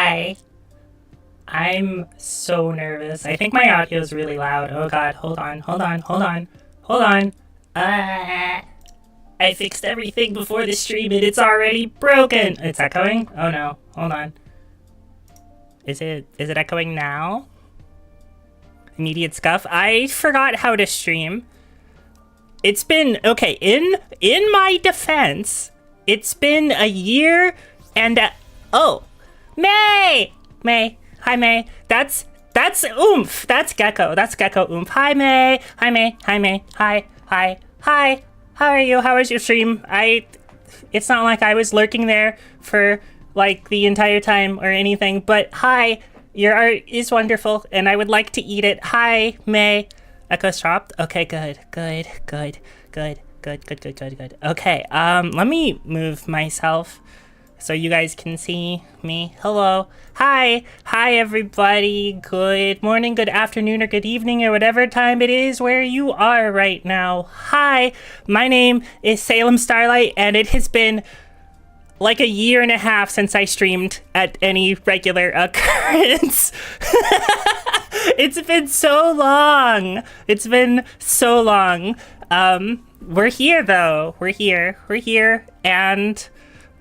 Hi. I'm so nervous. I think my audio is really loud. Oh god, hold on. Hold on. I fixed everything before the stream and it's already broken. It's echoing? Oh no. Hold on. Is it echoing now? Immediate scuff. I forgot how to stream. It's been okay, in my defense, it's been a year and oh, May. Hi May. That's Oomph. That's Gecko. Oomph. Hi May. Hi. How are you? How was your stream? It's not like I was lurking there for like the entire time or anything, but hi. Your art is wonderful and I would like to eat it. Hi May. Echo stopped. Okay, good. Okay, let me move myself so you guys can see me. Hello. Hi everybody. Good morning, good afternoon, or good evening, or whatever time it is where you are right now. Hi, my name is Salem Starlight, and it has been like a year and a half since I streamed at any regular occurrence. It's been so long. We're here though. We're here. And,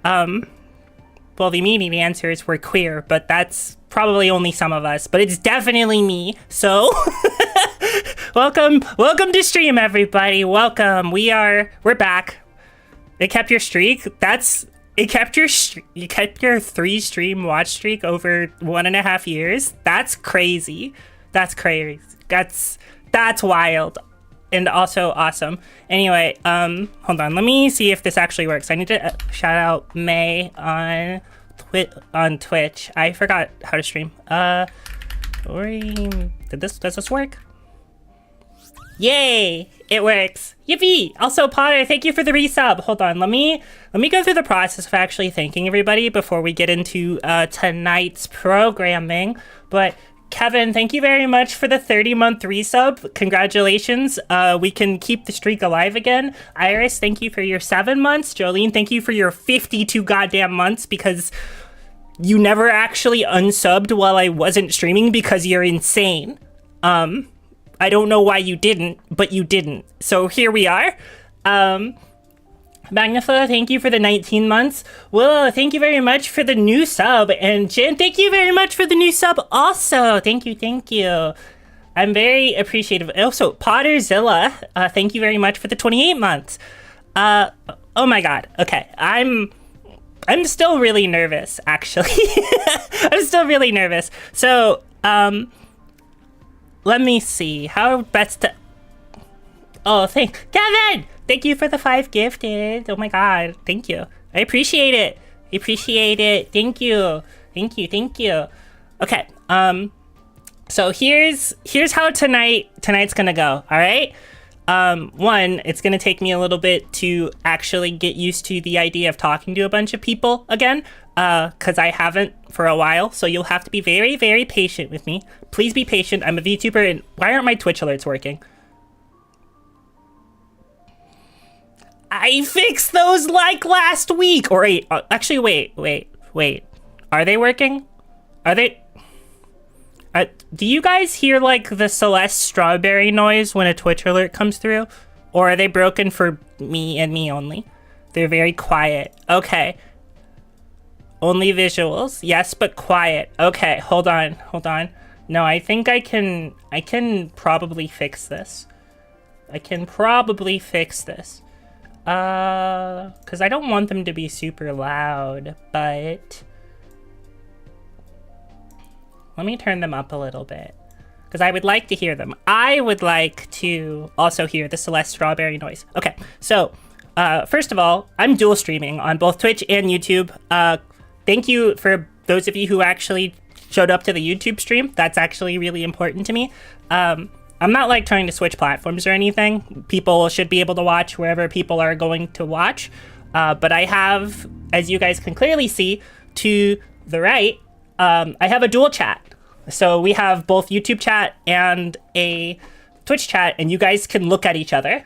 well, the immediate answer is we're queer, but that's probably only some of us, but it's definitely me. So welcome to stream, everybody. Welcome. We're back. It kept your streak. You kept your 3 stream watch streak over 1.5 years. That's crazy. That's wild. And also awesome. Anyway, hold on. Let me see if this actually works. I need to shout out May on Twitch. I forgot how to stream. Does this work? Yay! It works. Yippee! Also, Potter, thank you for the resub. Hold on, let me go through the process of actually thanking everybody before we get into tonight's programming. But Kevin, thank you very much for the 30-month resub. Congratulations. We can keep the streak alive again. Iris, thank you for your 7 months. Jolene, thank you for your 52 goddamn months, because you never actually unsubbed while I wasn't streaming because you're insane. I don't know why you didn't, but you didn't. So here we are. Magnifa, thank you for the 19 months. Willow, thank you very much for the new sub. And Jen, thank you very much for the new sub also. Thank you. I'm very appreciative. Also, Potterzilla, thank you very much for the 28 months. Oh my god. Okay, I'm still really nervous, actually. I'm still really nervous. So, let me see how best to... Oh, Kevin! Thank you for the 5 gifted. Oh my god, thank you. I appreciate it. Thank you. Okay, so here's how tonight's gonna go, all right? One, it's gonna take me a little bit to actually get used to the idea of talking to a bunch of people again, because I haven't for a while, so you'll have to be very, very patient with me. Please be patient. I'm a VTuber, and why aren't my Twitch alerts working? I fixed those like last week. Or wait, actually, wait. Are they working? Are they? Do you guys hear like the Celeste strawberry noise when a Twitch alert comes through? Or are they broken for me and me only? They're very quiet. Okay. Only visuals. Yes, but quiet. Okay, hold on. No, I think I can probably fix this. Because I don't want them to be super loud, but let me turn them up a little bit, because I would like to hear them. I would like to also hear the Celeste strawberry noise. Okay, so first of all, I'm dual streaming on both Twitch and YouTube. Thank you for those of you who actually showed up to the YouTube stream. That's actually really important to me. I'm not like trying to switch platforms or anything. People should be able to watch wherever people are going to watch. But I have, as you guys can clearly see, to the right, I have a dual chat. So we have both YouTube chat and a Twitch chat, and you guys can look at each other.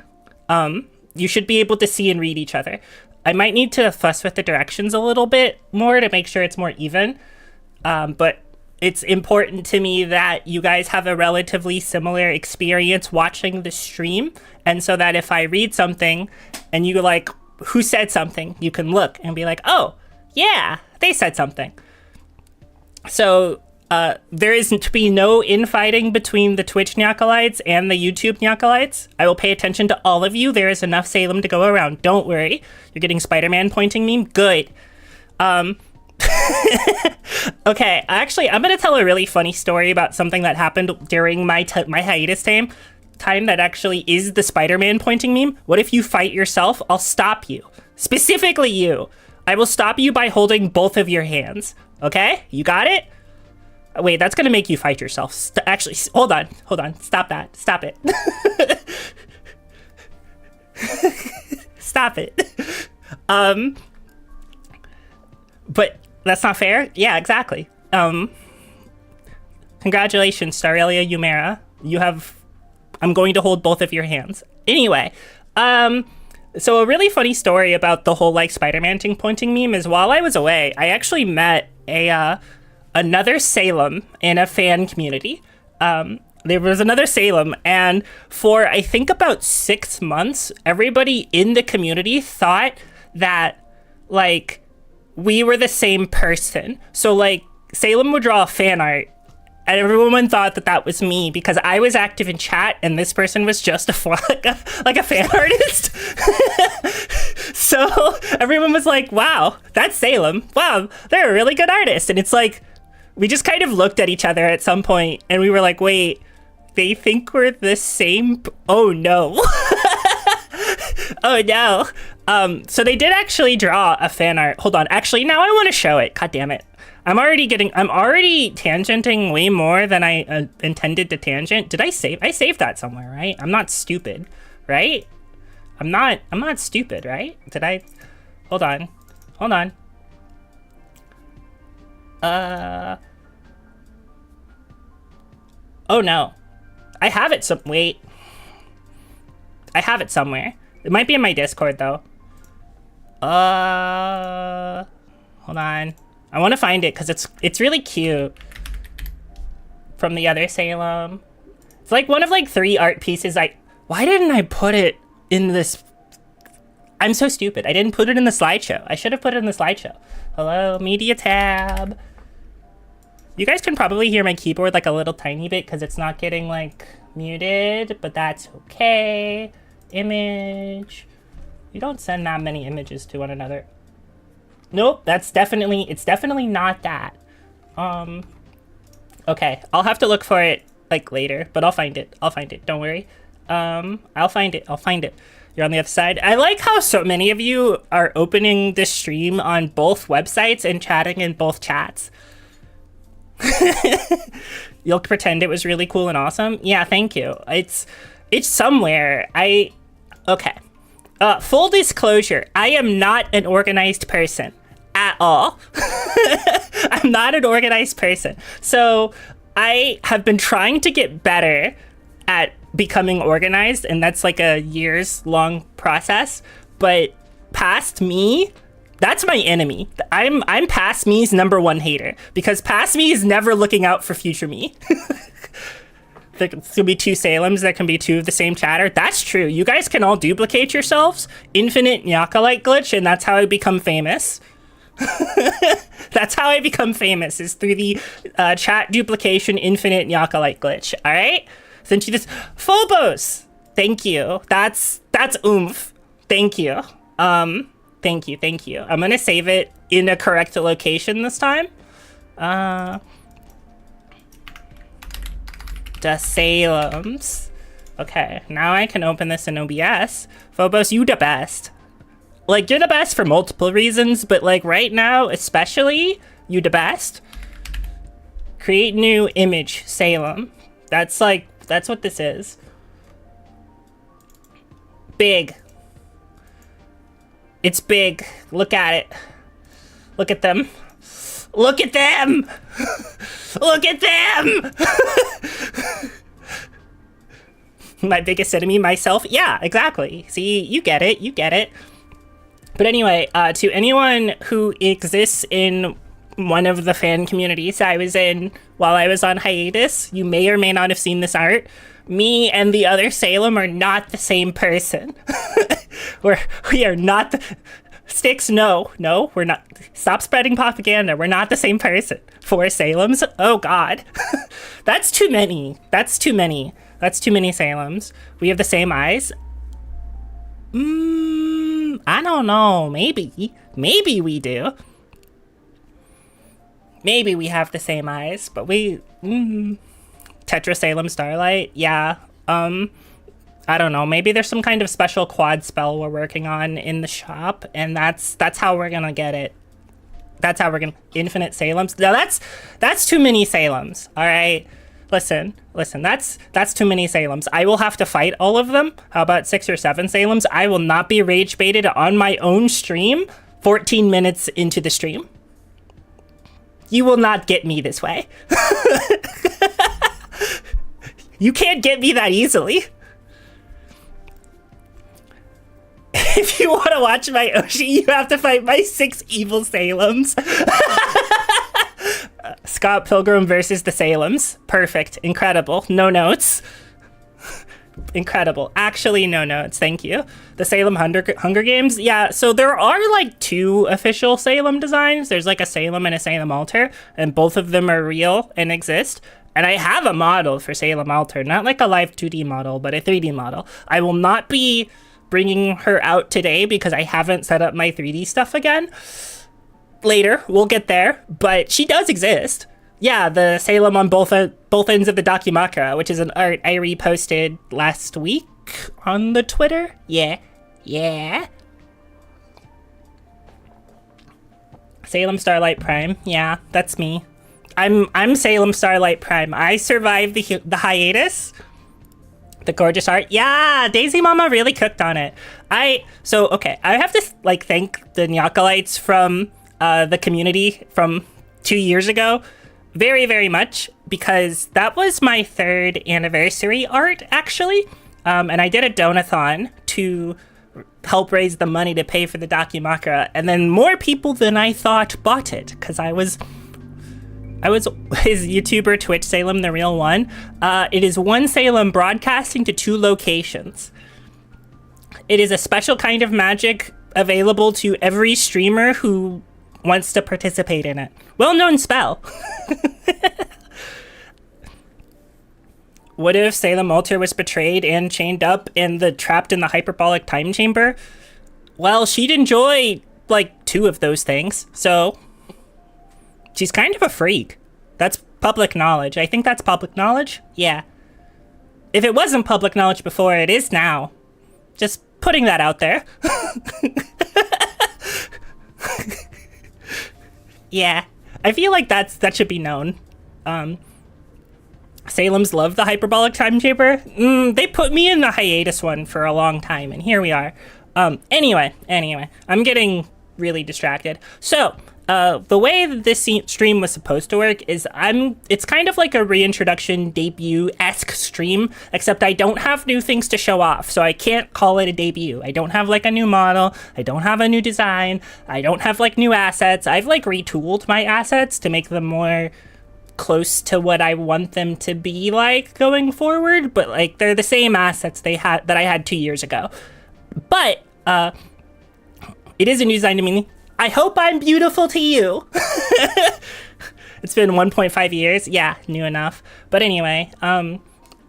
You should be able to see and read each other. I might need to fuss with the directions a little bit more to make sure it's more even. but it's important to me that you guys have a relatively similar experience watching the stream. And so that if I read something and you like, who said something, you can look and be like, oh, yeah, they said something. So there is to be no infighting between the Twitch Nyakalites and the YouTube Nyakalites. I will pay attention to all of you. There is enough Salem to go around. Don't worry. You're getting Spider-Man pointing meme? Good. Okay, actually, I'm going to tell a really funny story about something that happened during my hiatus time that actually is the Spider-Man pointing meme. What if you fight yourself? I'll stop you. Specifically you. I will stop you by holding both of your hands. Okay? You got it? Wait, that's gonna make you fight yourself. Actually, hold on. Stop that. Stop it. Stop it. But that's not fair. Yeah, exactly. Congratulations, Starelia Umera. I'm going to hold both of your hands. Anyway, so a really funny story about the whole like Spider-Man pointing meme is while I was away, I actually met another Salem in a fan community. There was another Salem, and for I think about 6 months, everybody in the community thought that like we were the same person. So like Salem would draw fan art, and everyone thought that that was me because I was active in chat, and this person was just a fan artist. So everyone was like, "Wow, that's Salem. Wow, they're a really good artist." And it's like, we just kind of looked at each other at some point, and we were like, "Wait, they think we're the same? Oh no!" Oh no. So they did actually draw a fan art. Hold on. Actually, now I want to show it. God damn it. I'm already tangenting way more than I intended to tangent. Did I save? I saved that somewhere, right? I'm not stupid, right? I'm not stupid, right? Did I? Hold on. Oh no. I have it wait. I have it somewhere. It might be in my Discord though. Hold on. I want to find it because it's really cute. From the other Salem. It's like one of like 3 art pieces. Why didn't I put it in this? I'm so stupid. I didn't put it in the slideshow. I should have put it in the slideshow. Hello, media tab. You guys can probably hear my keyboard like a little tiny bit because it's not getting like muted, but that's okay. Image. You don't send that many images to one another. Nope, it's definitely not that. Okay, I'll have to look for it like later, but I'll find it. Don't worry. I'll find it. You're on the other side. I like how so many of you are opening this stream on both websites and chatting in both chats. You'll pretend it was really cool and awesome. Yeah, thank you. It's somewhere. Okay. Full disclosure, I am not an organized person at all. I'm not an organized person. So I have been trying to get better at becoming organized, and that's like a years-long process. But past me, that's my enemy. I'm past me's #1 hater, because past me is never looking out for future me. There's gonna be 2 Salems that can be 2 of the same chatter. That's true. You guys can all duplicate yourselves. Infinite Nyaka-like glitch, and that's how I become famous. That's how I become famous, is through the chat duplication infinite Nyaka-like glitch. All right? Since you just Phobos. Thank you. That's oomph. Thank you. Thank you. I'm gonna save it in a correct location this time. The Salems. Okay, now I can open this in OBS. Phobos, you the best. Like, you're the best for multiple reasons, but like right now, especially, you the best. Create new image, Salem. That's what this is. Big. It's big. Look at it. Look at them. Look at them! Look at them! My biggest enemy, myself. Yeah, exactly. See, you get it. But anyway, to anyone who exists in one of the fan communities I was in while I was on hiatus. You may or may not have seen this art. Me and the other Salem are not the same person. We are not the... Sticks, no, we're not. Stop spreading propaganda. We're not the same person. 4 Salems? Oh, God. That's too many. That's too many Salems. We have the same eyes? I don't know. Maybe we do. Maybe we have the same eyes, but we... Tetra Salem Starlight? Yeah. I don't know. Maybe there's some kind of special quad spell we're working on in the shop, and that's how we're gonna get it. That's how we're gonna... Infinite Salems? No, that's too many Salems, alright? Listen, that's too many Salems. I will have to fight all of them. How about 6 or 7 Salems? I will not be rage baited on my own stream 14 minutes into the stream. You will not get me this way. You can't get me that easily. If you want to watch my Oshi, you have to fight my 6 evil Salems. Scott Pilgrim versus the Salems. Perfect. Incredible. No notes. Incredible. Actually, no notes. Thank you. The Salem Hunger Games. Yeah, so there are like 2 official Salem designs. There's like a Salem and a Salem Altar, and both of them are real and exist. And I have a model for Salem Altar, not like a live 2D model, but a 3D model. I will not be bringing her out today because I haven't set up my 3D stuff again. Later, we'll get there, but she does exist. Yeah, the Salem on both ends of the Dakimakura, which is an art I reposted last week on the Twitter. Yeah. Salem Starlight Prime. Yeah, that's me. I'm Salem Starlight Prime. I survived the hiatus. The gorgeous art. Yeah, Daisy Mama really cooked on it. I have to like thank the Nyakalites from the community from 2 years ago very, very much, because that was my 3rd anniversary art, actually. And I did a donathon to help raise the money to pay for the Dakimakura, and then more people than I thought bought it, because I was his YouTuber Twitch Salem, the real one. It is 1 Salem broadcasting to 2 locations. It is a special kind of magic available to every streamer who wants to participate in it. Well-known spell. What if Salem Altar was betrayed and chained up and trapped in the hyperbolic time chamber? Well, she'd enjoy like 2 of those things, so she's kind of a freak. That's public knowledge. I think that's public knowledge. Yeah. If it wasn't public knowledge before, it is now. Just putting that out there. Yeah. I feel like that should be known. Salem's love the hyperbolic time chamber. They put me in the hiatus one for a long time, and here we are. Anyway, I'm getting really distracted. So, the way that this stream was supposed to work is it's kind of like a reintroduction debut-esque stream, except I don't have new things to show off, so I can't call it a debut. I don't have like a new model, I don't have a new design, I don't have like new assets. I've like retooled my assets to make them more close to what I want them to be like going forward, but like they're the same assets that I had 2 years ago. But it is a new design to me. I hope I'm beautiful to you. It's been 1.5 years. Yeah, new enough. But anyway,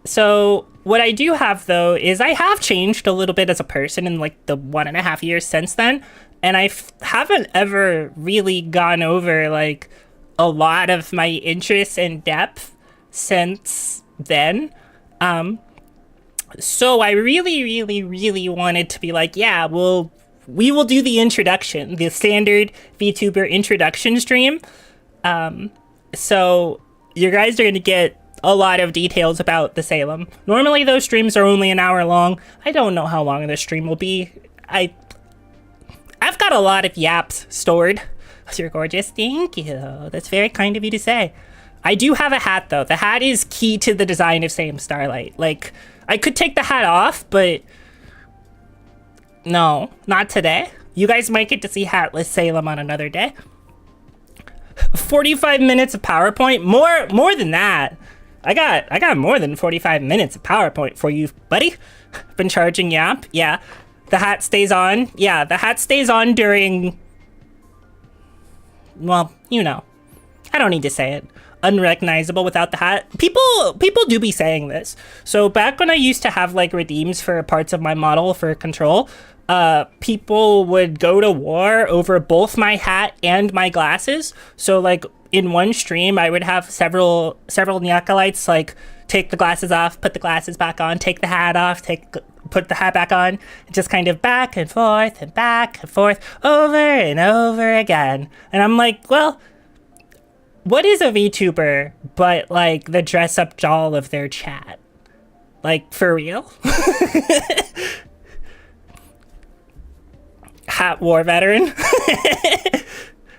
so what I do have though is I have changed a little bit as a person in like the 1.5 years since then, and I haven't ever really gone over like a lot of my interests in depth since then. So I really wanted to be like, yeah, we will do the introduction, the standard VTuber introduction stream. So you guys are going to get a lot of details about the Salem. Normally those streams are only an hour long. I don't know how long this stream will be. I've got a lot of yaps stored. You're gorgeous. Thank you. That's very kind of you to say. I do have a hat though. The hat is key to the design of Salem Starlight. Like, I could take the hat off, but no, not today. You guys might get to see hatless Salem on another day. 45 minutes of PowerPoint? More than that. I got more than 45 minutes of PowerPoint for you, buddy. Been charging Yap. Yeah. The hat stays on. Yeah, the hat stays on during, well, you know. I don't need to say it. Unrecognizable without the hat. People do be saying this. So back when I used to have like redeems for parts of my model for control, people would go to war over both my hat and my glasses. So like in one stream, I would have several Nyakalites like take the glasses off, put the glasses back on, take the hat off, put the hat back on, just kind of back and forth over and over again. And I'm like, well, what is a VTuber but like the dress up doll of their chat? Like, for real? Hat war veteran.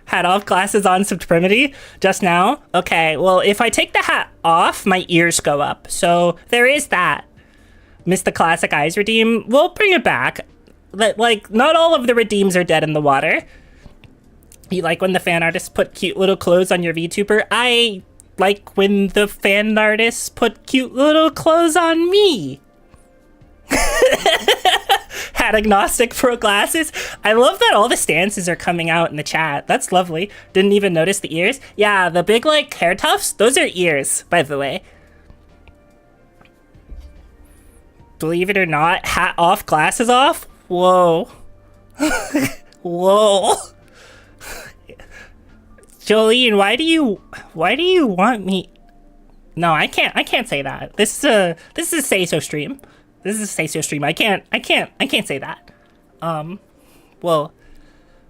Hat off, glasses on, supremacy. Just now? Okay, well, if I take the hat off, my ears go up. So there is that. Miss the classic eyes redeem. We'll bring it back. Like, not all of the redeems are dead in the water. You like when the fan artists put cute little clothes on your VTuber? I like when the fan artists put cute little clothes on me. Hat agnostic pro glasses. I love that all the stances are coming out in the chat. That's lovely. Didn't even notice the ears. Yeah, the big like hair tufts, those are ears, by the way. Believe it or not, hat off, glasses off. Whoa. Whoa. Jolene, why do you want me? No, I can't say that. This is a say so stream. This is a say so stream. I can't say that. Well,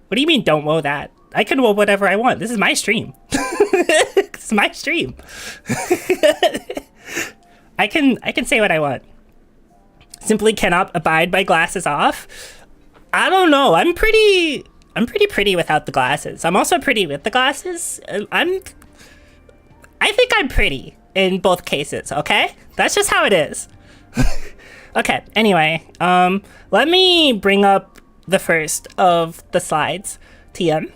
what do you mean don't woe that? I can woe whatever I want. This is my stream. It's my stream. I can say what I want. Simply cannot abide by glasses off. I don't know. I'm pretty pretty without the glasses. I'm also pretty with the glasses. I think I'm pretty in both cases, okay? That's just how it is. Okay, anyway, let me bring up the first of the slides, TM.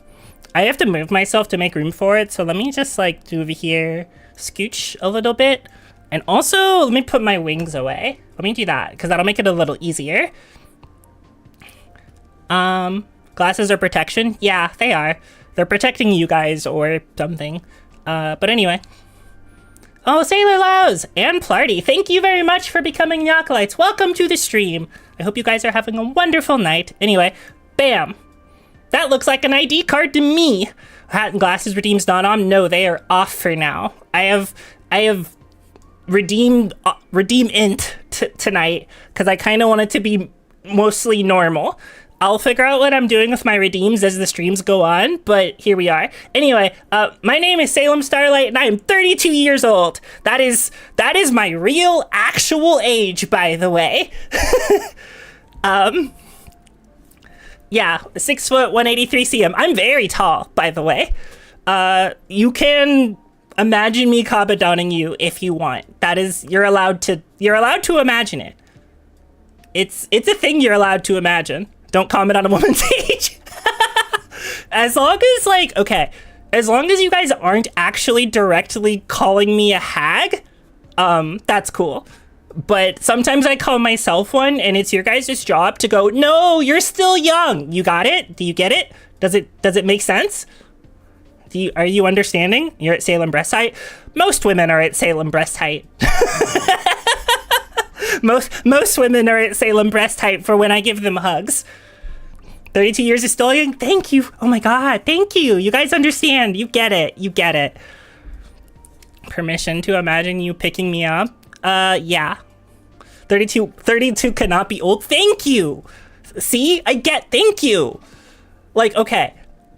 I have to move myself to make room for it, so let me just like do over here, scooch a little bit. And also, let me put my wings away. Let me do that, because that'll make it a little easier. Glasses are protection? Yeah, they are. They're protecting you guys or something. But anyway. Oh, Sailor Lows and Plarty, thank you very much for becoming Nyakalites. Welcome to the stream. I hope you guys are having a wonderful night. Anyway, bam. That looks like an ID card to me. Hat and glasses redeems not on. No, they are off for now. I have redeem int tonight because I kind of want it to be mostly normal. I'll figure out what I'm doing with my redeems as the streams go on, but here we are. Anyway, my name is Salem Starlight, and I am 32 years old. That is my real, actual age, by the way. Yeah, 6 foot, 183 cm. I'm very tall, by the way. You can imagine me kabadowning you if you want. That is, you're allowed to imagine it. It's a thing you're allowed to imagine. Don't comment on a woman's age. As long as you guys aren't actually directly calling me a hag, that's cool. But sometimes I call myself one, and it's your guys' job to go, no, you're still young. You got it? Do you get it? Does it make sense? Are you understanding? You're at Salem breast height? Most women are at Salem breast height. Most women are at Salem breast height for when I give them hugs. 32 years is still young? Thank you. Oh my god, thank you. You guys understand. You get it. Permission to imagine you picking me up? Yeah. 32 cannot be old. Thank you. See? Thank you. Like, okay.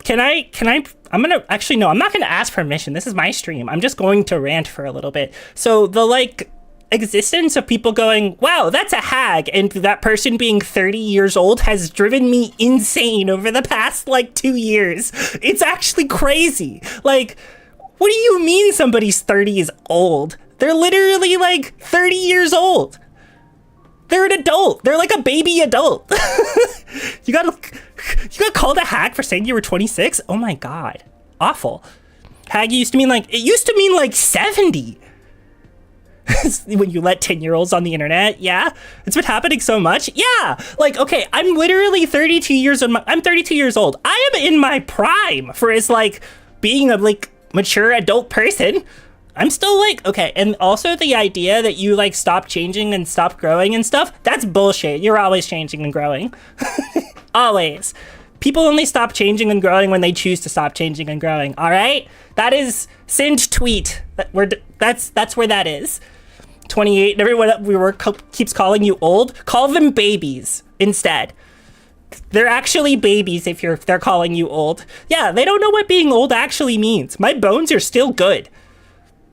I'm not gonna ask permission. This is my stream. I'm just going to rant for a little bit. So the existence of people going, wow, that's a hag, and that person being 30 years old has driven me insane over the past 2 years. It's actually crazy. What do you mean somebody's 30 is old? They're literally 30 years old. They're an adult. They're like a baby adult. You got called a hag for saying you were 26? Oh my god. Awful. Hag used to mean like, 70. When you let 10-year-olds on the internet. Yeah, it's been happening so much. Yeah, like, okay, I'm literally 32 years old. I'm 32 years old. I am in my prime for as like being a like mature adult person. I'm still like, okay, and also the idea that you like stop changing and stop growing and stuff, that's bullshit. You're always changing and growing. Always. People only stop changing and growing when they choose to stop changing and growing, all right? That is Singed tweet. That's where that is. 28, and everyone at work keeps calling you old. Call them babies instead. They're actually babies if they're calling you old. Yeah, they don't know what being old actually means. My bones are still good.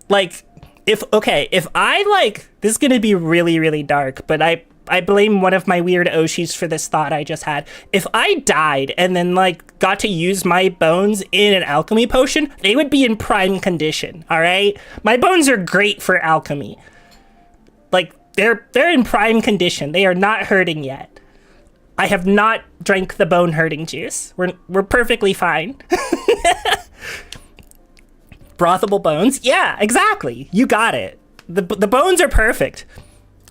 Like, if I like, this is gonna be really, really dark, but I blame one of my weird Oshis for this thought I just had. If I died and then like got to use my bones in an alchemy potion, they would be in prime condition, all right? My bones are great for alchemy. Like, they're in prime condition. They are not hurting yet. I have not drank the bone hurting juice. We're perfectly fine. Brothable bones? Yeah, exactly. You got it. The bones are perfect.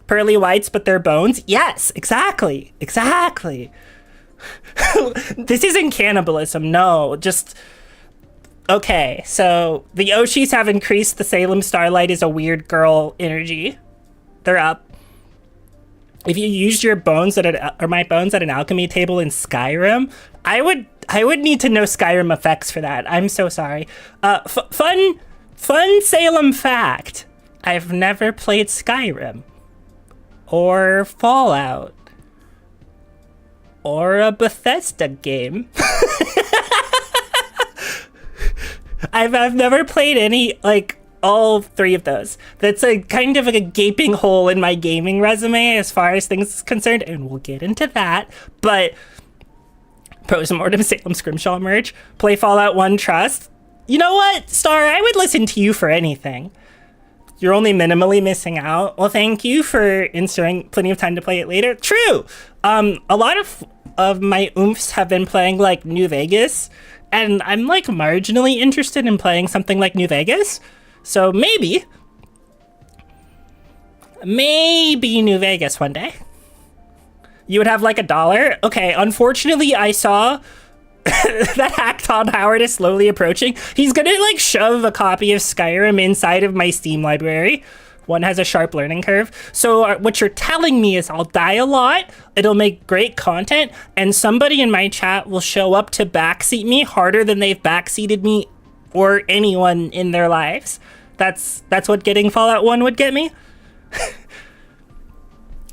Pearly whites, but they're bones? Yes, exactly. Exactly. This isn't cannibalism, no. Just, okay, so the Oshis have increased the Salem Starlight is a weird girl energy. They're up. If you used your bones or my bones at an alchemy table in Skyrim, I would need to know Skyrim effects for that. I'm so sorry. Fun Salem fact. I've never played Skyrim or Fallout or a Bethesda game. I've never played any, like, all three of those. That's a kind of like a gaping hole in my gaming resume as far as things is concerned, and we'll get into that. But Postmortem Salem Scrimshaw merch, play Fallout 1 Trust. You know what, Star? I would listen to you for anything. You're only minimally missing out. Well, thank you for inserting plenty of time to play it later. True. A lot of my oomphs have been playing like New Vegas, and I'm like marginally interested in playing something like New Vegas. So maybe New Vegas one day. You would have like $1. Okay, unfortunately, I saw that Hackton Howard is slowly approaching. He's gonna like shove a copy of Skyrim inside of my Steam library. One has a sharp learning curve. So what you're telling me is I'll die a lot, it'll make great content, and somebody in my chat will show up to backseat me harder than they've backseated me or anyone in their lives. That's what getting Fallout 1 would get me.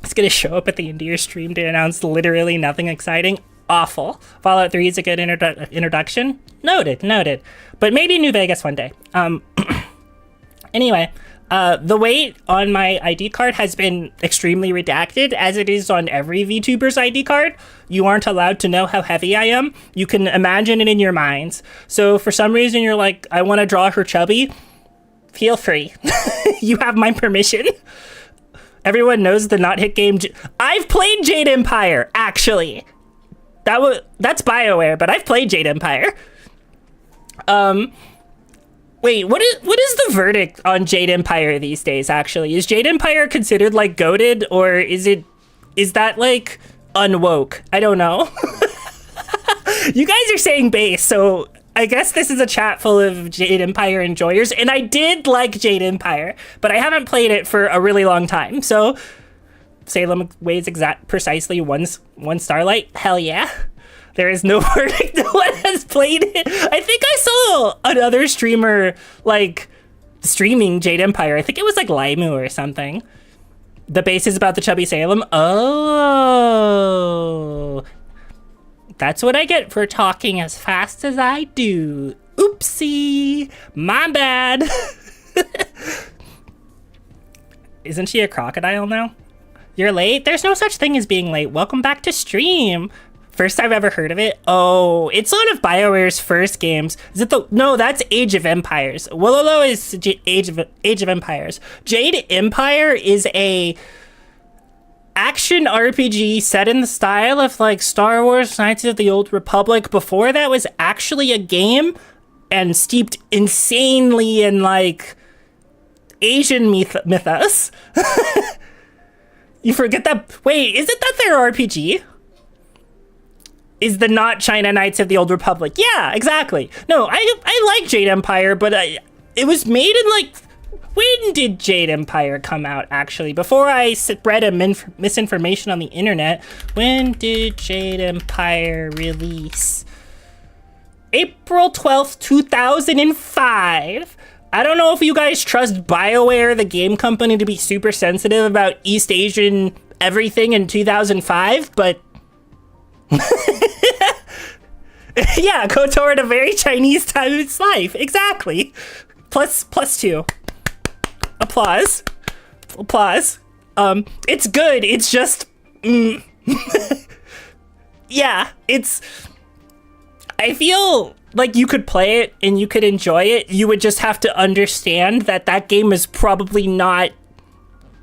It's gonna show up at the end of your stream to announce literally nothing exciting. Awful. Fallout 3 is a good introduction. Noted. But maybe New Vegas one day. Anyway, the weight on my ID card has been extremely redacted, as it is on every VTuber's ID card. You aren't allowed to know how heavy I am. You can imagine it in your minds. So for some reason you're like, I want to draw her chubby. Feel free. You have my permission. Everyone knows the not hit game. I've played Jade Empire, actually. That's BioWare, but I've played Jade Empire. Wait, what is the verdict on Jade Empire these days, actually? Is Jade Empire considered like goated, or is that like unwoke? I don't know. You guys are saying base, so I guess this is a chat full of Jade Empire enjoyers, and I did like Jade Empire, but I haven't played it for a really long time. So Salem weighs precisely one starlight. Hell yeah. There is no verdict. No one has played it. I think I saw another streamer like streaming Jade Empire. I think it was like Limu or something. The base is about the chubby Salem. Oh, that's what I get for talking as fast as I do. Oopsie, my bad. Isn't she a crocodile now? You're late? There's no such thing as being late. Welcome back to stream. First I've ever heard of it. Oh, it's one of BioWare's first games. Is it no, that's Age of Empires. Wololo is Age of Empires. Jade Empire is a action RPG set in the style of like Star Wars Knights of the Old Republic. Before that was actually a game, and steeped insanely in like Asian mythos. You forget that. Wait, isn't that their RPG? Is the not China Knights of the Old Republic? Yeah, exactly. No, I like Jade Empire, but it was made in like, when did Jade Empire come out, actually? Before I spread a misinformation on the internet, when did Jade Empire release? April 12th, 2005. I don't know if you guys trust BioWare, the game company, to be super sensitive about East Asian everything in 2005, but... Yeah, KOTOR at a very Chinese time of its life. Exactly. Plus 2. Applause. It's good. It's just... Yeah, it's... I feel like you could play it and you could enjoy it. You would just have to understand that that game is probably not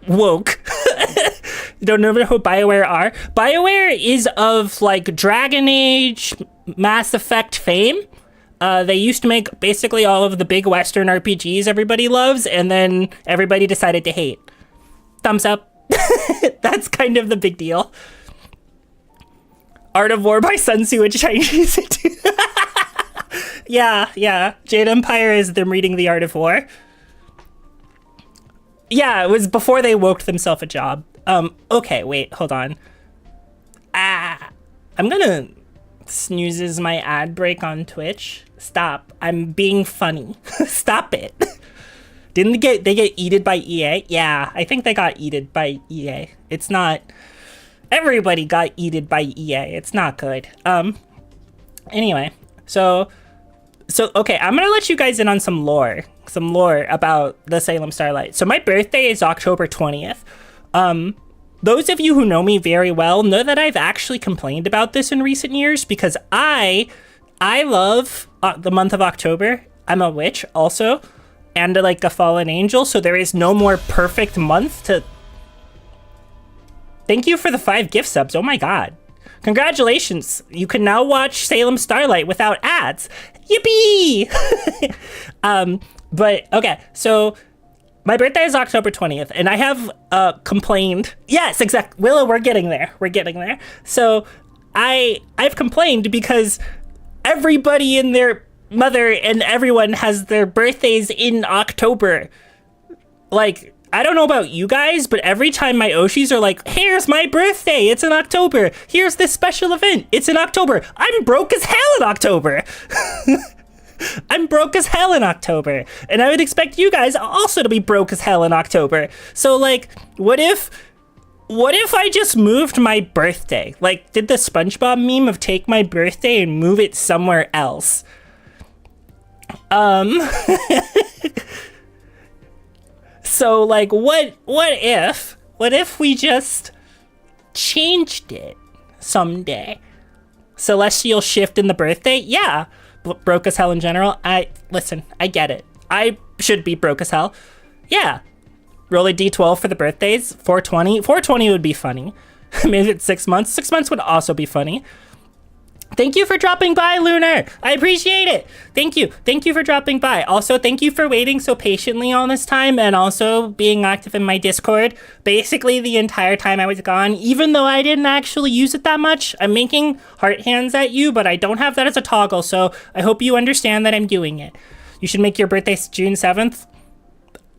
woke. You don't know who BioWare are? BioWare is of like Dragon Age, Mass Effect fame. They used to make basically all of the big Western RPGs everybody loves, and then everybody decided to hate. Thumbs up. That's kind of the big deal. Art of War by Sun Tzu in Chinese. Yeah. Jade Empire is them reading The Art of War. Yeah, it was before they woke themselves a job. Okay, wait, hold on. I'm gonna snoozes my ad break on Twitch. Stop. I'm being funny. Stop it. Didn't they get eated by EA? Yeah, I think they got eated by EA. It's not... Everybody got eated by EA. It's not good. Anyway, so okay, I'm gonna let you guys in on some lore about the Salem Starlight. So my birthday is October 20th. Those of you who know me very well know that I've actually complained about this in recent years because I love the month of October. I'm a witch also, and like a fallen angel, so there is no more perfect month to... Thank you for the 5 gift subs. Oh my god. Congratulations. You can now watch Salem Starlight without ads. Yippee! But okay, so my birthday is October 20th, and I have complained. Yes, exactly. Willow, we're getting there. So I've complained because everybody and their mother and everyone has their birthdays in October. Like, I don't know about you guys, but every time my Oshis are like, here's my birthday, it's in October. Here's this special event, it's in October. I'm broke as hell in October. I'm broke as hell in October. And I would expect you guys also to be broke as hell in October. So like, what if I just moved my birthday? Like, did the SpongeBob meme of take my birthday and move it somewhere else? So like, what if we just changed it someday? Celestial shift in the birthday? Yeah. Broke as hell in general. Listen, I get it. I should be broke as hell. Yeah. Roll a d12 for the birthdays. 420. 420 would be funny. Maybe it's 6 months. 6 months would also be funny. Thank you for dropping by, Lunar. I appreciate it. Thank you. Thank you for dropping by. Also, thank you for waiting so patiently all this time and also being active in my Discord basically the entire time I was gone, even though I didn't actually use it that much. I'm making heart hands at you, but I don't have that as a toggle, so I hope you understand that I'm doing it. You should make your birthday June 7th.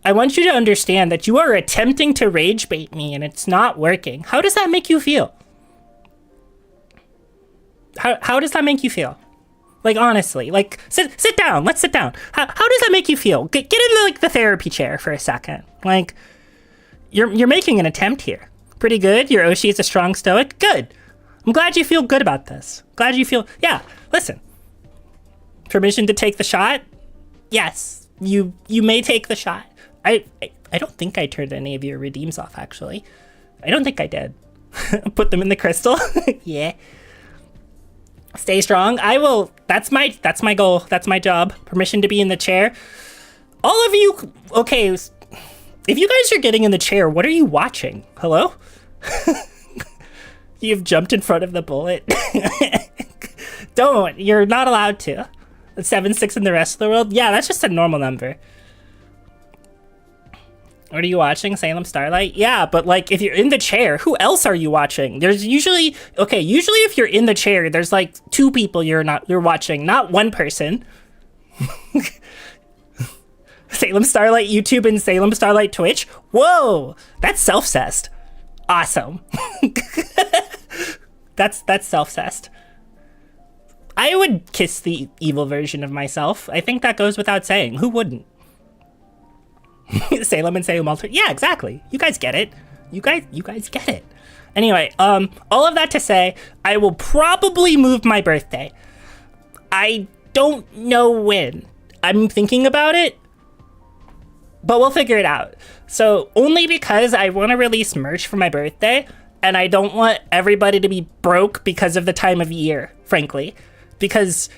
I want you to understand that you are attempting to rage bait me and it's not working. How does that make you feel? How does that make you feel? Like, honestly, like, sit down. Let's sit down. How does that make you feel? Get into like the therapy chair for a second. Like, you're making an attempt here. Pretty good. Your Oshi is a strong stoic. Good. I'm glad you feel good about this. Glad you feel, yeah, listen. Permission to take the shot? Yes, you may take the shot. I don't think I turned any of your redeems off, actually. I don't think I did. Put them in the crystal. Yeah. Stay strong. I will. That's my goal. That's my job. Permission to be in the chair. All of you. Okay. If you guys are getting in the chair, what are you watching? Hello? You've jumped in front of the bullet. Don't. You're not allowed to. 7-6 in the rest of the world. Yeah, that's just a normal number. What are you watching? Salem Starlight? Yeah, but like if you're in the chair, who else are you watching? There's usually if you're in the chair, there's like 2 people you're watching, not 1 person. Salem Starlight YouTube and Salem Starlight Twitch. Whoa, that's self-cessed. Awesome. that's self-cessed. I would kiss the evil version of myself. I think that goes without saying. Who wouldn't? Salem and Salem Alter. Yeah, exactly. You guys get it. You guys get it. Anyway, all of that to say, I will probably move my birthday. I don't know when. I'm thinking about it, but we'll figure it out. So only because I want to release merch for my birthday, and I don't want everybody to be broke because of the time of year, frankly. Because,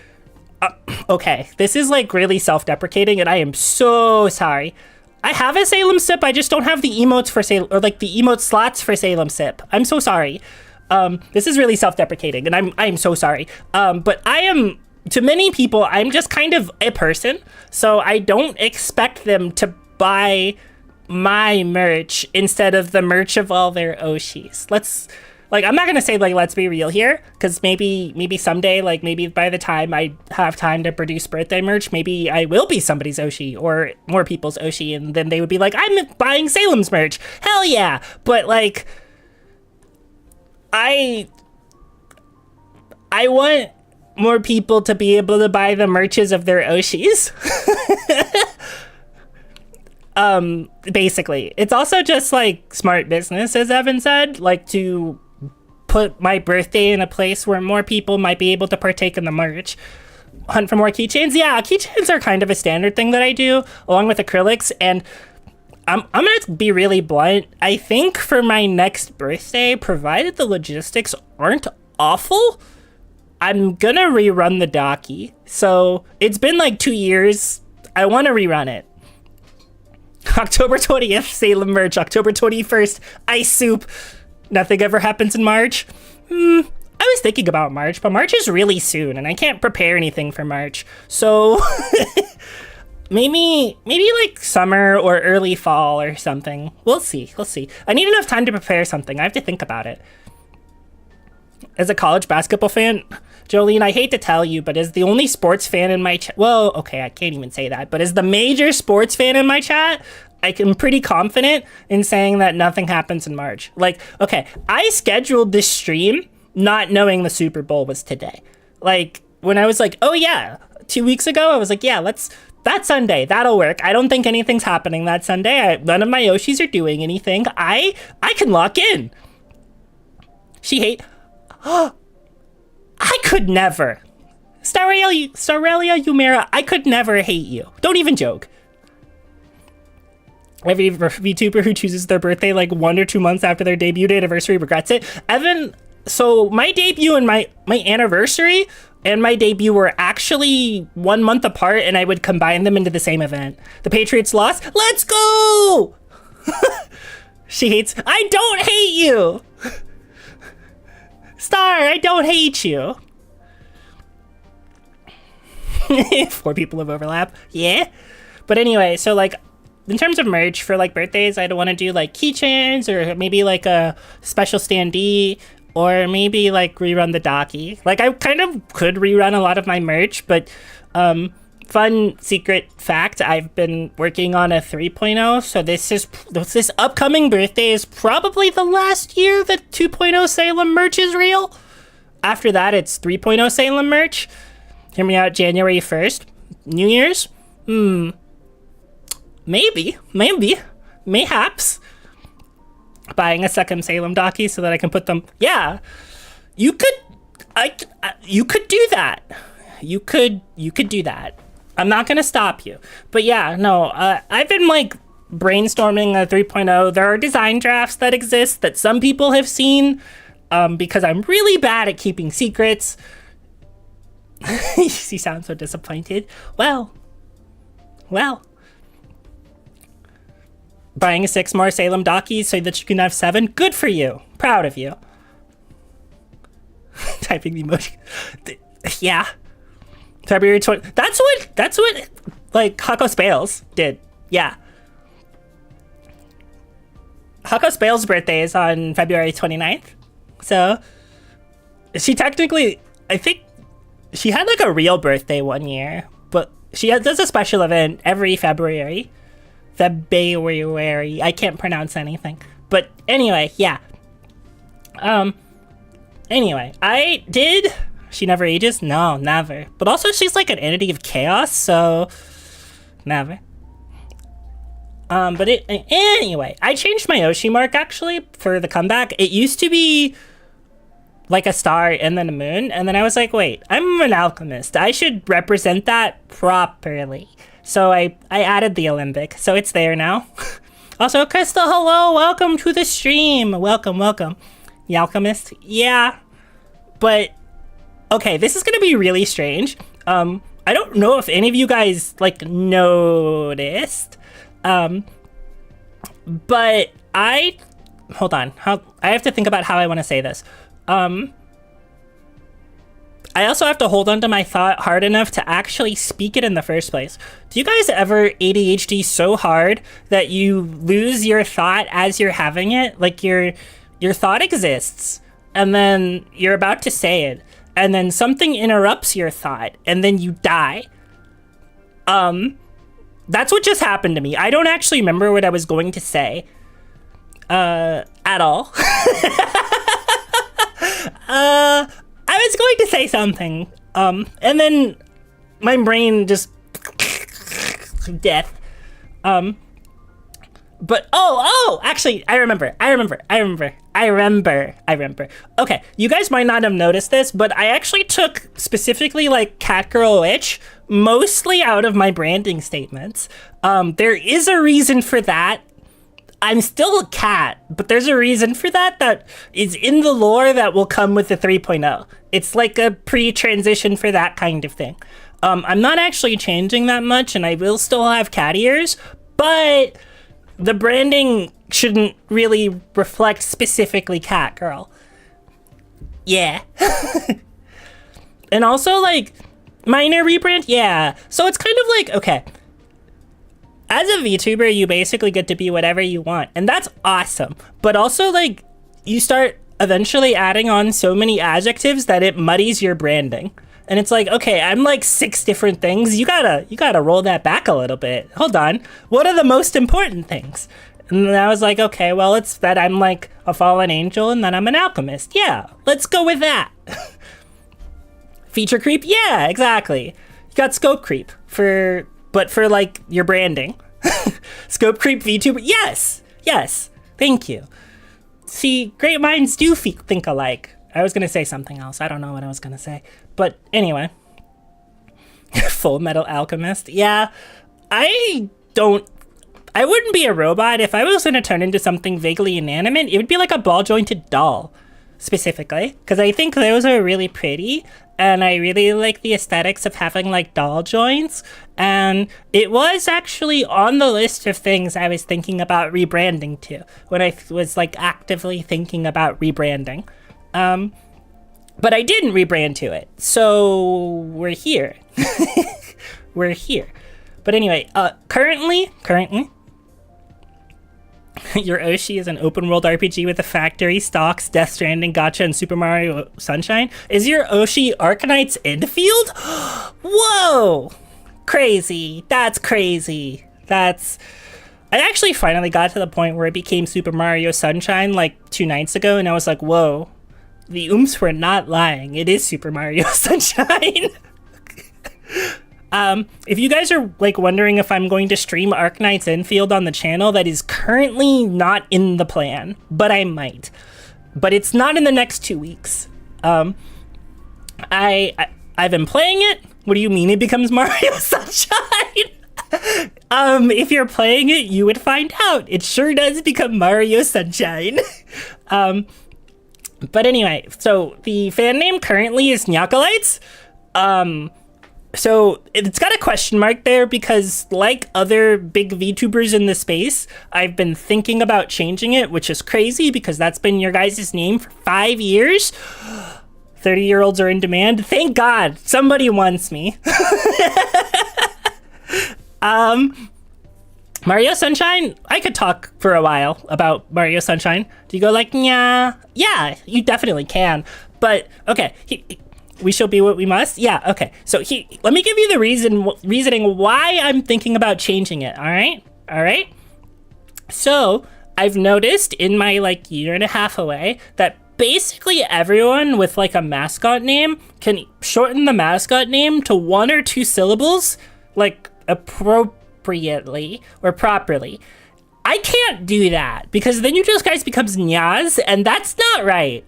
okay, this is like really self-deprecating, and I am so sorry. I have a Salem Sip, I just don't have the emotes for Salem, or like the emote slots for Salem Sip. I'm so sorry. This is really self-deprecating, and I'm so sorry. But I am, to many people, I'm just kind of a person, so I don't expect them to buy my merch instead of the merch of all their Oshis. I'm not gonna say like let's be real here, because maybe someday, like maybe by the time I have time to produce birthday merch, maybe I will be somebody's Oshi or more people's Oshi, and then they would be like, I'm buying Salem's merch. Hell yeah. But like I want more people to be able to buy the merches of their Oshis. Basically. It's also just like smart business, as Evan said, like to put my birthday in a place where more people might be able to partake in the merch. Hunt for more keychains. Yeah, keychains are kind of a standard thing that I do along with acrylics, and I'm gonna be really blunt. I think for my next birthday, provided the logistics aren't awful, I'm gonna rerun the Docky. So it's been like 2 years. I want to rerun it. October 20th, Salem merch. October 21st, Ice Soup. Nothing ever happens in March. I was thinking about March, but March is really soon, and I can't prepare anything for March. So maybe like summer or early fall or something. We'll see. I need enough time to prepare something. I have to think about it. As a college basketball fan, Jolene, I hate to tell you, but as the only sports fan in my chat, well, okay, I can't even say that, but as the major sports fan in my chat, I'm pretty confident in saying that nothing happens in March. Like, okay, I scheduled this stream not knowing the Super Bowl was today. Like, when I was like, oh yeah, 2 weeks ago, I was like, yeah, that Sunday, that'll work. I don't think anything's happening that Sunday. None of my Yoshis are doing anything. I can lock in. I could never. Starelia Umera, I could never hate you. Don't even joke. Every VTuber who chooses their birthday like 1 or 2 months after their debut anniversary regrets it. Evan, so my debut and my anniversary and my debut were actually 1 month apart, and I would combine them into the same event. The Patriots lost. Let's go! She hates. I don't hate you! Star, I don't hate you. 4 people of overlap. Yeah. But anyway, so like in terms of merch for like birthdays, I'd want to do like keychains or maybe like a special standee or maybe like rerun the Docky. Like I kind of could rerun a lot of my merch, but fun secret fact, I've been working on a 3.0, so this upcoming birthday is probably the last year that 2.0 Salem merch is real. After that, it's 3.0 Salem merch. Hear me out, January 1st. New Year's? Maybe. Mayhaps. Buying a second Salem Docky so that I can put them... Yeah. You could do that. You could do that. I'm not going to stop you. But yeah, no, I've been like brainstorming a 3.0. There are design drafts that exist that some people have seen because I'm really bad at keeping secrets. You sound so disappointed. Well. Buying 6 more Salem Dockies so that you can have 7. Good for you. Proud of you. Typing the emoji. Yeah. February 20. That's what like Hako Spales did. Yeah. Hako Spales' birthday is on February 29th. So she technically, I think she had like a real birthday one year, but she does a special event every February. I can't pronounce anything. But anyway, yeah. Anyway, she never ages? No, never. But also she's like an entity of chaos, so never. Anyway, I changed my Oshi mark actually for the comeback. It used to be like a star and then a moon, and then I was like, wait, I'm an alchemist. I should represent that properly. So I added the Olympic, so it's there now. Also, Crystal, hello, welcome to the stream. Welcome. The alchemist, yeah. But okay, this is gonna be really strange. I don't know if any of you guys like noticed. But hold on. I have to think about how I want to say this. I also have to hold on to my thought hard enough to actually speak it in the first place. Do you guys ever ADHD so hard that you lose your thought as you're having it? Like your thought exists, and then you're about to say it, and then something interrupts your thought, and then you die. That's what just happened to me. I don't actually remember what I was going to say. At all. I was going to say something. And then my brain just death. But actually, I remember. Okay, you guys might not have noticed this, but I actually took specifically like Catgirl Witch mostly out of my branding statements. There is a reason for that. I'm still a cat, but there's a reason for that is in the lore that will come with the 3.0. It's like a pre-transition for that kind of thing. I'm not actually changing that much, and I will still have cat ears, but the branding shouldn't really reflect specifically Catgirl. Yeah. And also, like, minor rebrand? Yeah. So it's kind of like, okay, as a VTuber, you basically get to be whatever you want, and that's awesome. But also, like, you start eventually adding on so many adjectives that it muddies your branding. And it's like, okay, I'm like 6 different things. You gotta roll that back a little bit. Hold on. What are the most important things? And then I was like, okay, well, it's that I'm like a fallen angel and then I'm an alchemist. Yeah, let's go with that. Feature creep? Yeah, exactly. You got scope creep but for like your branding. Scope creep VTuber? Yes. Thank you. See, great minds do think alike. I was gonna say something else. I don't know what I was gonna say. But anyway. Full Metal Alchemist. Yeah, I wouldn't be a robot. If I was gonna turn into something vaguely inanimate, it would be like a ball-jointed doll, specifically. Because I think those are really pretty, and I really like the aesthetics of having like doll joints. And it was actually on the list of things I was thinking about rebranding to when I was like actively thinking about rebranding. But I didn't rebrand to it, so we're here. We're here. But anyway, currently, your Oshi is an open world RPG with a factory, stocks, Death Stranding, Gacha, and Super Mario Sunshine. Is your Oshi Arcanite's Endfield? Whoa! Crazy. That's crazy. I actually finally got to the point where it became Super Mario Sunshine like 2 nights ago, and I was like, whoa. The ooms were not lying. It is Super Mario Sunshine. If you guys are like wondering if I'm going to stream Arcanite's Endfield on the channel, that is currently not in the plan, but I might. But it's not in the next 2 weeks. I've been playing it. What do you mean it becomes Mario Sunshine? If you're playing it, you would find out. It sure does become Mario Sunshine. But anyway, so the fan name currently is Nyakalites. So it's got a question mark there because like other big VTubers in the space, I've been thinking about changing it, which is crazy because that's been your guys' name for 5 years. 30-year-olds are in demand. Thank God somebody wants me. Mario Sunshine, I could talk for a while about Mario Sunshine. Do you go like, yeah, you definitely can. But okay, we shall be what we must. Yeah, okay. So let me give you the reasoning why I'm thinking about changing it. All right. So I've noticed in my like year and a half away that basically everyone with like a mascot name can shorten the mascot name to 1 or 2 syllables, like appropriately or properly. I can't do that because then you just guys becomes Nyaz, and that's not right.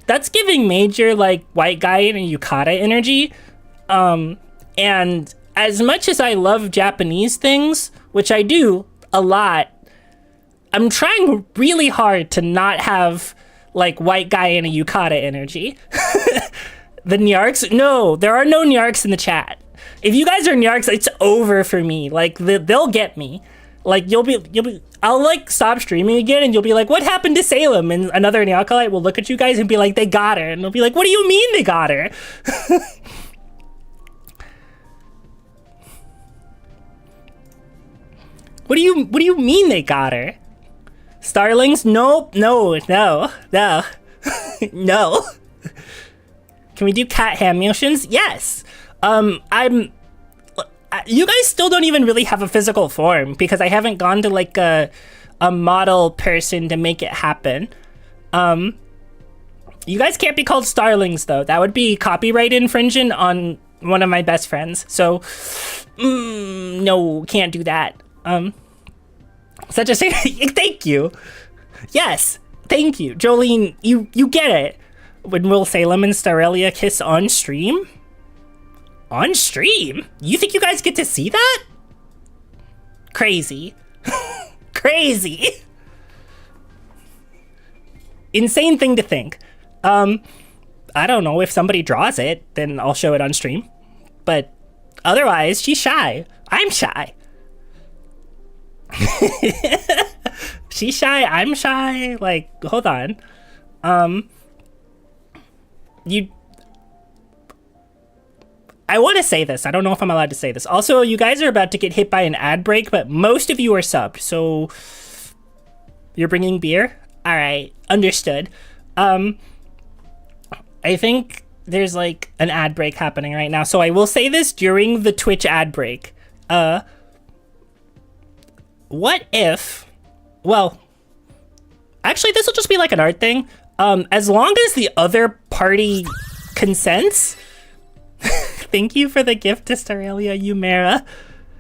That's giving major like white guy in a yukata energy. And as much as I love Japanese things, which I do a lot, I'm trying really hard to not have like white guy in a yukata energy. The Nyarks? No, there are no Nyarks in the chat. If you guys are Nyarks, it's over for me. Like they'll get me. Like you'll be. I'll like stop streaming again, and you'll be like, "What happened to Salem?" And another Nyakalite will look at you guys and be like, "They got her," and they'll be like, "What do you mean they got her?" What do you mean they got her? Starlings? Nope. No. No. Can we do cat hand motions? Yes. You guys still don't even really have a physical form because I haven't gone to like a model person to make it happen. You guys can't be called starlings though. That would be copyright infringement on one of my best friends. So, no, can't do that. Such a thank you. Yes, thank you, Jolene. You get it. When will Salem and Starelia kiss on stream? On stream? You think you guys get to see that? Crazy. Crazy. Insane thing to think. I don't know, if somebody draws it, then I'll show it on stream. But otherwise, she's shy. I'm shy. She's shy, I'm shy. Like, hold on. I want to say this. I don't know if I'm allowed to say this. Also, you guys are about to get hit by an ad break, but most of you are subbed, so you're bringing beer? All right, understood. I think there's like an ad break happening right now, so I will say this during the Twitch ad break. What if, well, actually this will just be like an art thing. As long as the other party consents. Thank you for the gift to Starelia Umera.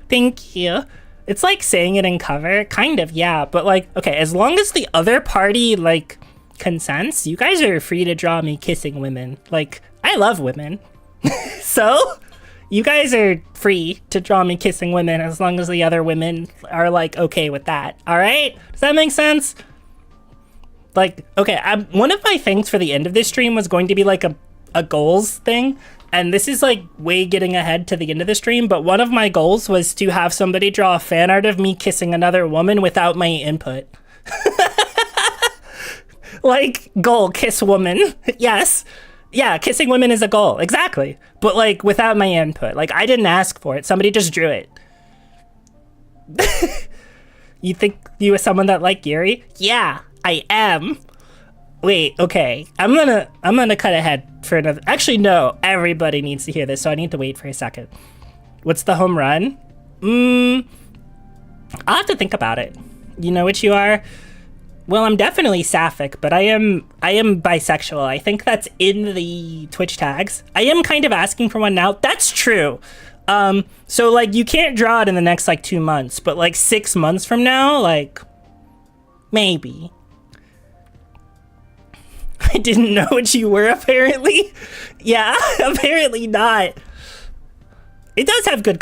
Thank you. It's like saying it in cover, kind of, yeah, but like, okay, as long as the other party like consents, you guys are free to draw me kissing women. Like, I love women. So you guys are free to draw me kissing women as long as the other women are like okay with that. All right, does that make sense? Like, okay, one of my things for the end of this stream was going to be like a goals thing, and this is like way getting ahead to the end of the stream, but one of my goals was to have somebody draw a fan art of me kissing another woman without my input. Like, goal, kiss woman. Yes. Yeah, kissing women is a goal, exactly. But like without my input. Like, I didn't ask for it, somebody just drew it. You think you are someone that like Yuri? Yeah, I am. Wait, okay. I'm gonna cut ahead for another. Actually, no. Everybody needs to hear this, so I need to wait for a second. What's the home run? I'll have to think about it. You know what you are? Well, I'm definitely sapphic, but I am bisexual. I think that's in the Twitch tags. I am kind of asking for one now. That's true. So like you can't draw it in the next like 2 months, but like 6 months from now, like maybe. I didn't know what you were, apparently. Yeah, apparently not. It does have good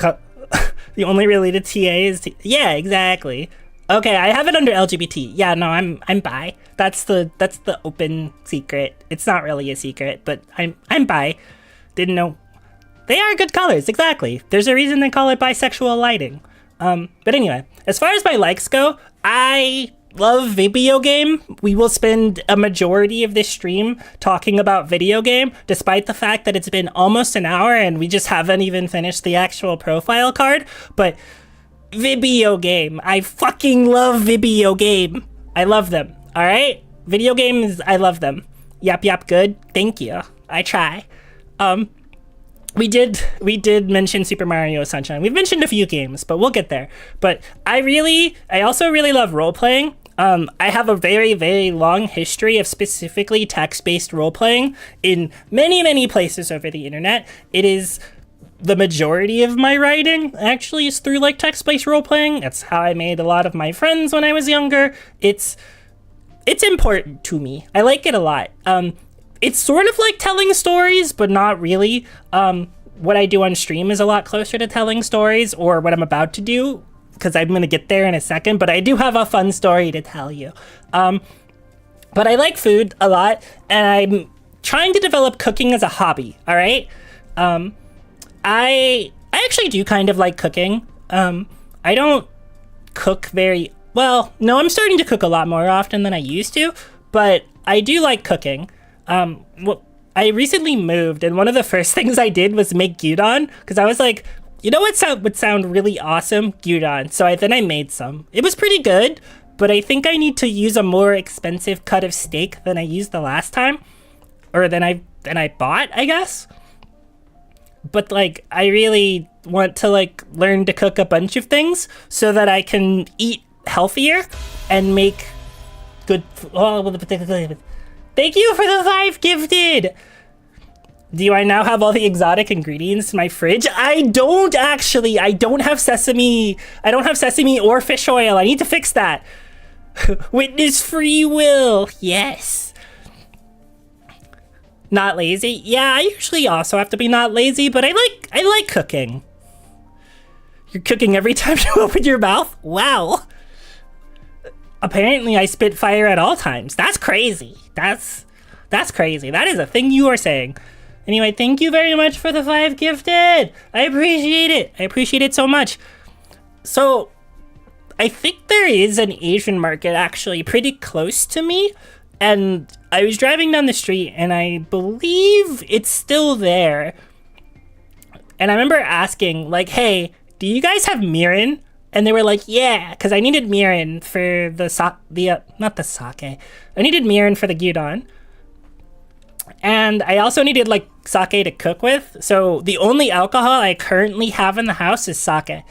the only related TA is yeah, exactly. Okay, I have it under LGBT. Yeah, no, I'm bi. That's the open secret. It's not really a secret, but I'm bi. Didn't know. They are good colors, exactly. There's a reason they call it bisexual lighting. But anyway, as far as my likes go, I love video game, we will spend a majority of this stream talking about video game, despite the fact that it's been almost an hour and we just haven't even finished the actual profile card. But video game, I fucking love video game. I love them. All right, video games, I love them. Yap, good. Thank you. I try. We did mention Super Mario Sunshine. We've mentioned a few games, but we'll get there. But I also really love role playing. I have a very, very long history of specifically text-based role playing in many, many places over the internet. It is the majority of my writing actually is through like text-based role playing. That's how I made a lot of my friends when I was younger. It's important to me. I like it a lot. It's sort of like telling stories, but not really. What I do on stream is a lot closer to telling stories, or what I'm about to do, because I'm going to get there in a second, but I do have a fun story to tell you. But I like food a lot, and I'm trying to develop cooking as a hobby, all right? I actually do kind of like cooking. I don't cook very well. No, I'm starting to cook a lot more often than I used to, but I do like cooking. I recently moved, and one of the first things I did was make gyudon, because I was like, you know what would sound really awesome? Gyudon. So then I made some. It was pretty good, but I think I need to use a more expensive cut of steak than I used the last time, or than I bought, I guess. But like, I really want to like learn to cook a bunch of things so that I can eat healthier and make good. Thank you for the 5 gifted. Do I now have all the exotic ingredients in my fridge? I don't actually. I don't have sesame. I don't have sesame or fish oil. I need to fix that. Witness free will. Yes. Not lazy. Yeah, I usually also have to be not lazy, but I like cooking. You're cooking every time you open your mouth? Wow. Apparently I spit fire at all times. That's crazy. That's crazy. That is a thing you are saying. Anyway, thank you very much for the 5 gifted. I appreciate it. I appreciate it so much. So, I think there is an Asian market actually pretty close to me. And I was driving down the street and I believe it's still there. And I remember asking, like, hey, do you guys have mirin? And they were like, yeah, because I needed mirin for not the sake. I needed mirin for the gyudon. And I also needed like sake to cook with. So the only alcohol I currently have in the house is sake.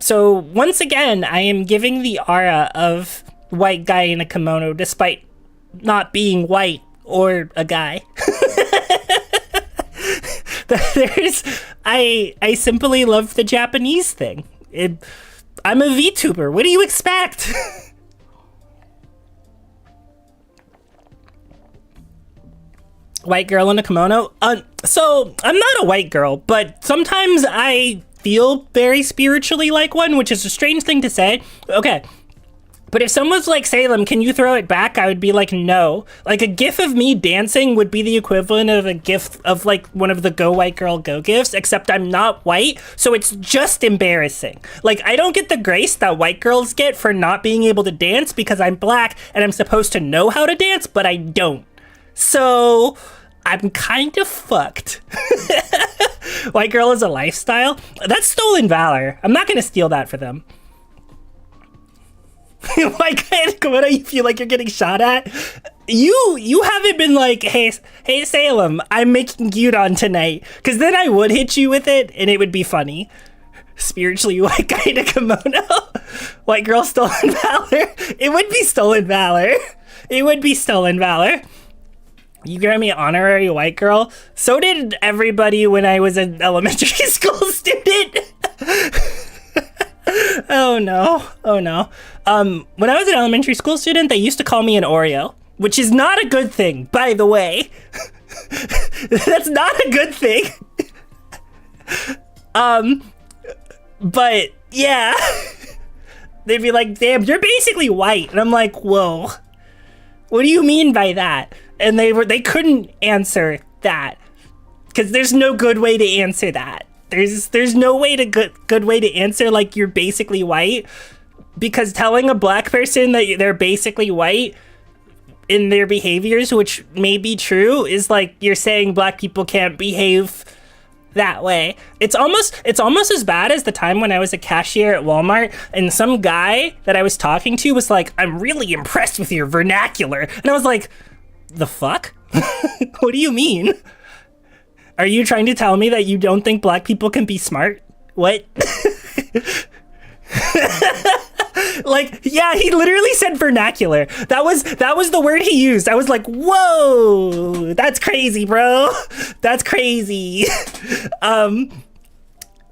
So once again, I am giving the aura of white guy in a kimono despite not being white or a guy. I simply love the Japanese thing. I'm a VTuber. What do you expect? White girl in a kimono? So, I'm not a white girl, but sometimes I feel very spiritually like one, which is a strange thing to say. Okay. But if someone's like, Salem, can you throw it back? I would be like, no. Like, a gif of me dancing would be the equivalent of a gif of, like, one of the Go White Girl Go gifs, except I'm not white, so it's just embarrassing. Like, I don't get the grace that white girls get for not being able to dance because I'm black and I'm supposed to know how to dance, but I don't. So, I'm kind of fucked. White girl is a lifestyle? That's stolen valor. I'm not gonna steal that for them. Why can't you feel like you're getting shot at? You haven't been like, hey Salem, I'm making gyudon tonight, because then I would hit you with it and it would be funny. Spiritually white guy in a kimono. White girl stolen valor. It would be stolen valor. It would be stolen valor. You grant me honorary white girl. So did everybody when I was an elementary school student. Oh no. When I was an elementary school student, they used to call me an Oreo, which is not a good thing, by the way. That's not a good thing. But yeah. They'd be like, damn, you're basically white. And I'm like, whoa. What do you mean by that? And they couldn't answer that. Because there's no good way to answer that. There's no way to good way to answer like you're basically white because telling a black person that they're basically white in their behaviors, which may be true, is like you're saying black people can't behave that way. It's almost as bad as the time when I was a cashier at Walmart and some guy that I was talking to was like, I'm really impressed with your vernacular. And I was like, the fuck? What do you mean? Are you trying to tell me that you don't think black people can be smart? What? Like, yeah, he literally said vernacular. That was the word he used. I was like, whoa, that's crazy, bro. That's crazy. I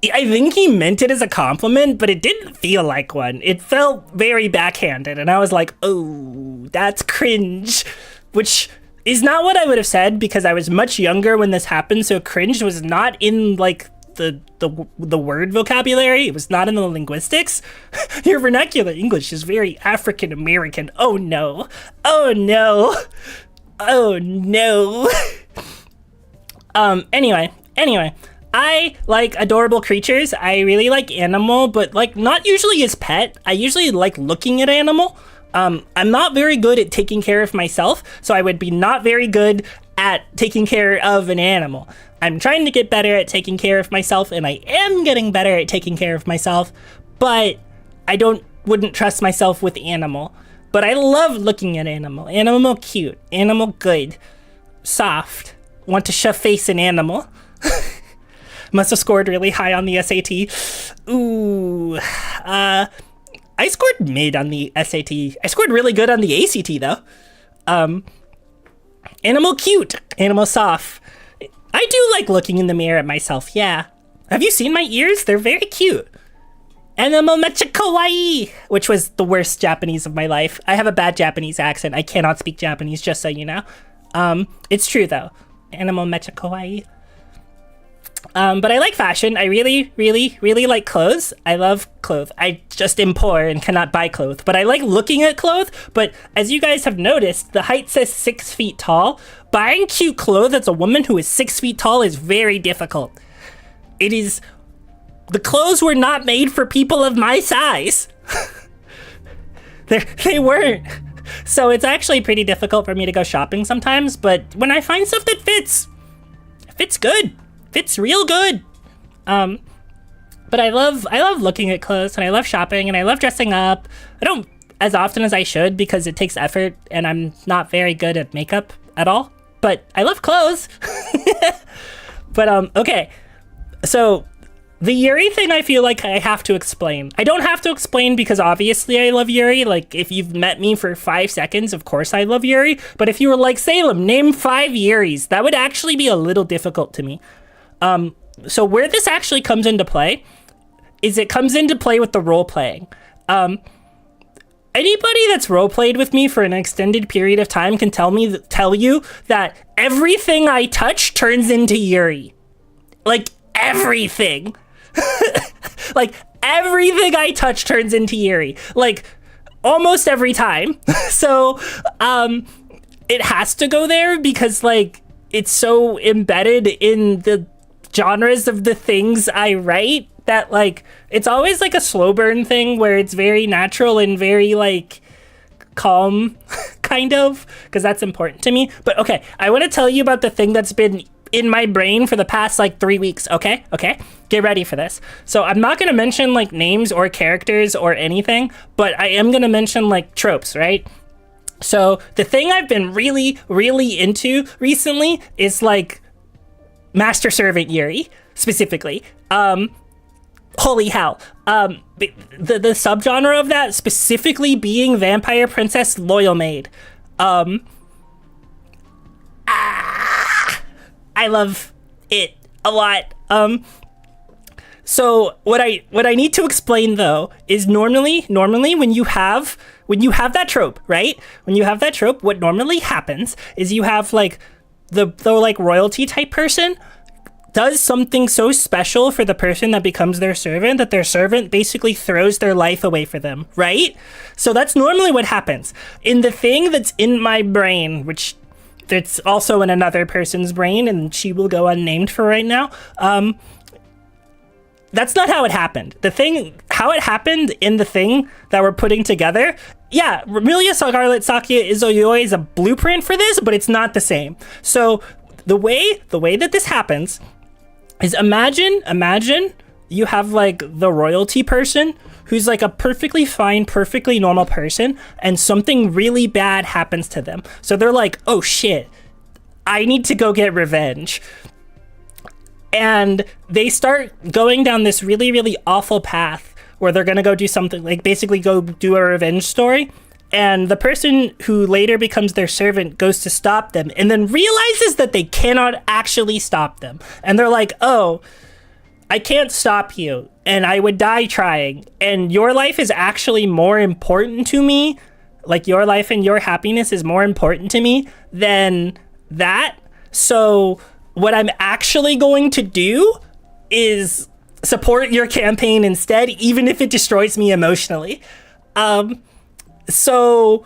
think he meant it as a compliment, but it didn't feel like one. It felt very backhanded, and I was like, oh, that's cringe, which is not what I would have said because I was much younger when this happened, so cringe was not in, like, the word vocabulary. It was not in the linguistics. Your vernacular English is very African American. Oh no. Oh no. Oh no. Anyway, I like adorable creatures. I really like animal, but like not usually as pet. I usually like looking at animal. I'm not very good at taking care of myself, so I would be not very good at taking care of an animal. I'm trying to get better at taking care of myself, and I am getting better at taking care of myself, but I wouldn't trust myself with animal. But I love looking at animal. Animal cute. Animal good. Soft. Want to shove face in animal. Must have scored really high on the SAT. Ooh. I scored mid on the SAT. I scored really good on the ACT though. Animal cute. Animal soft. I do like looking in the mirror at myself, yeah. Have you seen my ears? They're very cute. Animal mecha kawaii, which was the worst Japanese of my life. I have a bad Japanese accent. I cannot speak Japanese, just so you know. It's true though. Animal mecha kawaii. But I like fashion. I really, really, really like clothes. I love clothes. I just am poor and cannot buy clothes. But I like looking at clothes. But as you guys have noticed, the height says 6 feet tall. Buying cute clothes as a woman who is 6 feet tall is very difficult. It is... The clothes were not made for people of my size. They weren't. So it's actually pretty difficult for me to go shopping sometimes. But when I find stuff that fits, it fits good. Fits real good. But I love looking at clothes, and I love shopping, and I love dressing up. I don't as often as I should because it takes effort, and I'm not very good at makeup at all. But I love clothes. But okay. So the Yuri thing, I feel like I have to explain. I don't have to explain because obviously I love Yuri. Like, if you've met me for 5 seconds, of course I love Yuri. But if you were like, Salem, name 5 Yuris, that would actually be a little difficult to me. So where this actually comes into play is it comes into play with the role playing. Anybody that's role played with me for an extended period of time can tell you that everything I touch turns into Yuri. Like everything. Like everything I touch turns into Yuri. Like almost every time. So it has to go there because like it's so embedded in the genres of the things I write that like it's always like a slow burn thing where it's very natural and very like calm kind of, because that's important to me. But okay, I want to tell you about the thing that's been in my brain for the past like 3 weeks. Okay, get ready for this. So I'm not going to mention like names or characters or anything, but I am going to mention like tropes, right? So the thing I've been really, really into recently is like master servant Yuri specifically. Holy hell. The subgenre of that specifically being vampire princess loyal maid. I love it a lot. So what I need to explain though is normally when you have that trope, right? When you have that trope, what normally happens is you have like the like royalty type person does something so special for the person that becomes their servant that their servant basically throws their life away for them, right? So that's normally what happens. In the thing that's in my brain, which that's also in another person's brain, and she will go unnamed for right now, that's not how it happened. The thing how it happened in the thing that we're putting together. Yeah, Remilia Scarlet Sakia Izoyoi is a blueprint for this, but it's not the same. So the way that this happens is imagine you have like the royalty person who's like a perfectly fine, perfectly normal person, and something really bad happens to them. So they're like, oh shit, I need to go get revenge. And they start going down this really, really awful path where they're gonna go do something, like basically go do a revenge story. And the person who later becomes their servant goes to stop them and then realizes that they cannot actually stop them. And they're like, oh, I can't stop you, and I would die trying, and your life is actually more important to me, like your life and your happiness is more important to me than that. So what I'm actually going to do is support your campaign instead, even if it destroys me emotionally. So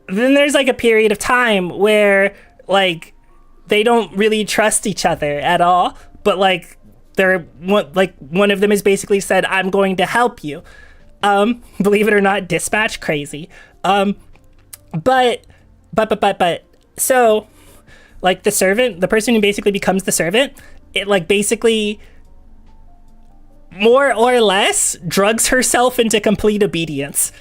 then there's like a period of time where like they don't really trust each other at all, but like one of them has basically said, I'm going to help you. Believe it or not, dispatch crazy. But so like the person who basically becomes the servant, it like basically more or less drugs herself into complete obedience.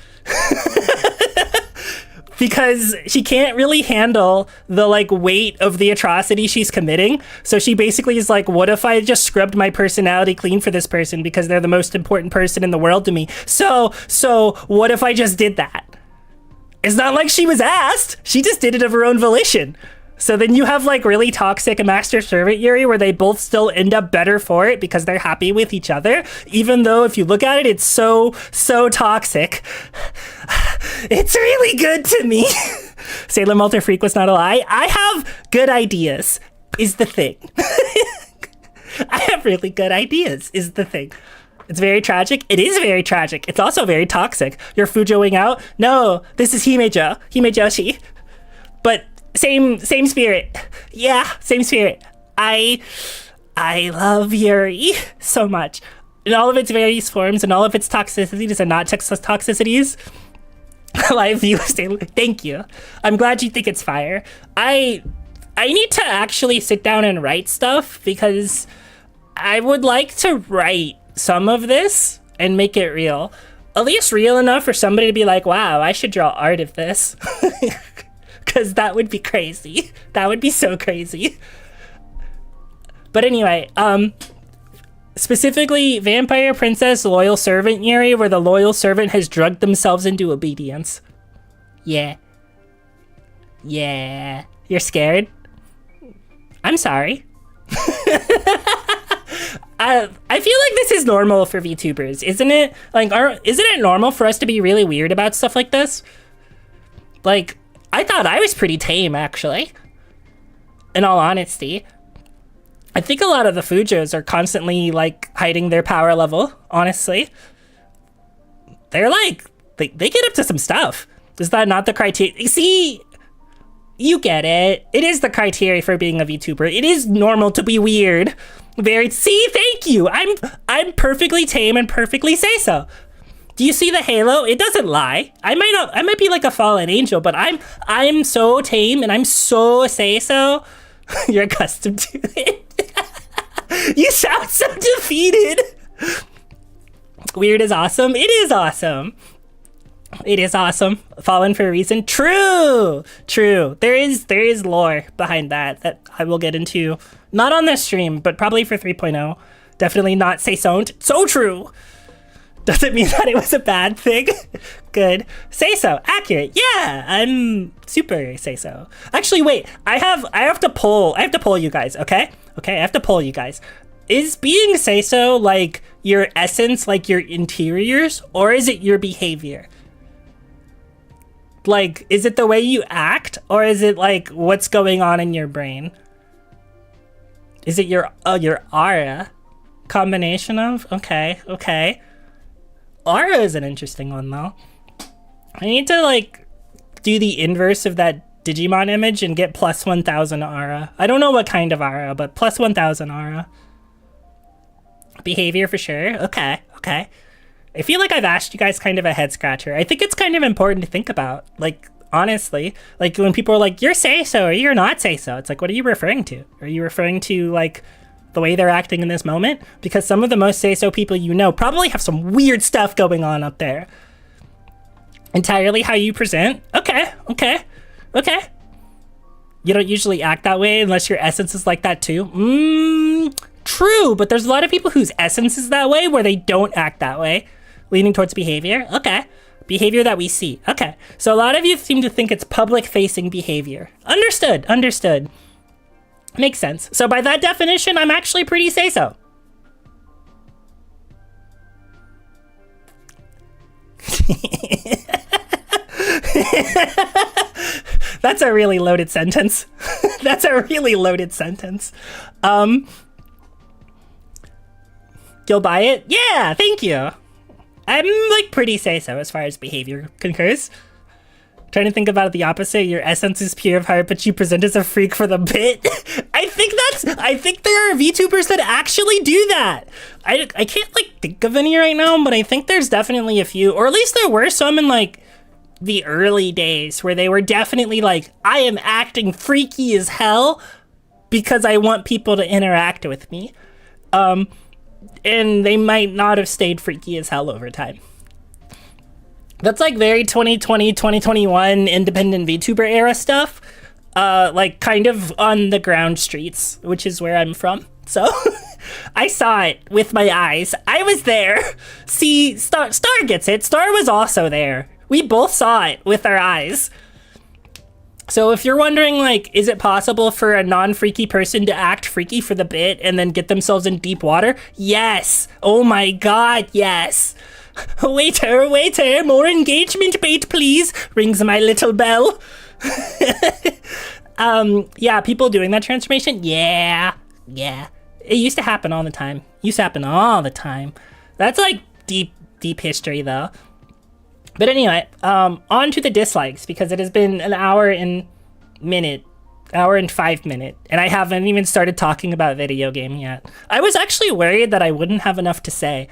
Because she can't really handle the like weight of the atrocity she's committing. So she basically is like, what if I just scrubbed my personality clean for this person because they're the most important person in the world to me? So what if I just did that? It's not like she was asked. She just did it of her own volition. So then you have like really toxic master servant Yuri where they both still end up better for it because they're happy with each other. Even though if you look at it, it's so toxic. It's really good to me. Sailor Malter Freak was not a lie. I have good ideas is the thing. I have really good ideas is the thing. It's very tragic. It is very tragic. It's also very toxic. You're Fujoing out. No, this is Himejoshi. But same spirit. Yeah, same spirit. I love Yuri so much. In all of its various forms and all of its toxicities and not toxicities. Live view, thank you. I'm glad you think it's fire. I need to actually sit down and write stuff because I would like to write some of this and make it real. At least real enough for somebody to be like, wow, I should draw art of this. Because that would be crazy. That would be so crazy. But anyway, specifically Vampire Princess Loyal Servant Yuri, where the loyal servant has drugged themselves into obedience. Yeah. You're scared? I'm sorry. I feel like this is normal for VTubers, isn't it? Like, isn't it normal for us to be really weird about stuff like this? Like, I thought I was pretty tame, actually. In all honesty. I think a lot of the Fujos are constantly, like, hiding their power level, honestly. They're like, they get up to some stuff. Is that not the criteria? See, you get it. It is the criteria for being a VTuber. It is normal to be weird. See, thank you. I'm perfectly tame and perfectly say so. Do you see the halo? It doesn't lie. I might be like a fallen angel, but I'm so tame and I'm so say so. You're accustomed to it. You sound so defeated. Weird is awesome. It is awesome. It is awesome. Fallen for a reason. True. There is lore behind that I will get into. Not on this stream, but probably for 3.0. Definitely not say so. So true. Doesn't mean that it was a bad thing. Good. Say so. Accurate. Yeah, I'm super say so. Actually, wait. I have to poll you guys, okay? Okay, I have to poll you guys. Is being say so like your essence, like your interiors, or is it your behavior? Like, is it the way you act, or is it like what's going on in your brain? Is it your aura? Combination of? Okay. Aura is an interesting one, though. I need to, like, do the inverse of that Digimon image and get plus 1,000 aura. I don't know what kind of aura, but plus 1,000 aura. Behavior for sure. Okay. I feel like I've asked you guys kind of a head scratcher. I think it's kind of important to think about, like, honestly, like when people are like, you're say-so or you're not say-so, it's like, what are you referring to? Are you referring to like the way they're acting in this moment? Because some of the most say-so people you know probably have some weird stuff going on up there. Entirely how you present? Okay. You don't usually act that way unless your essence is like that too. True, but there's a lot of people whose essence is that way where they don't act that way. Leaning towards behavior? Okay. Behavior that we see. Okay. So a lot of you seem to think it's public-facing behavior. Understood. Makes sense. So by that definition, I'm actually pretty say-so. That's a really loaded sentence. You'll buy it? Yeah, thank you. I'm like pretty say-so as far as behavior concurs. Trying to think about it the opposite. Your essence is pure of heart, but you present as a freak for the bit. I think there are VTubers that actually do that. I can't like think of any right now, but I think there's definitely a few, or at least there were some in like the early days where they were definitely like, I am acting freaky as hell because I want people to interact with me. And they might not have stayed freaky as hell over time. That's like very 2020, 2021 independent VTuber era stuff. Like kind of on the ground streets, which is where I'm from. So I saw it with my eyes. I was there. See, Star gets it. Star was also there. We both saw it with our eyes. So if you're wondering, like, is it possible for a non-freaky person to act freaky for the bit and then get themselves in deep water? Yes. Oh my god, yes. Waiter, more engagement bait, please. Rings my little bell. Yeah, people doing that transformation? Yeah. It used to happen all the time. That's like deep history though. But anyway, on to the dislikes, because it has been an hour and 5 minutes, and I haven't even started talking about video game yet. I was actually worried that I wouldn't have enough to say.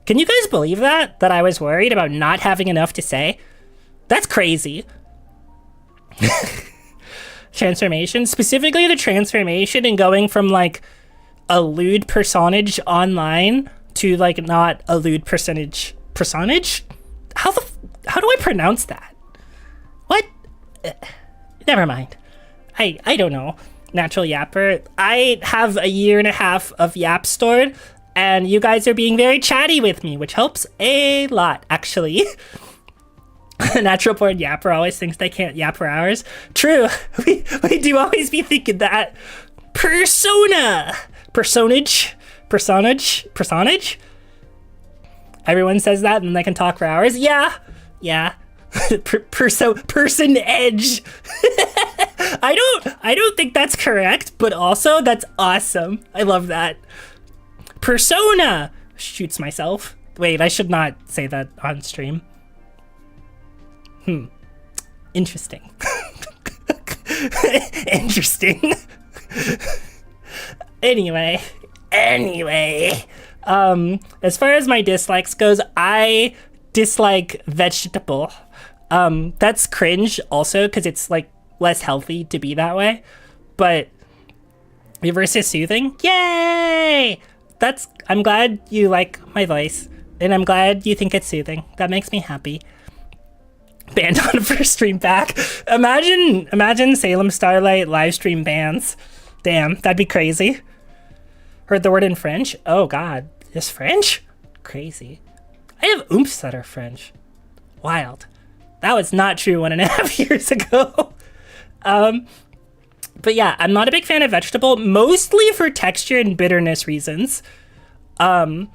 Can you guys believe that? That I was worried about not having enough to say? That's crazy. Transformation, specifically the transformation and going from like a lewd personage online to like not a lewd personage? How do I pronounce that? What? Never mind. I don't know. Natural Yapper. I have a year and a half of Yap stored, and you guys are being very chatty with me, which helps a lot, actually. Natural born Yapper always thinks they can't yap for hours. True. We do always be thinking that. Personage. Everyone says that and they can talk for hours. Yeah. Person edge. I don't think that's correct, but also that's awesome. I love that. Persona shoots myself. Wait, I should not say that on stream. Interesting. Interesting. Anyway. As far as my dislikes goes, I dislike vegetable. That's cringe also, because it's like less healthy to be that way. But versus soothing, yay! I'm glad you like my voice, and I'm glad you think it's soothing. That makes me happy. Banned on first stream back. Imagine Salem Starlight live stream bans. Damn, that'd be crazy. Heard the word in French? Oh god, is French? Crazy. I have oomps that are French. Wild. That was not true 1.5 years ago. But yeah, I'm not a big fan of vegetable, mostly for texture and bitterness reasons. And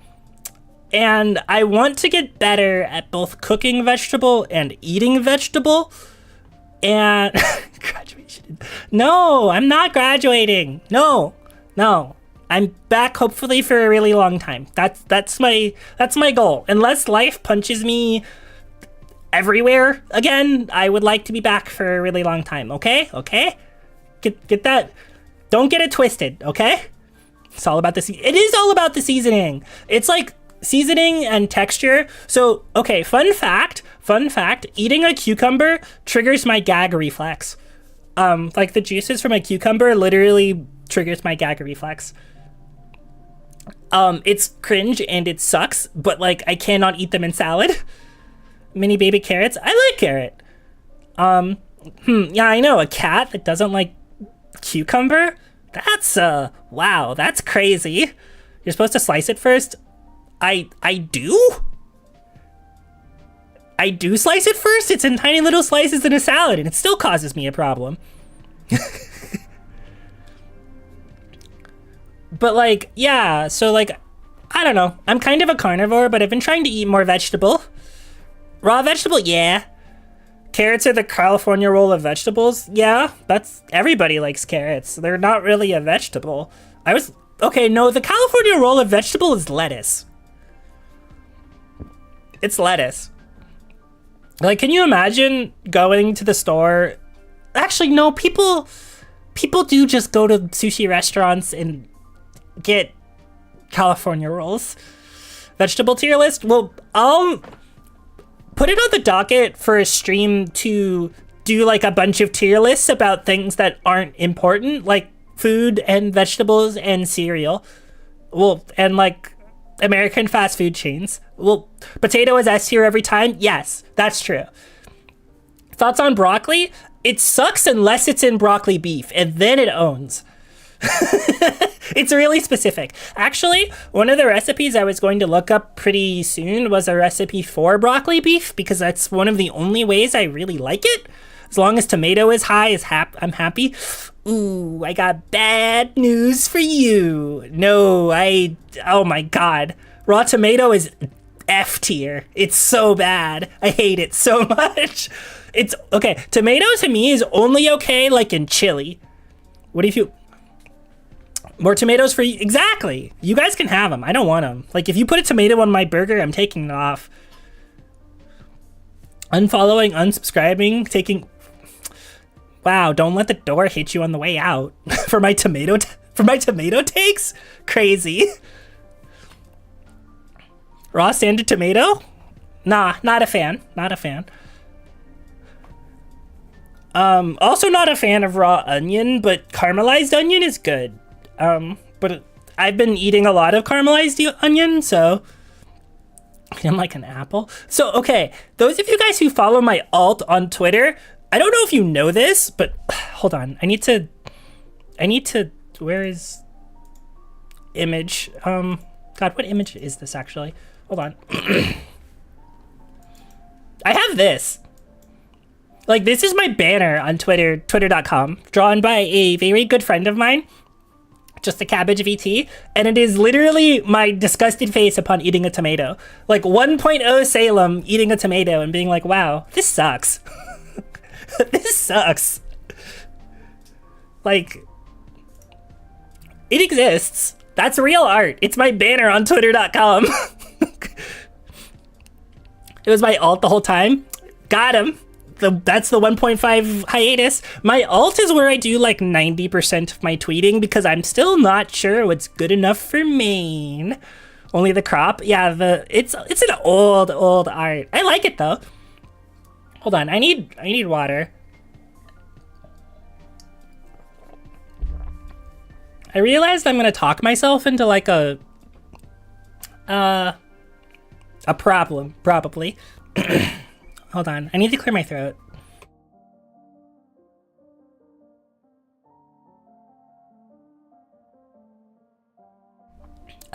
I want to get better at both cooking vegetable and eating vegetable. And graduation. No, I'm not graduating. No. I'm back hopefully for a really long time. That's my goal. Unless life punches me everywhere again, I would like to be back for a really long time. Okay? Get that. Don't get it twisted, okay? It's all about it is all about the seasoning. It's like seasoning and texture. So, okay, fun fact, eating a cucumber triggers my gag reflex. Like the juices from a cucumber literally triggers my gag reflex. It's cringe and it sucks, but like I cannot eat them in salad. Mini baby carrots. I like carrot. Yeah, I know, a cat that doesn't like cucumber? That's wow, that's crazy. You're supposed to slice it first? I do? I do slice it first? It's in tiny little slices in a salad and it still causes me a problem. But like, yeah, so like, I don't know. I'm kind of a carnivore, but I've been trying to eat more vegetable. Raw vegetable, yeah. Carrots are the California roll of vegetables. Yeah, that's, everybody likes carrots. They're not really a vegetable. Okay, no, the California roll of vegetable is lettuce. It's lettuce. Like, can you imagine going to the store? Actually, no, people do just go to sushi restaurants and get California rolls. Vegetable tier list? Well, I'll put it on the docket for a stream to do like a bunch of tier lists about things that aren't important, like food and vegetables and cereal. Well, and like American fast food chains. Well, potato is S tier every time. Yes, that's true. Thoughts on broccoli? It sucks unless it's in broccoli beef, and then it owns. It's really specific. Actually, one of the recipes I was going to look up pretty soon was a recipe for broccoli beef, because that's one of the only ways I really like it. As long as tomato is high, I'm happy. Ooh, I got bad news for you. No, oh my god. Raw tomato is F tier. It's so bad. I hate it so much. It's, okay, tomato to me is only okay like in chili. What if you... More tomatoes for you? Exactly. You guys can have them. I don't want them. Like, if you put a tomato on my burger, I'm taking it off. Unfollowing, unsubscribing, taking... Wow, don't let the door hit you on the way out. For my tomato takes? Crazy. Raw standard tomato? Nah, not a fan. Not a fan. Also not a fan of raw onion, but caramelized onion is good. But I've been eating a lot of caramelized onion, so I'm like an apple. So, okay, those of you guys who follow my alt on Twitter, I don't know if you know this, but hold on. I need to, where is image? God, what image is this actually? Hold on. I have this. Like, this is my banner on Twitter, twitter.com, drawn by a very good friend of mine. Just a cabbage VT, and it is literally my disgusted face upon eating a tomato. Like 1.0 Salem eating a tomato and being like, wow, this sucks. This sucks. Like, it exists. That's real art. It's my banner on twitter.com. It was my alt the whole time. Got him. That's the 1.5 hiatus. My alt is where I do like 90% of my tweeting because I'm still not sure what's good enough for main. Only the crop. Yeah, it's an old art. I like it though. Hold on, I need water. I realized I'm gonna talk myself into like a problem, probably. Hold on, I need to clear my throat.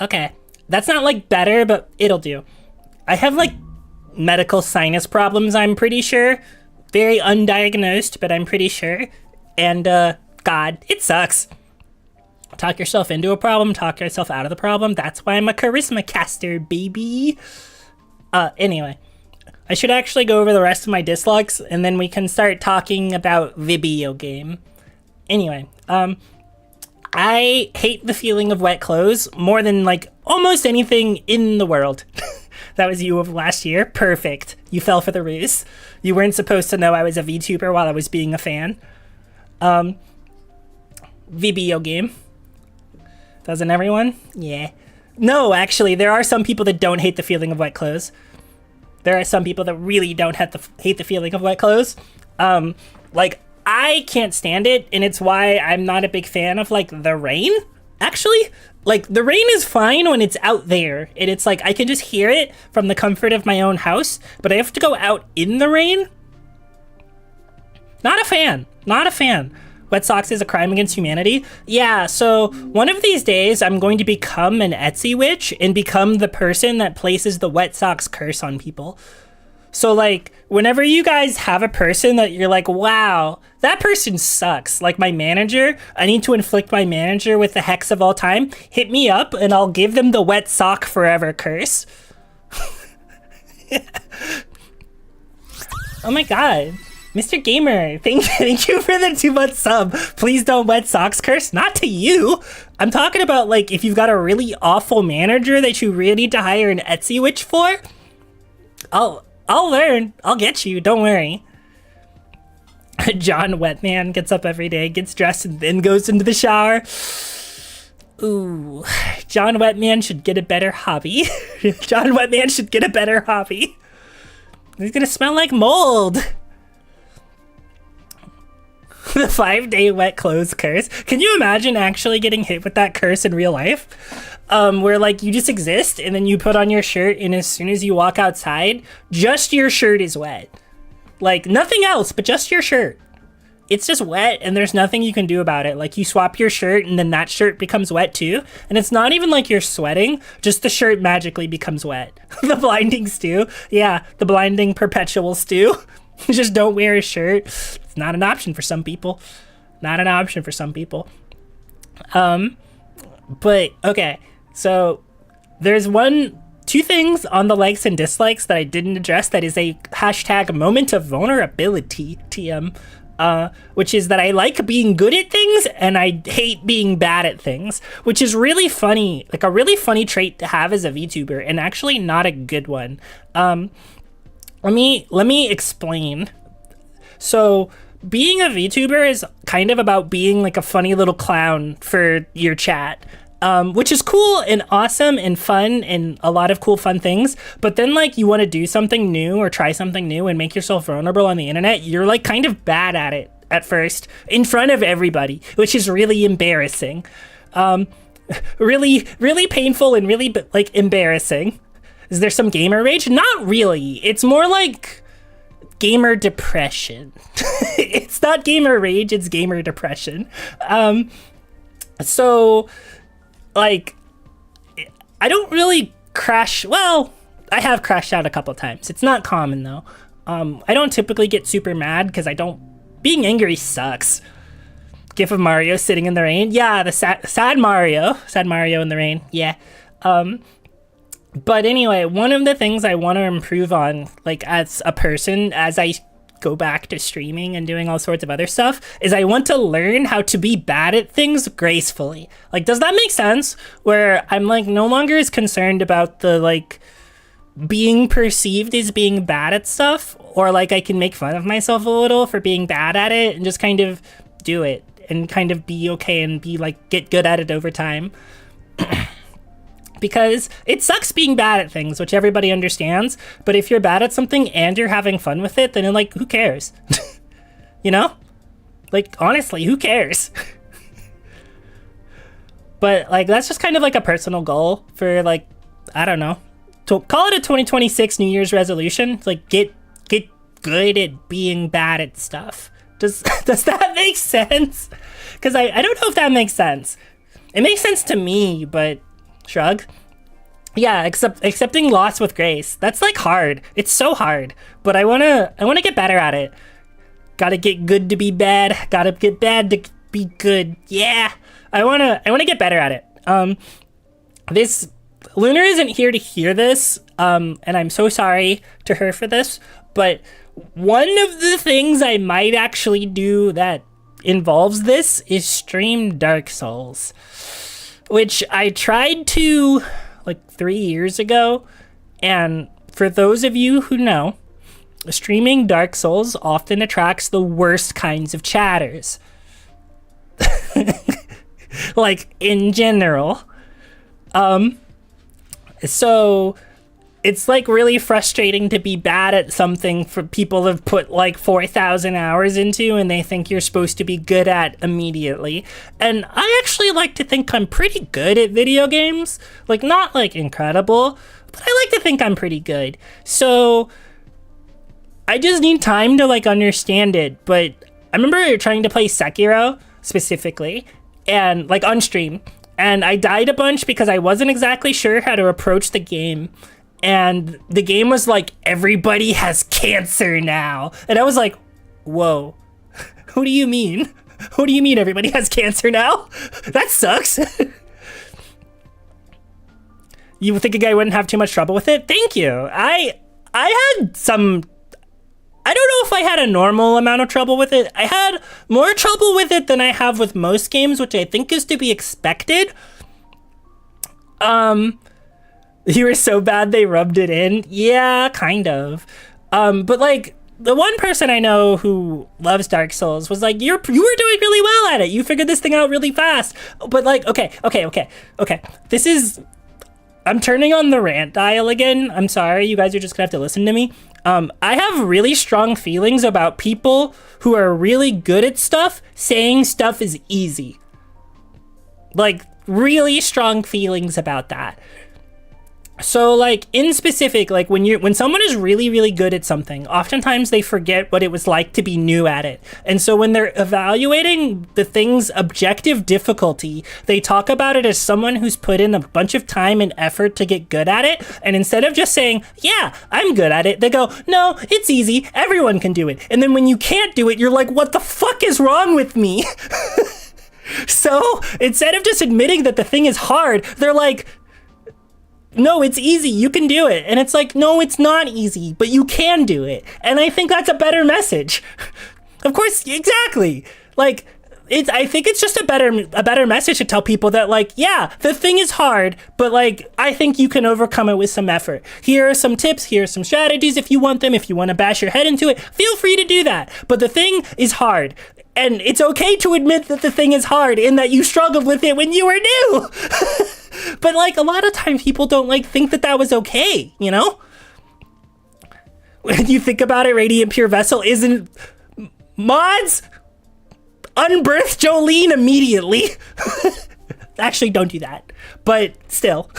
Okay, that's not like better, but it'll do. I have like medical sinus problems, I'm pretty sure. Very undiagnosed, but I'm pretty sure. And God, it sucks. Talk yourself into a problem, talk yourself out of the problem. That's why I'm a charisma caster, baby. Anyway. I should actually go over the rest of my dislikes, and then we can start talking about video game. Anyway, I hate the feeling of wet clothes more than, like, almost anything in the world. That was you of last year. Perfect. You fell for the ruse. You weren't supposed to know I was a VTuber while I was being a fan. Video game. Doesn't everyone? Yeah. No, actually, there are some people that don't hate the feeling of wet clothes. There are some people that really don't hate the feeling of wet clothes. Like, I can't stand it, and it's why I'm not a big fan of, like, the rain, actually. Like, the rain is fine when it's out there, and it's like, I can just hear it from the comfort of my own house, but I have to go out in the rain? Not a fan. Not a fan. Wet socks is a crime against humanity? Yeah, so one of these days, I'm going to become an Etsy witch and become the person that places the wet socks curse on people. So, like, whenever you guys have a person that you're like, wow, that person sucks, like my manager, I need to inflict my manager with the hex of all time, hit me up and I'll give them the wet sock forever curse. Oh my god. Mr. Gamer, thank you for the 2-month sub. Please don't wet socks curse. Not to you. I'm talking about, like, if you've got a really awful manager that you really need to hire an Etsy witch for, I'll learn. I'll get you. Don't worry. John Wetman gets up every day, gets dressed, and then goes into the shower. Ooh. John Wetman should get a better hobby. John Wetman should get a better hobby. He's gonna smell like mold. The 5-day wet clothes curse. Can you imagine actually getting hit with that curse in real life? Where, like, you just exist and then you put on your shirt and as soon as you walk outside, just your shirt is wet. Like, nothing else, but just your shirt. It's just wet and there's nothing you can do about it. Like, you swap your shirt and then that shirt becomes wet too. And it's not even like you're sweating, just the shirt magically becomes wet. The blinding stew. Yeah, the blinding perpetual stew. Just don't wear a shirt. It's not an option for some people. Not an option for some people. But, okay. So, there's two things on the likes and dislikes that I didn't address that is a hashtag moment of vulnerability, TM. Which is that I like being good at things and I hate being bad at things, which is really funny, like a really funny trait to have as a VTuber and actually not a good one. Let me explain. So being a VTuber is kind of about being like a funny little clown for your chat. Which is cool and awesome and fun and a lot of cool fun things. But then, like, you want to do something new or try something new and make yourself vulnerable on the internet. You're, like, kind of bad at it at first in front of everybody, which is really embarrassing. Really, really painful and really, like, embarrassing. Is there some gamer rage? Not really. It's more like gamer depression. It's not gamer rage, it's gamer depression. So, like, I don't really crash. Well, I have crashed out a couple times. It's not common though. I don't typically get super mad because being angry sucks. GIF of Mario sitting in the rain. Yeah, the sad Mario in the rain. Yeah. But anyway, one of the things I want to improve on, like, as a person, as I go back to streaming and doing all sorts of other stuff, is I want to learn how to be bad at things gracefully. Like, does that make sense? Where I'm, like, no longer as concerned about the, like, being perceived as being bad at stuff, or, like, I can make fun of myself a little for being bad at it and just kind of do it and kind of be okay and be, like, get good at it over time. Because it sucks being bad at things, which everybody understands. But if you're bad at something and you're having fun with it, then, like, who cares? You know? Like, honestly, who cares? But, like, that's just kind of like a personal goal for, like, I don't know. To call it a 2026 New Year's resolution. Like, get good at being bad at stuff. Does that make sense? Because I don't know if that makes sense. It makes sense to me, but shrug. Yeah, accepting loss with grace. That's, like, hard. It's so hard. But I wanna get better at it. Gotta get good to be bad. Gotta get bad to be good. Yeah. I wanna get better at it. This Lunar isn't here to hear this, and I'm so sorry to her for this, but one of the things I might actually do that involves this is stream Dark Souls, which I tried to, like, 3 years ago, and for those of you who know, streaming Dark Souls often attracts the worst kinds of chatters. Like, in general. So it's like really frustrating to be bad at something for people have put like 4,000 hours into and they think you're supposed to be good at immediately. And I actually like to think I'm pretty good at video games. Like, not like incredible, but I like to think I'm pretty good. So I just need time to like understand it. But I remember trying to play Sekiro specifically and like on stream, and I died a bunch because I wasn't exactly sure how to approach the game. And the game was like, everybody has cancer now. And I was like, whoa, who do you mean? Who do you mean everybody has cancer now? That sucks. You think a guy wouldn't have too much trouble with it? Thank you. I had some, I don't know if I had a normal amount of trouble with it. I had more trouble with it than I have with most games, which I think is to be expected. You were so bad they rubbed it in? Yeah, kind of. But like, the one person I know who loves Dark Souls was like, you were doing really well at it. You figured this thing out really fast. But like, okay. This is, I'm turning on the rant dial again. I'm sorry, you guys are just gonna have to listen to me. I have really strong feelings about people who are really good at stuff saying stuff is easy. Like, really strong feelings about that. So like in specific, like when someone is really, really good at something, oftentimes they forget what it was like to be new at it. And so when they're evaluating the thing's objective difficulty, they talk about it as someone who's put in a bunch of time and effort to get good at it. And instead of just saying, yeah, I'm good at it, they go, no, it's easy. Everyone can do it. And then when you can't do it, you're like, what the fuck is wrong with me? So instead of just admitting that the thing is hard, they're like, no, it's easy, you can do it. And it's like, no, it's not easy, but you can do it. And I think that's a better message. Of course, exactly. Like, I think it's just a better message to tell people that, like, yeah, the thing is hard, but like, I think you can overcome it with some effort. Here are some tips, here are some strategies if you want them. If you want to bash your head into it, feel free to do that. But the thing is hard. And it's okay to admit that the thing is hard and that you struggled with it when you were new. But like a lot of times people don't like think that was okay, you know? When you think about it, Radiant Pure Vessel isn't mods unbirth Jolene immediately. Actually, don't do that. But still.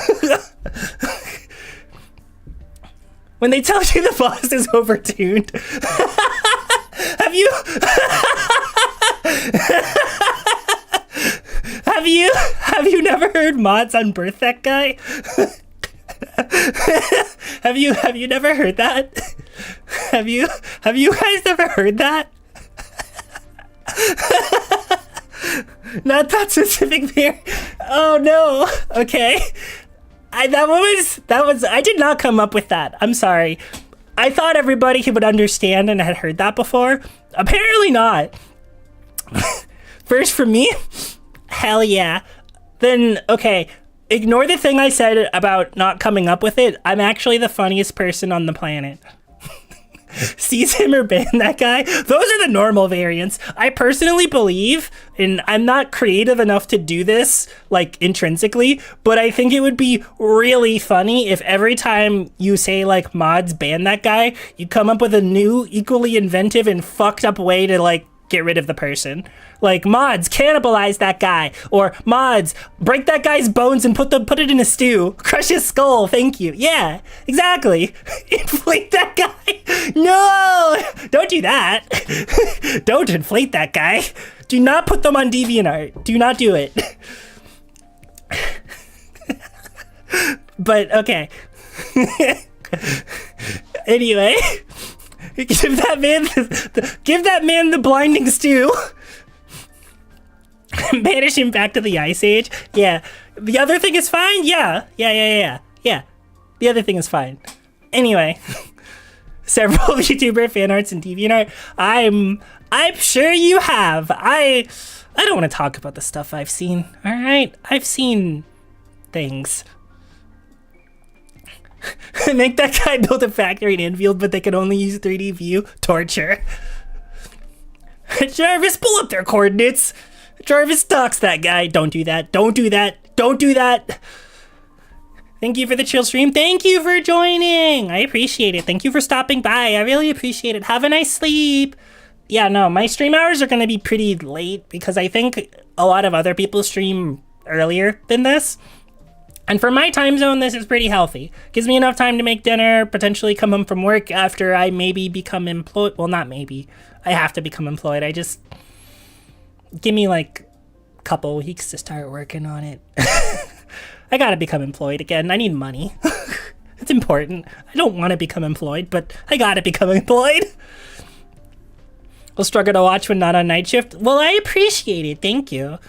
When they tell you the boss is overtuned. Have you never heard mods unbirth that guy? Have you never heard that? Have you guys never heard that? Not that specific beer. Oh no. Okay. I did not come up with that. I'm sorry. I thought everybody would understand and had heard that before. Apparently not. First for me, hell yeah. Then, okay, ignore the thing I said about not coming up with it. I'm actually the funniest person on the planet. Seize him or ban that guy. Those are the normal variants. I personally believe, and I'm not creative enough to do this, like, intrinsically, but I think it would be really funny if every time you say, like, mods ban that guy, you come up with a new, equally inventive and fucked up way to, like, get rid of the person. Like, mods, cannibalize that guy. Or mods, break that guy's bones and put it in a stew. Crush his skull, thank you. Yeah, exactly. Inflate that guy. No! Don't do that. Don't inflate that guy. Do not put them on DeviantArt. Do not do it. But, okay. Anyway. Give that man the blinding stew. Banish him back to the Ice Age. Yeah. The other thing is fine? Yeah. Yeah. The other thing is fine. Anyway. Several VTuber fan arts and DeviantArt. I'm sure you have. I don't want to talk about the stuff I've seen. Alright? I've seen things. Make that guy build a factory in Enfield, but they can only use 3D view. Torture. Jarvis, pull up their coordinates. Jarvis stalks that guy. Don't do that. Don't do that. Don't do that. Thank you for the chill stream. Thank you for joining. I appreciate it. Thank you for stopping by. I really appreciate it. Have a nice sleep. Yeah, no, my stream hours are going to be pretty late because I think a lot of other people stream earlier than this. And for my time zone, this is pretty healthy. Gives me enough time to make dinner, potentially come home from work after I maybe become employed. Well, not maybe. I have to become employed. I just... Give me like a couple weeks to start working on it. I gotta become employed again. I need money. It's important. I don't want to become employed, but I gotta become employed. I'll struggle to watch when not on night shift. Well, I appreciate it. Thank you.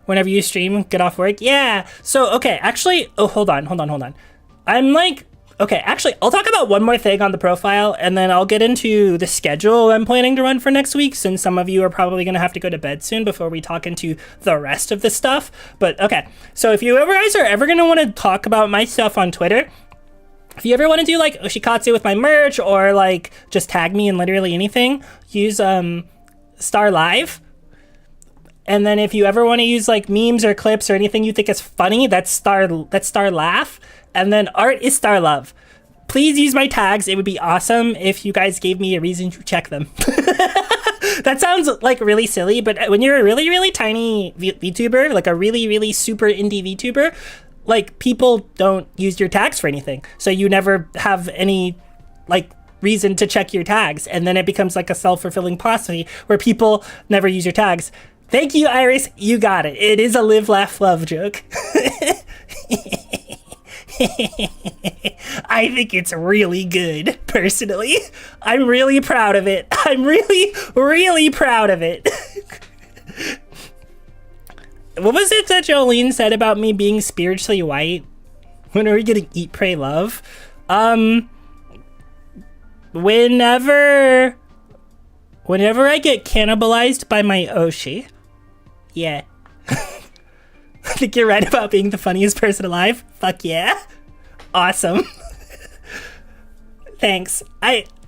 Whenever you stream, get off work. Yeah. So, okay, actually, oh, hold on. I'm like, okay, actually, I'll talk about one more thing on the profile, and then I'll get into the schedule I'm planning to run for next week, since some of you are probably going to have to go to bed soon before we talk into the rest of the stuff. But, okay, so if you guys are ever going to want to talk about my stuff on Twitter, if you ever want to do, like, Oshikatsu with my merch, or, like, just tag me in literally anything, use, Star Live. And then if you ever want to use like memes or clips or anything you think is funny, that's Star Laugh. And then art is Star Love. Please use my tags. It would be awesome if you guys gave me a reason to check them. That sounds like really silly, but when you're a really, really tiny VTuber, like a really, really super indie VTuber, like people don't use your tags for anything. So you never have any like reason to check your tags. And then it becomes like a self-fulfilling prophecy where people never use your tags. Thank you, Iris. You got it. It is a live, laugh, love joke. I think it's really good, personally. I'm really proud of it. I'm really, really proud of it. What was it that Jolene said about me being spiritually white? When are we getting Eat, Pray, Love? Whenever I get cannibalized by my Oshi. Yeah. I think you're right about being the funniest person alive. Fuck yeah. Awesome. Thanks.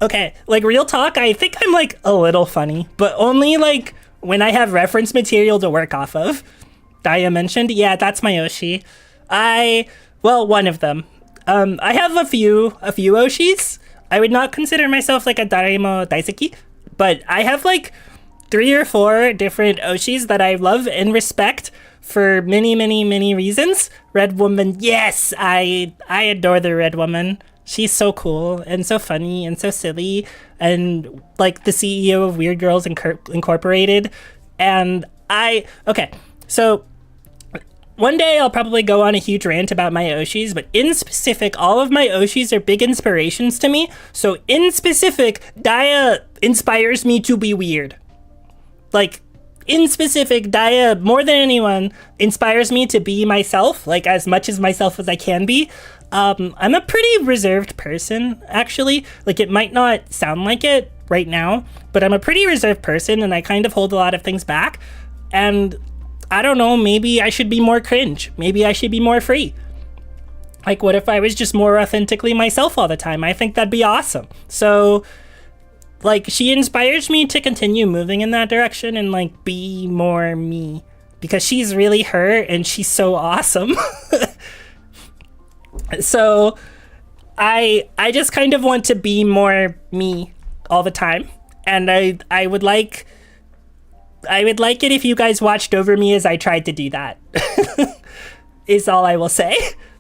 Okay, like real talk, I think I'm like a little funny, but only like when I have reference material to work off of. Daya mentioned, yeah, that's my Oshi. Well, one of them. I have a few Oshis. I would not consider myself like a Daremo Daisuki, but I have like 3 or 4 different Oshis that I love and respect for many, many, many reasons. Red Woman, yes, I adore the Red Woman. She's so cool and so funny and so silly and like the CEO of Weird Girls Incorporated. And okay, so one day I'll probably go on a huge rant about my Oshis, but in specific, all of my Oshis are big inspirations to me. So in specific, Daya inspires me to be weird. Like, in specific, Daya, more than anyone, inspires me to be myself, like as much as myself as I can be. I'm a pretty reserved person, actually. Like, it might not sound like it right now, but I'm a pretty reserved person, and I kind of hold a lot of things back. And I don't know, maybe I should be more cringe. Maybe I should be more free. Like, what if I was just more authentically myself all the time? I think that'd be awesome. So, like, she inspires me to continue moving in that direction and, like, be more me. Because she's really her, and she's so awesome. So, I just kind of want to be more me all the time. And I would like it if you guys watched over me as I tried to do that. Is all I will say.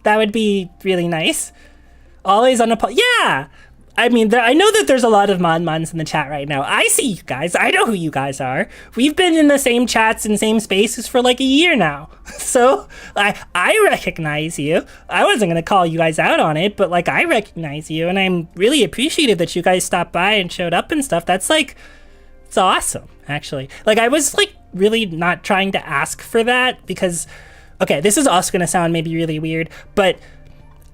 That would be really nice. Always yeah! I mean, I know that there's a lot of Mons in the chat right now. I see you guys. I know who you guys are. We've been in the same chats and same spaces for like a year now. So I recognize you. I wasn't going to call you guys out on it, but like I recognize you, and I'm really appreciative that you guys stopped by and showed up and stuff. That's like, it's awesome, actually. Like, I was like really not trying to ask for that because, okay, this is also going to sound maybe really weird, but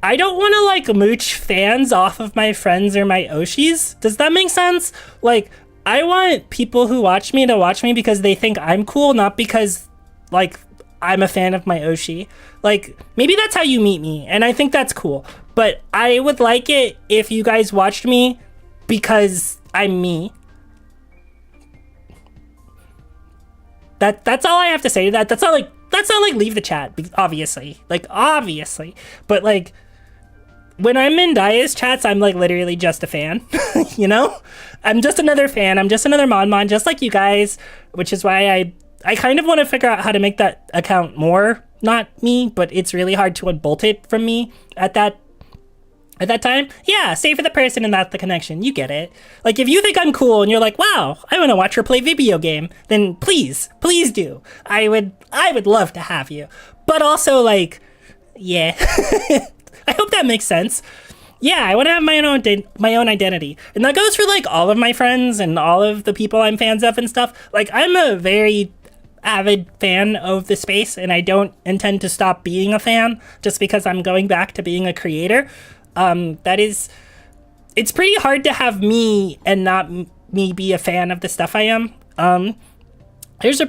I don't want to like mooch fans off of my friends or my Oshis. Does that make sense? Like, I want people who watch me to watch me because they think I'm cool, not because like I'm a fan of my Oshi. Like, maybe that's how you meet me, and I think that's cool. But I would like it if you guys watched me because I'm me. That's all I have to say to that. That's that's not like leave the chat, obviously. Like, obviously. But like, when I'm in Daya's chats, I'm like literally just a fan, you know? I'm just another fan. I'm just another Mon, just like you guys, which is why I kind of want to figure out how to make that account more not me, but it's really hard to unbolt it from me at that time. Yeah, stay for the person and not the connection. You get it. Like, if you think I'm cool and you're like, wow, I want to watch her play video game, then please do. I would love to have you. But also, like, yeah. I hope that makes sense. Yeah, I want to have my own identity. And that goes for, like, all of my friends and all of the people I'm fans of and stuff. Like, I'm a very avid fan of the space, and I don't intend to stop being a fan just because I'm going back to being a creator. It's pretty hard to have me and not me be a fan of the stuff I am. There's a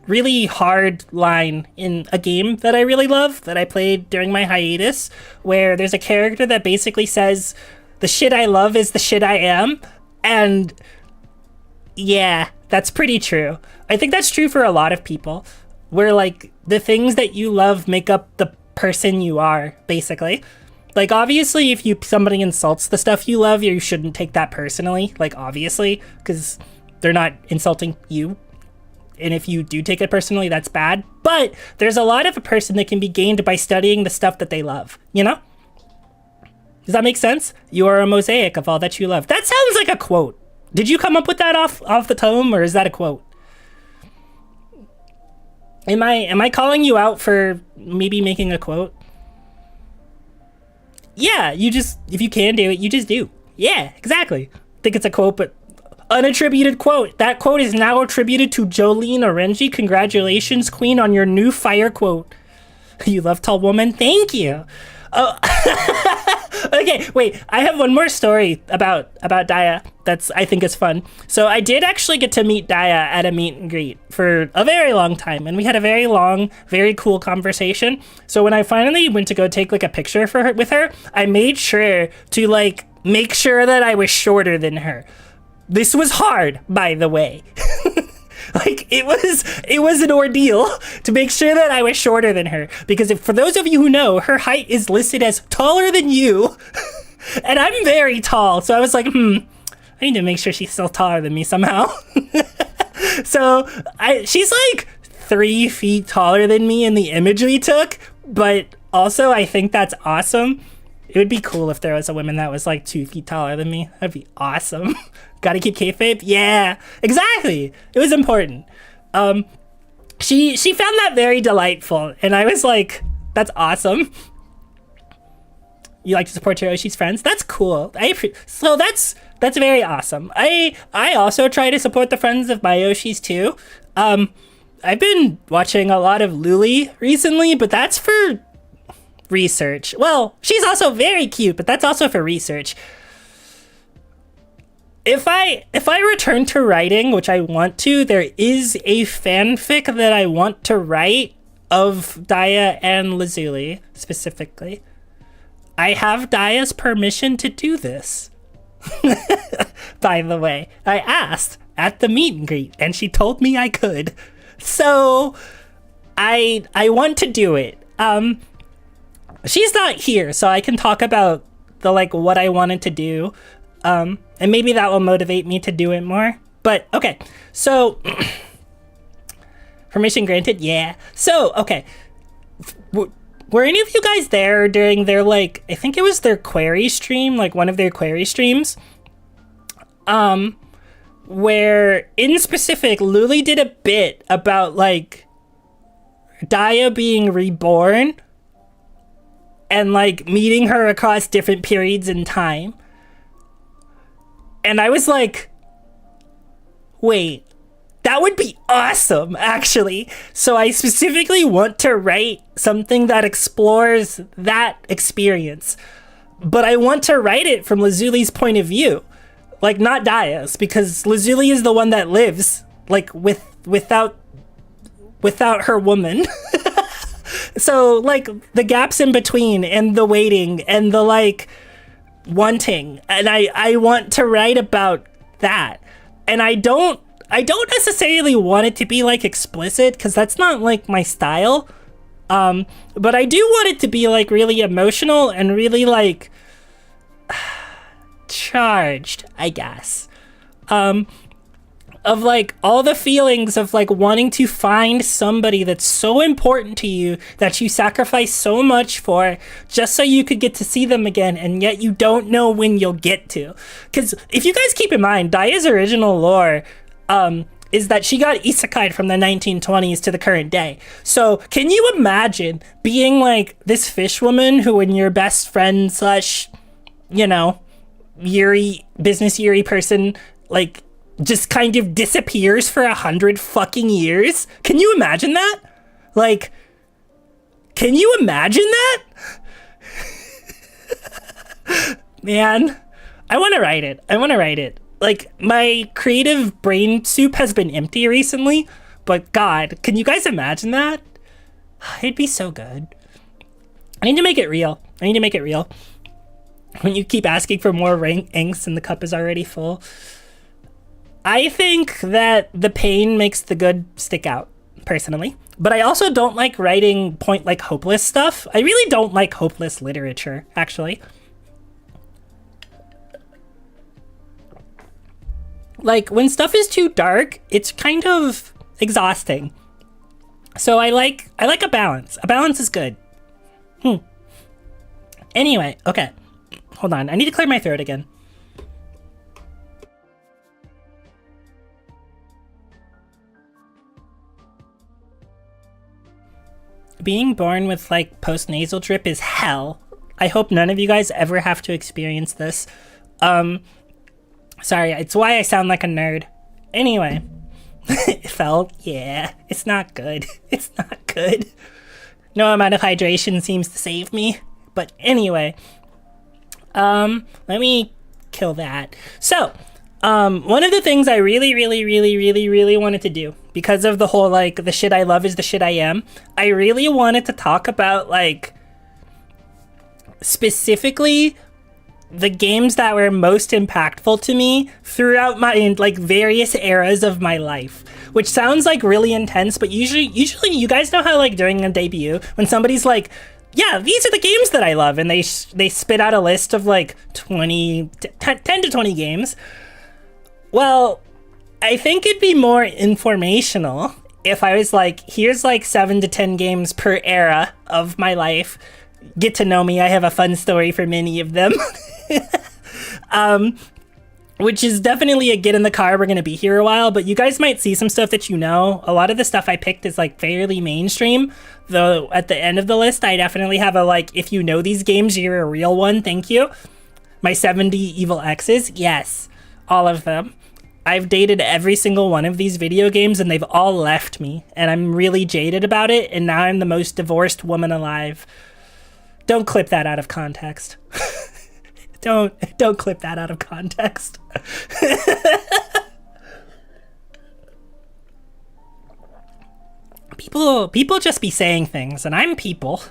really hard line in a game that I really love that I played during my hiatus, where there's a character that basically says, the shit I love is the shit I am. And yeah, that's pretty true. I think that's true for a lot of people, where like the things that you love make up the person you are, basically. Like, obviously, if somebody insults the stuff you love, you shouldn't take that personally, like, obviously, because they're not insulting you. And if you do take it personally, that's bad. But there's a lot of a person that can be gained by studying the stuff that they love, you know? Does that make sense? You are a mosaic of all that you love. That sounds like a quote. Did you come up with that off the tome, or is that a quote? Am I calling you out for maybe making a quote? Yeah, if you can do it, you just do. Yeah, exactly. I think it's a quote, but unattributed quote. That quote is now attributed to Jolene Orenji. Congratulations, Queen, on your new fire quote. You love tall woman? Thank you. Oh. Okay, wait. I have one more story about Daya that's I think is fun. So I did actually get to meet Daya at a meet and greet for a very long time, and we had a very long, very cool conversation. So when I finally went to go take like a picture with her, I made sure to like make sure that I was shorter than her. This was hard, by the way. Like, it was an ordeal to make sure that I was shorter than her. Because for those of you who know, her height is listed as taller than you. And I'm very tall. So I was like, I need to make sure she's still taller than me somehow. So she's like 3 feet taller than me in the image we took. But also, I think that's awesome. It would be cool if there was a woman that was like 2 feet taller than me. That'd be awesome. Gotta keep kayfabe? Yeah, exactly. It was important. She found that very delightful, and I was like, that's awesome. You like to support your Oshi's friends? That's cool. So that's very awesome. I also try to support the friends of my Oshis too. I've been watching a lot of Luli recently, but that's for research. Well, she's also very cute, but that's also for research. If I return to writing, which I want to, there is a fanfic that I want to write of Daya and Lazuli specifically. I have Daya's permission to do this. By the way, I asked at the meet and greet, and she told me I could. So I want to do it. She's not here, so I can talk about what I wanted to do. And maybe that will motivate me to do it more. But, okay. So, permission granted? Yeah. So, okay. Were any of you guys there during their, I think it was their query stream, one of their query streams? Where, in specific, Luli did a bit about, Daya being reborn and, meeting her across different periods in time. And I was like, wait, that would be awesome, actually. So I specifically want to write something that explores that experience. But I want to write it from Lazuli's point of view. Not Daya's, because Lazuli is the one that lives, without her woman. So, the gaps in between, and the waiting, and the, wanting, and I want to write about that. And I don't I don't necessarily want it to be like explicit because that's not like my style. But I do want it to be like really emotional and really like charged, I guess. Of like all the feelings of like wanting to find somebody that's so important to you that you sacrifice so much for just so you could get to see them again, and yet you don't know when you'll get to. Because if you guys keep in mind, Daya's original lore is that she got isekai'd from the 1920s to the current day. So can you imagine being like this fish woman who, when your best friend slash, you know, Yuri, business Yuri person, like just kind of disappears for 100 fucking years? Can you imagine that? Like, can you imagine that? Man, I want to write it. Like, my creative brain soup has been empty recently, but God, can you guys imagine that? It'd be so good. I need to make it real. When you keep asking for more angst and the cup is already full. I think that the pain makes the good stick out, personally. But I also don't like writing like hopeless stuff. I really don't like hopeless literature, actually. Like, when stuff is too dark, it's kind of exhausting. So I like a balance. A balance is good. Anyway, okay. Hold on, I need to clear my throat again. Being born with like post-nasal drip is hell. I hope none of you guys ever have to experience this. Sorry, it's why I sound like a nerd. Anyway, yeah, it's not good. It's not good. No amount of hydration seems to save me. But anyway, let me kill that. So, one of the things I really wanted to do, because of the whole, like, the shit I love is the shit I am, I really wanted to talk about, like, specifically the games that were most impactful to me throughout my, like, various eras of my life. Which sounds, like, really intense, but usually you guys know how, like, during a debut, when somebody's like, yeah, these are the games that I love, and they spit out a list of, like, 10 to 20 games. Well, I think it'd be more informational if I was like, here's like 7 to 10 games per era of my life. Get to know me. I have a fun story for many of them. Which is definitely a get in the car. We're going to be here a while, but you guys might see some stuff that you know. A lot of the stuff I picked is like fairly mainstream, though at the end of the list, I definitely have a like, if you know these games, you're a real one. Thank you. My 70 evil exes. Yes, all of them. I've dated every single one of these video games and they've all left me, and I'm really jaded about it, and now I'm the most divorced woman alive. Don't clip that out of context. Don't clip that out of context. People just be saying things, and I'm people.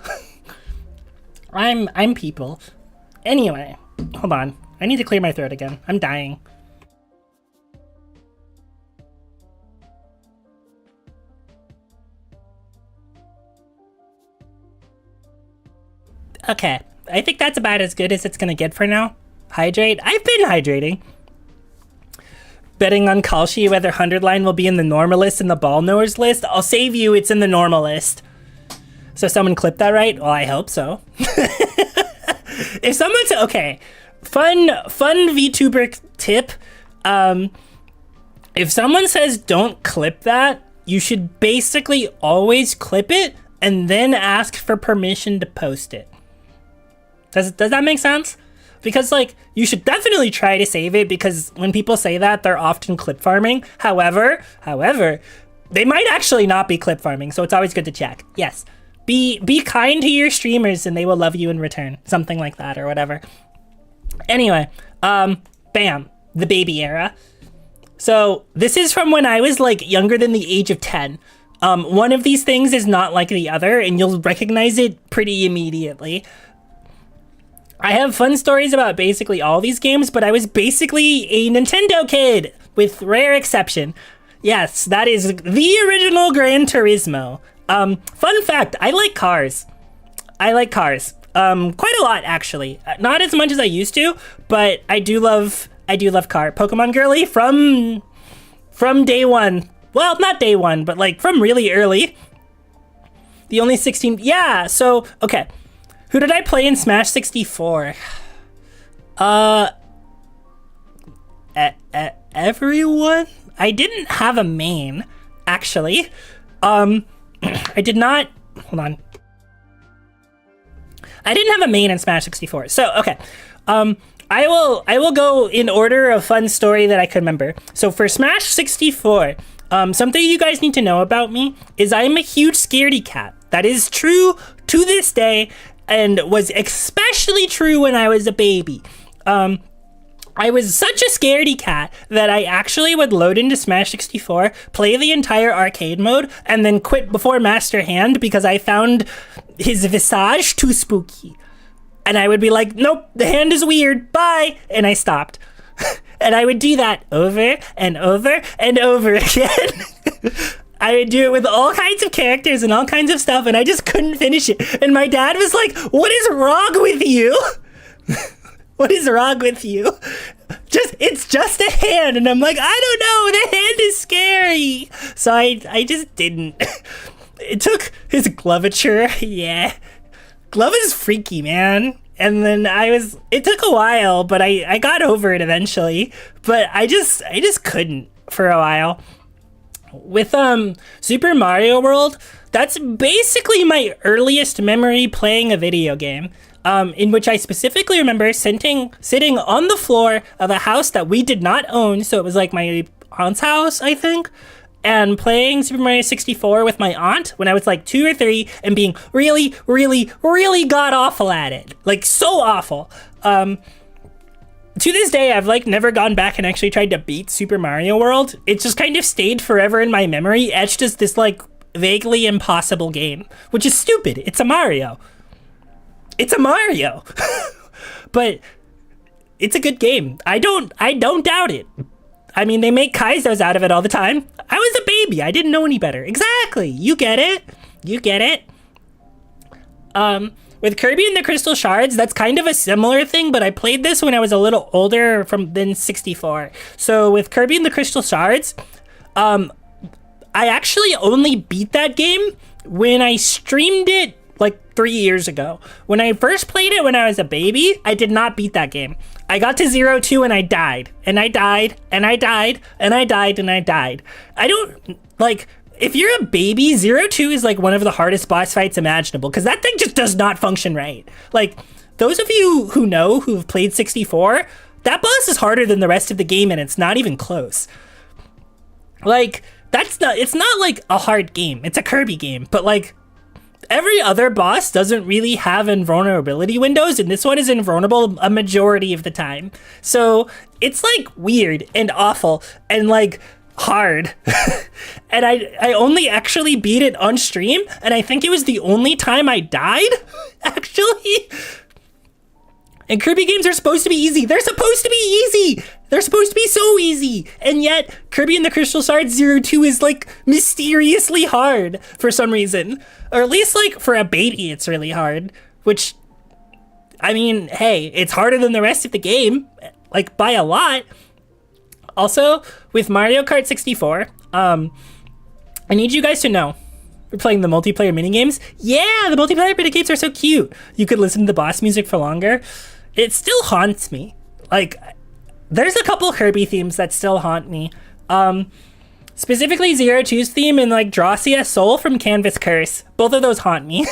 I'm people. Anyway, hold on. I need to clear my throat again. I'm dying. Okay, I think that's about as good as it's gonna get for now. Hydrate. I've been hydrating. Betting on Kalshi whether 100 line will be in the normal list and the ball knowers list. I'll save you, it's in the normal list. So someone clipped that right? Well, I hope so. If someone said, okay, fun VTuber tip. If someone says don't clip that, you should basically always clip it and then ask for permission to post it. Does that make sense? Because, like, you should definitely try to save it, because when people say that, they're often clip farming. However, they might actually not be clip farming, so it's always good to check. Yes. Be kind to your streamers and they will love you in return. Something like that or whatever. Anyway, bam. The baby era. So this is from when I was, like, younger than the age of 10. One of these things is not like the other, and you'll recognize it pretty immediately. I have fun stories about basically all these games, but I was basically a Nintendo kid, with rare exception. Yes, that is the original Gran Turismo. Fun fact, I like cars. Quite a lot, actually. Not as much as I used to, but I do love car. Pokemon girly from day one. Well, not day one, but like from really early. The only 16, yeah, so, okay. Who did I play in Smash 64? Everyone? I didn't have a main, actually. I did not, hold on. I didn't have a main in Smash 64, so, okay. I will go in order of fun story that I could remember. So for Smash 64, something you guys need to know about me is I'm a huge scaredy cat. That is true to this day, and was especially true when I was a baby. I was such a scaredy cat that I actually would load into Smash 64, play the entire arcade mode, and then quit before Master Hand because I found his visage too spooky. And I would be like, nope, the hand is weird, bye, and I stopped. And I would do that over and over and over again. I would do it with all kinds of characters and all kinds of stuff, and I just couldn't finish it. And my dad was like, what is wrong with you? What is wrong with you? It's just a hand. And I'm like, I don't know, the hand is scary. So I just didn't. It took his glovature, yeah. Glove is freaky, man. And then it took a while, but I got over it eventually. But I just couldn't for a while. With Super Mario World, that's basically my earliest memory playing a video game, in which I specifically remember sitting on the floor of a house that we did not own, so it was like my aunt's house, I think, and playing Super Mario 64 with my aunt when I was like 2 or 3 and being really, really, really god-awful at it. Like, so awful. To this day, I've like never gone back and actually tried to beat Super Mario World. It just kind of stayed forever in my memory, etched as this like vaguely impossible game, which is stupid. It's a Mario. It's a Mario. But it's a good game. I don't doubt it. I mean, they make Kaizos out of it all the time. I was a baby. I didn't know any better. Exactly. You get it. You get it. With Kirby and the Crystal Shards, that's kind of a similar thing, but I played this when I was a little older than 64. So with Kirby and the Crystal Shards, I actually only beat that game when I streamed it like 3 years ago. When I first played it when I was a baby, I did not beat that game. I got to 0-2 and I died. And I died, and I died, and I died, and I died. I don't, like... If you're a baby, 0-2 is like one of the hardest boss fights imaginable because that thing just does not function right. Like, those of you who know who've played 64, that boss is harder than the rest of the game and it's not even close. Like, it's not like a hard game. It's a Kirby game, but like every other boss doesn't really have invulnerability windows, and this one is invulnerable a majority of the time. So it's like weird and awful and like hard. And I only actually beat it on stream, and I think it was the only time I died, actually. And Kirby games are supposed to be easy. They're supposed to be easy. They're supposed to be so easy. And yet, Kirby and the Crystal Shards 0-2 is like mysteriously hard for some reason. Or at least like for a baby, it's really hard. Which, I mean, hey, it's harder than the rest of the game, like by a lot. Also, with Mario Kart 64, I need you guys to know, we're playing the multiplayer minigames. Yeah, the multiplayer minigames are so cute. You could listen to the boss music for longer. It still haunts me. Like, there's a couple Kirby themes that still haunt me. Specifically 0-2's theme and like Drossia Soul from Canvas Curse. Both of those haunt me.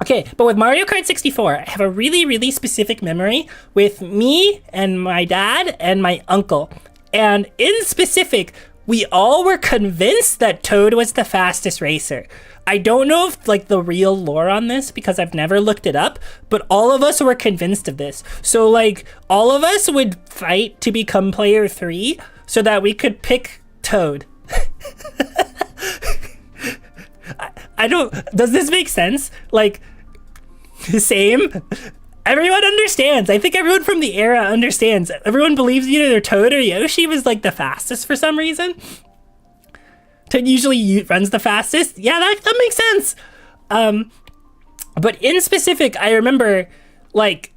Okay, but with Mario Kart 64, I have a really, really specific memory with me and my dad and my uncle. And in specific, we all were convinced that Toad was the fastest racer. I don't know if like the real lore on this because I've never looked it up, but all of us were convinced of this. So like all of us would fight to become player 3 so that we could pick Toad. I don't, does this make sense? Like, same. everyone understands. I think everyone from the era understands. Everyone believes either Toad or Yoshi was like the fastest for some reason. Toad usually runs the fastest. Yeah, that makes sense. But in specific, I remember like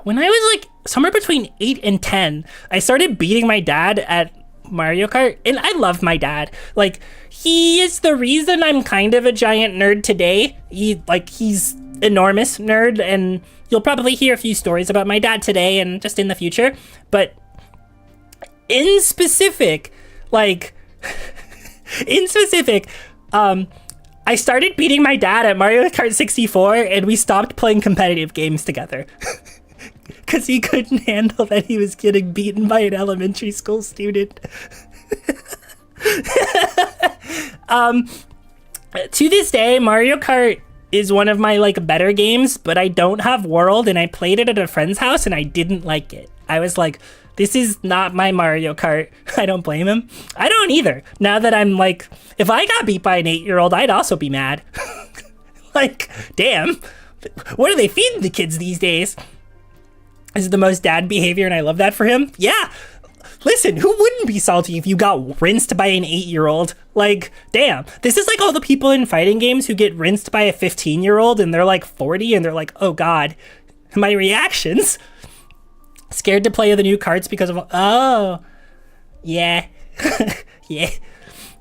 when I was like somewhere between 8 and 10, I started beating my dad at Mario Kart, and I love my dad. Like, he is the reason I'm kind of a giant nerd today. He's enormous nerd, and you'll probably hear a few stories about my dad today and just in the future. But in specific, like, I started beating my dad at Mario Kart 64, and we stopped playing competitive games together. Because he couldn't handle that he was getting beaten by an elementary school student. To this day, Mario Kart is one of my like better games, but I don't have World, and I played it at a friend's house and I didn't like it. I was like, this is not my Mario Kart. I don't blame him. I don't either. Now that I'm like, if I got beat by an 8-year-old, I'd also be mad. Like, damn, what are they feeding the kids these days? This is the most dad behavior, and I love that for him. Yeah, listen, who wouldn't be salty if you got rinsed by an 8-year-old? Like, damn, this is like all the people in fighting games who get rinsed by a 15-year-old and they're like 40 and they're like, oh God, my reactions. Scared to play the new carts because of, oh, yeah, yeah.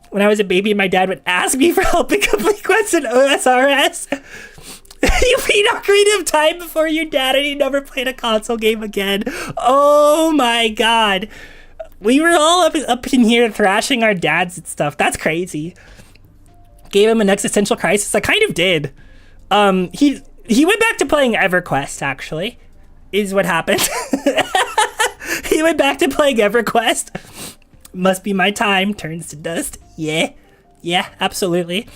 When I was a baby, my dad would ask me for help in complete quests in OSRS. You beat Ocarina of Time before your dad, and he never played a console game again. Oh my God. We were all up in here thrashing our dads and stuff. That's crazy. Gave him an existential crisis. I kind of did. He went back to playing EverQuest, actually, is what happened. He went back to playing EverQuest. Must be my time. Turns to dust. Yeah. Yeah, absolutely.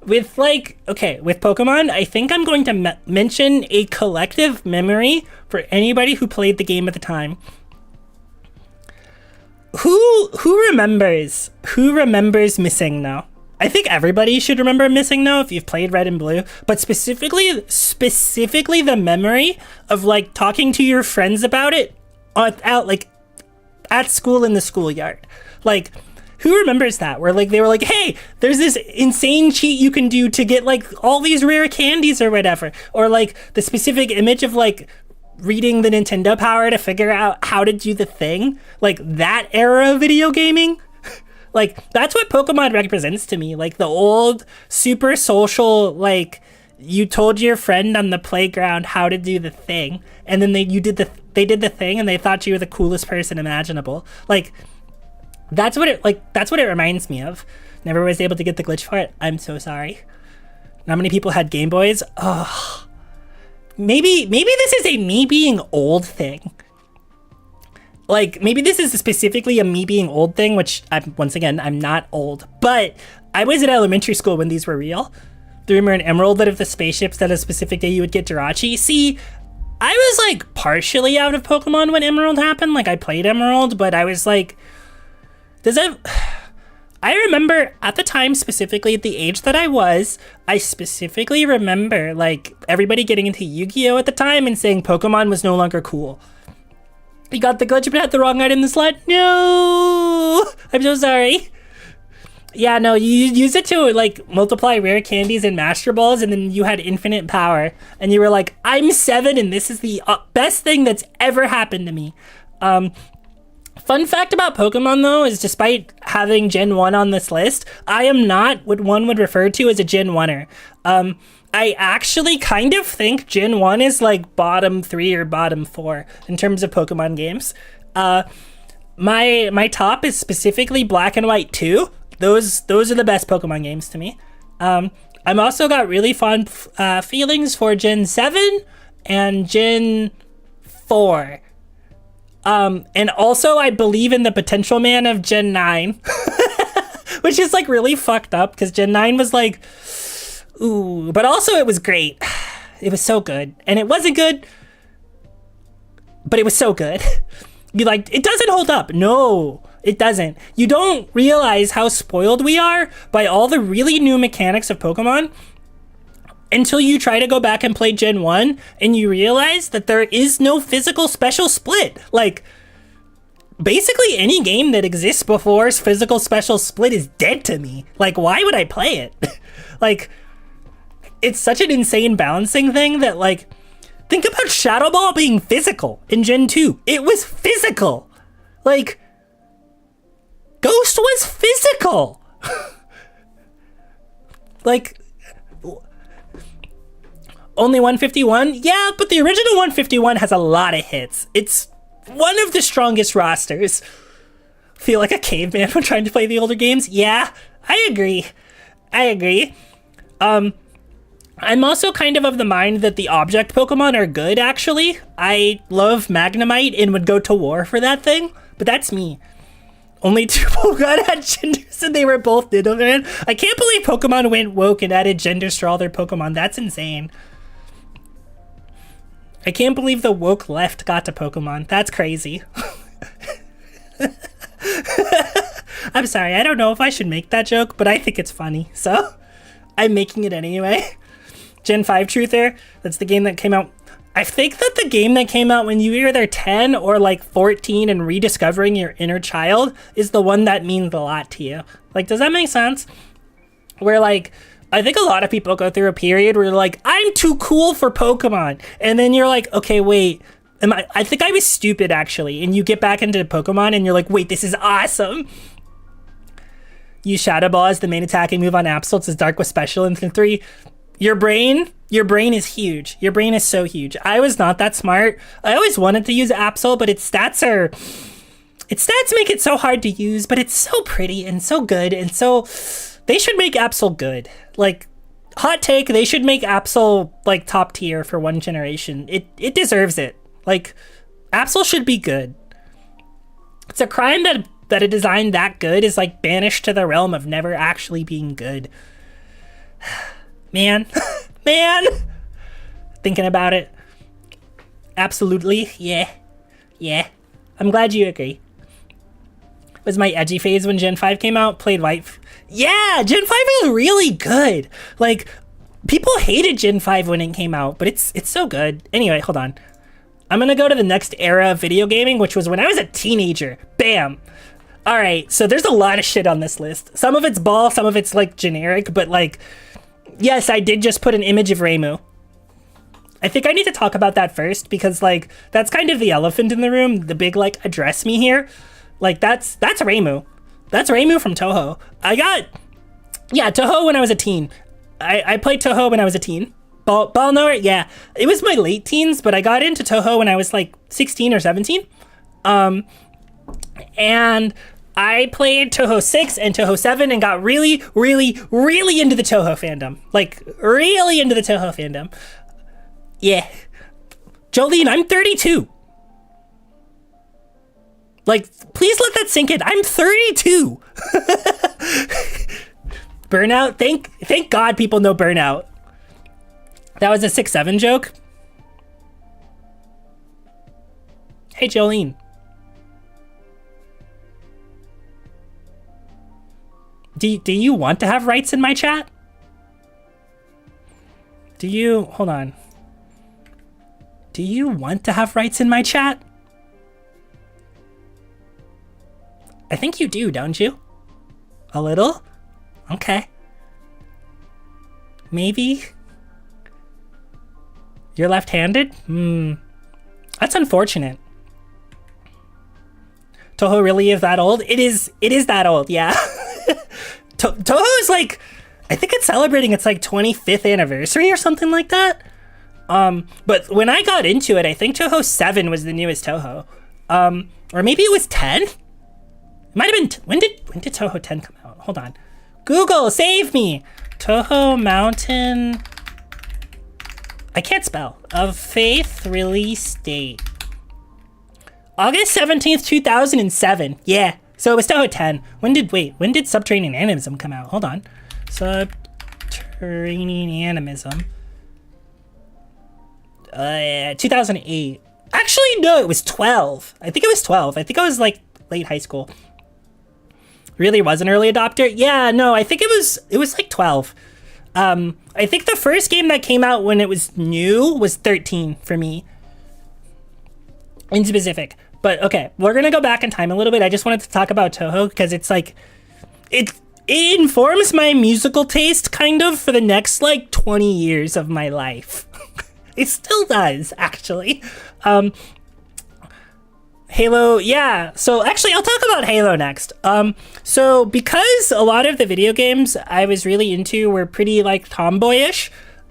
With Pokemon, I think I'm going to mention a collective memory for anybody who played the game at the time. Who remembers Missing No? I think everybody should remember Missing No if you've played Red and Blue, but specifically the memory of like talking to your friends about it at school in the schoolyard. Like, who remembers that? Where like they were like, hey, there's this insane cheat you can do to get like all these rare candies or whatever. Or like the specific image of like reading the Nintendo Power to figure out how to do the thing. Like that era of video gaming. Like that's what Pokemon represents to me. Like the old super social, like you told your friend on the playground how to do the thing, and then they did the thing and they thought you were the coolest person imaginable. Like that's what it reminds me of. Never was able to get the glitch for it. I'm so sorry. Not many people had Game Boys. Oh, maybe this is a me being old thing. Like maybe this is specifically a me being old thing, which I'm not old, but I was in elementary school when these were real. Do you remember in Emerald that if the spaceships that a specific day you would get Jirachi? See, I was like partially out of Pokemon when Emerald happened. Like I played Emerald, but I was like, I remember at the time, specifically at the age that I specifically remember like everybody getting into Yu-Gi-Oh at the time and saying Pokemon was no longer cool. You got the glitch but had the wrong item in the slot? No! I'm so sorry. Yeah, no, you use it to like multiply rare candies and Master Balls, and then you had infinite power. And you were like, I'm 7 and this is the best thing that's ever happened to me. Fun fact about Pokemon, though, is despite having Gen 1 on this list, I am not what one would refer to as a Gen 1er. I actually kind of think Gen 1 is like bottom 3 or bottom 4 in terms of Pokemon games. My top is specifically Black and White 2. Those are the best Pokemon games to me. I'm also got really fond feelings for Gen 7 and Gen 4. And also I believe in the potential man of Gen 9, which is like really fucked up because Gen 9 was like, ooh, but also it was great. It was so good. And it wasn't good, but it was so good. You like, it doesn't hold up. No, it doesn't. You don't realize how spoiled we are by all the really new mechanics of Pokemon. until you try to go back and play Gen 1 and you realize that there is no physical special split. Like, basically any game that exists before physical special split is dead to me. Like, why would I play it? Like, it's such an insane balancing thing that, like, think about Shadow Ball being physical in Gen 2. It was physical. Like, Ghost was physical. Like, only 151? Yeah, but the original 151 has a lot of hits. It's one of the strongest rosters. Feel like a caveman when trying to play the older games? Yeah, I agree. I'm also kind of the mind that the object Pokemon are good, actually. I love Magnemite and would go to war for that thing, but that's me. Only 2 Pokemon had genders and they were both Nidoran. I can't believe Pokemon went woke and added genders for all their Pokemon. That's insane. I can't believe the woke left got to Pokemon. That's crazy. I'm sorry, I don't know if I should make that joke, but I think it's funny, so I'm making it anyway. Gen 5 Truther, that's the game that came out. I think that the game that came out when you were either 10 or like 14 and rediscovering your inner child is the one that means a lot to you. Like, does that make sense? Where, like, I think a lot of people go through a period where they're like, I'm too cool for Pokemon. And then you're like, okay, wait, I think I was stupid actually. And you get back into Pokemon and you're like, wait, this is awesome. Use Shadow Ball as the main attacking move on Absol. It's Dark with Special in 3. Your brain is huge. Your brain is so huge. I was not that smart. I always wanted to use Absol, but its stats make it so hard to use, but it's so pretty and so good. And so they should make Absol good. Like, hot take, they should make Absol like top tier for one generation. It deserves it. Like, Absol should be good. It's a crime that a design that good is like banished to the realm of never actually being good. Man, thinking about it. Absolutely, yeah. I'm glad you agree. Was my edgy phase when Gen 5 came out? Played White. Yeah, Gen 5 is really good. Like, people hated Gen 5 when it came out, but it's so good. Anyway, hold on. I'm gonna go to the next era of video gaming, which was when I was a teenager. Bam. All right, so there's a lot of shit on this list. Some of it's ball, some of it's like generic, but like, yes, I did just put an image of Reimu. I think I need to talk about that first because, like, that's kind of the elephant in the room, the big, like, address me here. Like, that's Reimu. That's Reimu from Toho. Toho when I was a teen. I played Toho when I was a teen. Balnor, yeah. It was my late teens, but I got into Toho when I was, like, 16 or 17. And I played Toho 6 and Toho 7 and got really, really, really into the Toho fandom. Like, really into the Toho fandom. Yeah. Jolene, I'm 32. Like, please let that sink in. I'm 32. Burnout? Thank God people know Burnout. That was a 6-7 joke. Hey, Jolene. Do you want to have rights in my chat? Hold on. Do you want to have rights in my chat? I think you do, don't you? A little? Okay. Maybe? You're left-handed? That's unfortunate. Toho really is that old? It is that old, yeah. Toho is like, I think it's celebrating its like 25th anniversary or something like that. But when I got into it, I think Toho 7 was the newest Toho. Or maybe it was 10? It might have been, when did Toho 10 come out? Hold on. Google, save me! Toho Mountain, I can't spell. Of Faith release date. August 17th, 2007. Yeah. So it was Toho 10. When did Subterranean Animism come out? Hold on. Subterranean Animism. 2008. Actually, no, it was 12. I think it was 12. I think I was like late high school. Really was an early adopter? Yeah, no, I think it was like 12. I think the first game that came out when it was new was 13 for me, in specific. But okay, we're gonna go back in time a little bit. I just wanted to talk about Touhou because it's like, it informs my musical taste kind of for the next like 20 years of my life. It still does, actually. Halo, yeah. So actually, I'll talk about Halo next. So because a lot of the video games I was really into were pretty like tomboyish,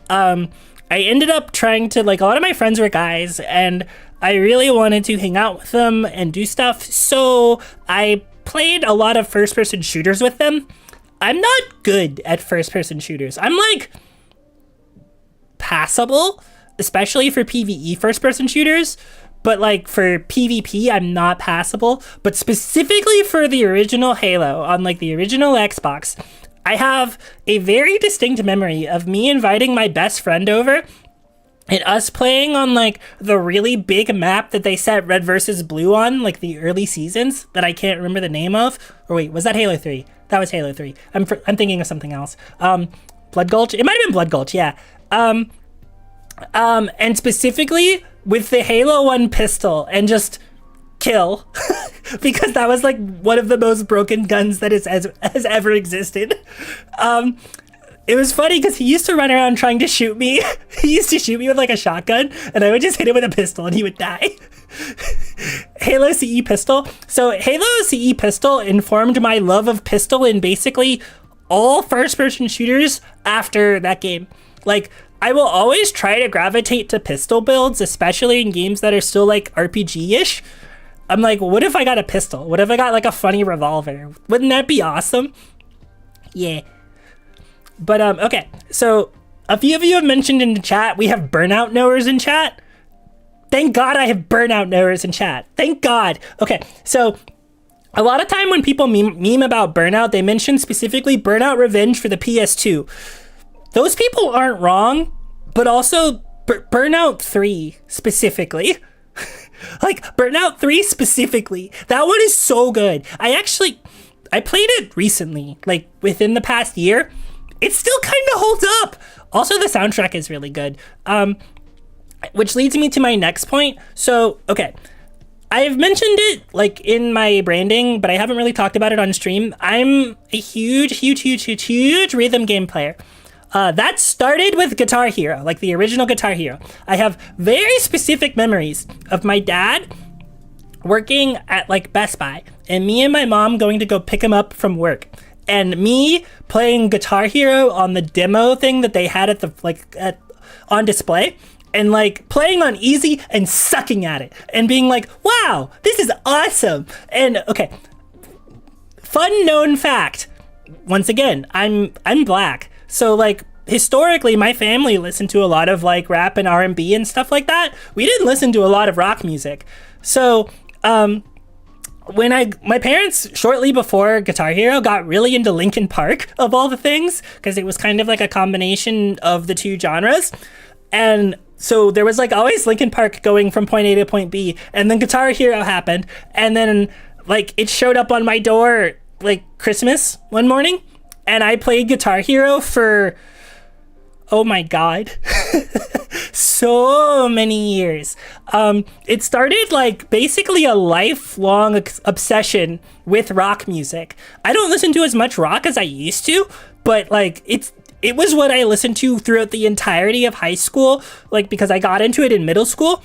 I ended up trying to, like, a lot of my friends were guys, and I really wanted to hang out with them and do stuff, so I played a lot of first-person shooters with them. I'm not good at first-person shooters. I'm, like, passable, especially for PvE first-person shooters, but, like, for PvP, I'm not passable. But specifically for the original Halo, on, like, the original Xbox, I have a very distinct memory of me inviting my best friend over and us playing on, like, the really big map that they set Red versus Blue on, like, the early seasons that I can't remember the name of. Or wait, was that Halo 3? That was Halo 3. I'm thinking of something else. Blood Gulch? It might have been Blood Gulch, yeah. And specifically with the Halo 1 pistol and just kill. Because that was, like, one of the most broken guns that has ever existed. It was funny because he used to run around trying to shoot me. He used to shoot me with, like, a shotgun, and I would just hit him with a pistol and he would die. Halo CE pistol. So Halo CE pistol informed my love of pistol in basically all first-person shooters after that game. Like, I will always try to gravitate to pistol builds, especially in games that are still, like, RPG-ish. I'm like, what if I got a pistol? What if I got, like, a funny revolver? Wouldn't that be awesome? Yeah. But, okay, so a few of you have mentioned in the chat, we have burnout knowers in chat. Thank God I have burnout knowers in chat. Thank God. Okay, so a lot of time when people meme about burnout, they mention specifically Burnout Revenge for the PS2. Those people aren't wrong, but also Burnout 3 specifically. Like, Burnout 3 specifically. That one is so good. I played it recently, like, within the past year. It still kind of holds up. Also, the soundtrack is really good. Which leads me to my next point. So, okay. I've mentioned it, like, in my branding, but I haven't really talked about it on stream. I'm a huge rhythm game player. That started with Guitar Hero, like the original Guitar Hero. I have very specific memories of my dad working at, like, Best Buy, and me and my mom going to go pick him up from work. And me playing Guitar Hero on the demo thing that they had at the, like, on display, and, like, playing on easy and sucking at it and being like, wow, this is awesome. And okay, fun known fact, once again, I'm black. So, like, historically, my family listened to a lot of, like, rap and R&B and stuff like that. We didn't listen to a lot of rock music. So, when my parents, shortly before Guitar Hero, got really into Linkin Park, of all the things, because it was kind of like a combination of the two genres. And so there was, like, always Linkin Park going from point A to point B, and then Guitar Hero happened, and then, like, it showed up on my door, like, Christmas one morning, and I played Guitar Hero for, oh my God, so many years. It started, like, basically a lifelong obsession with rock music. I don't listen to as much rock as I used to, but, like, it was what I listened to throughout the entirety of high school, like, because I got into it in middle school.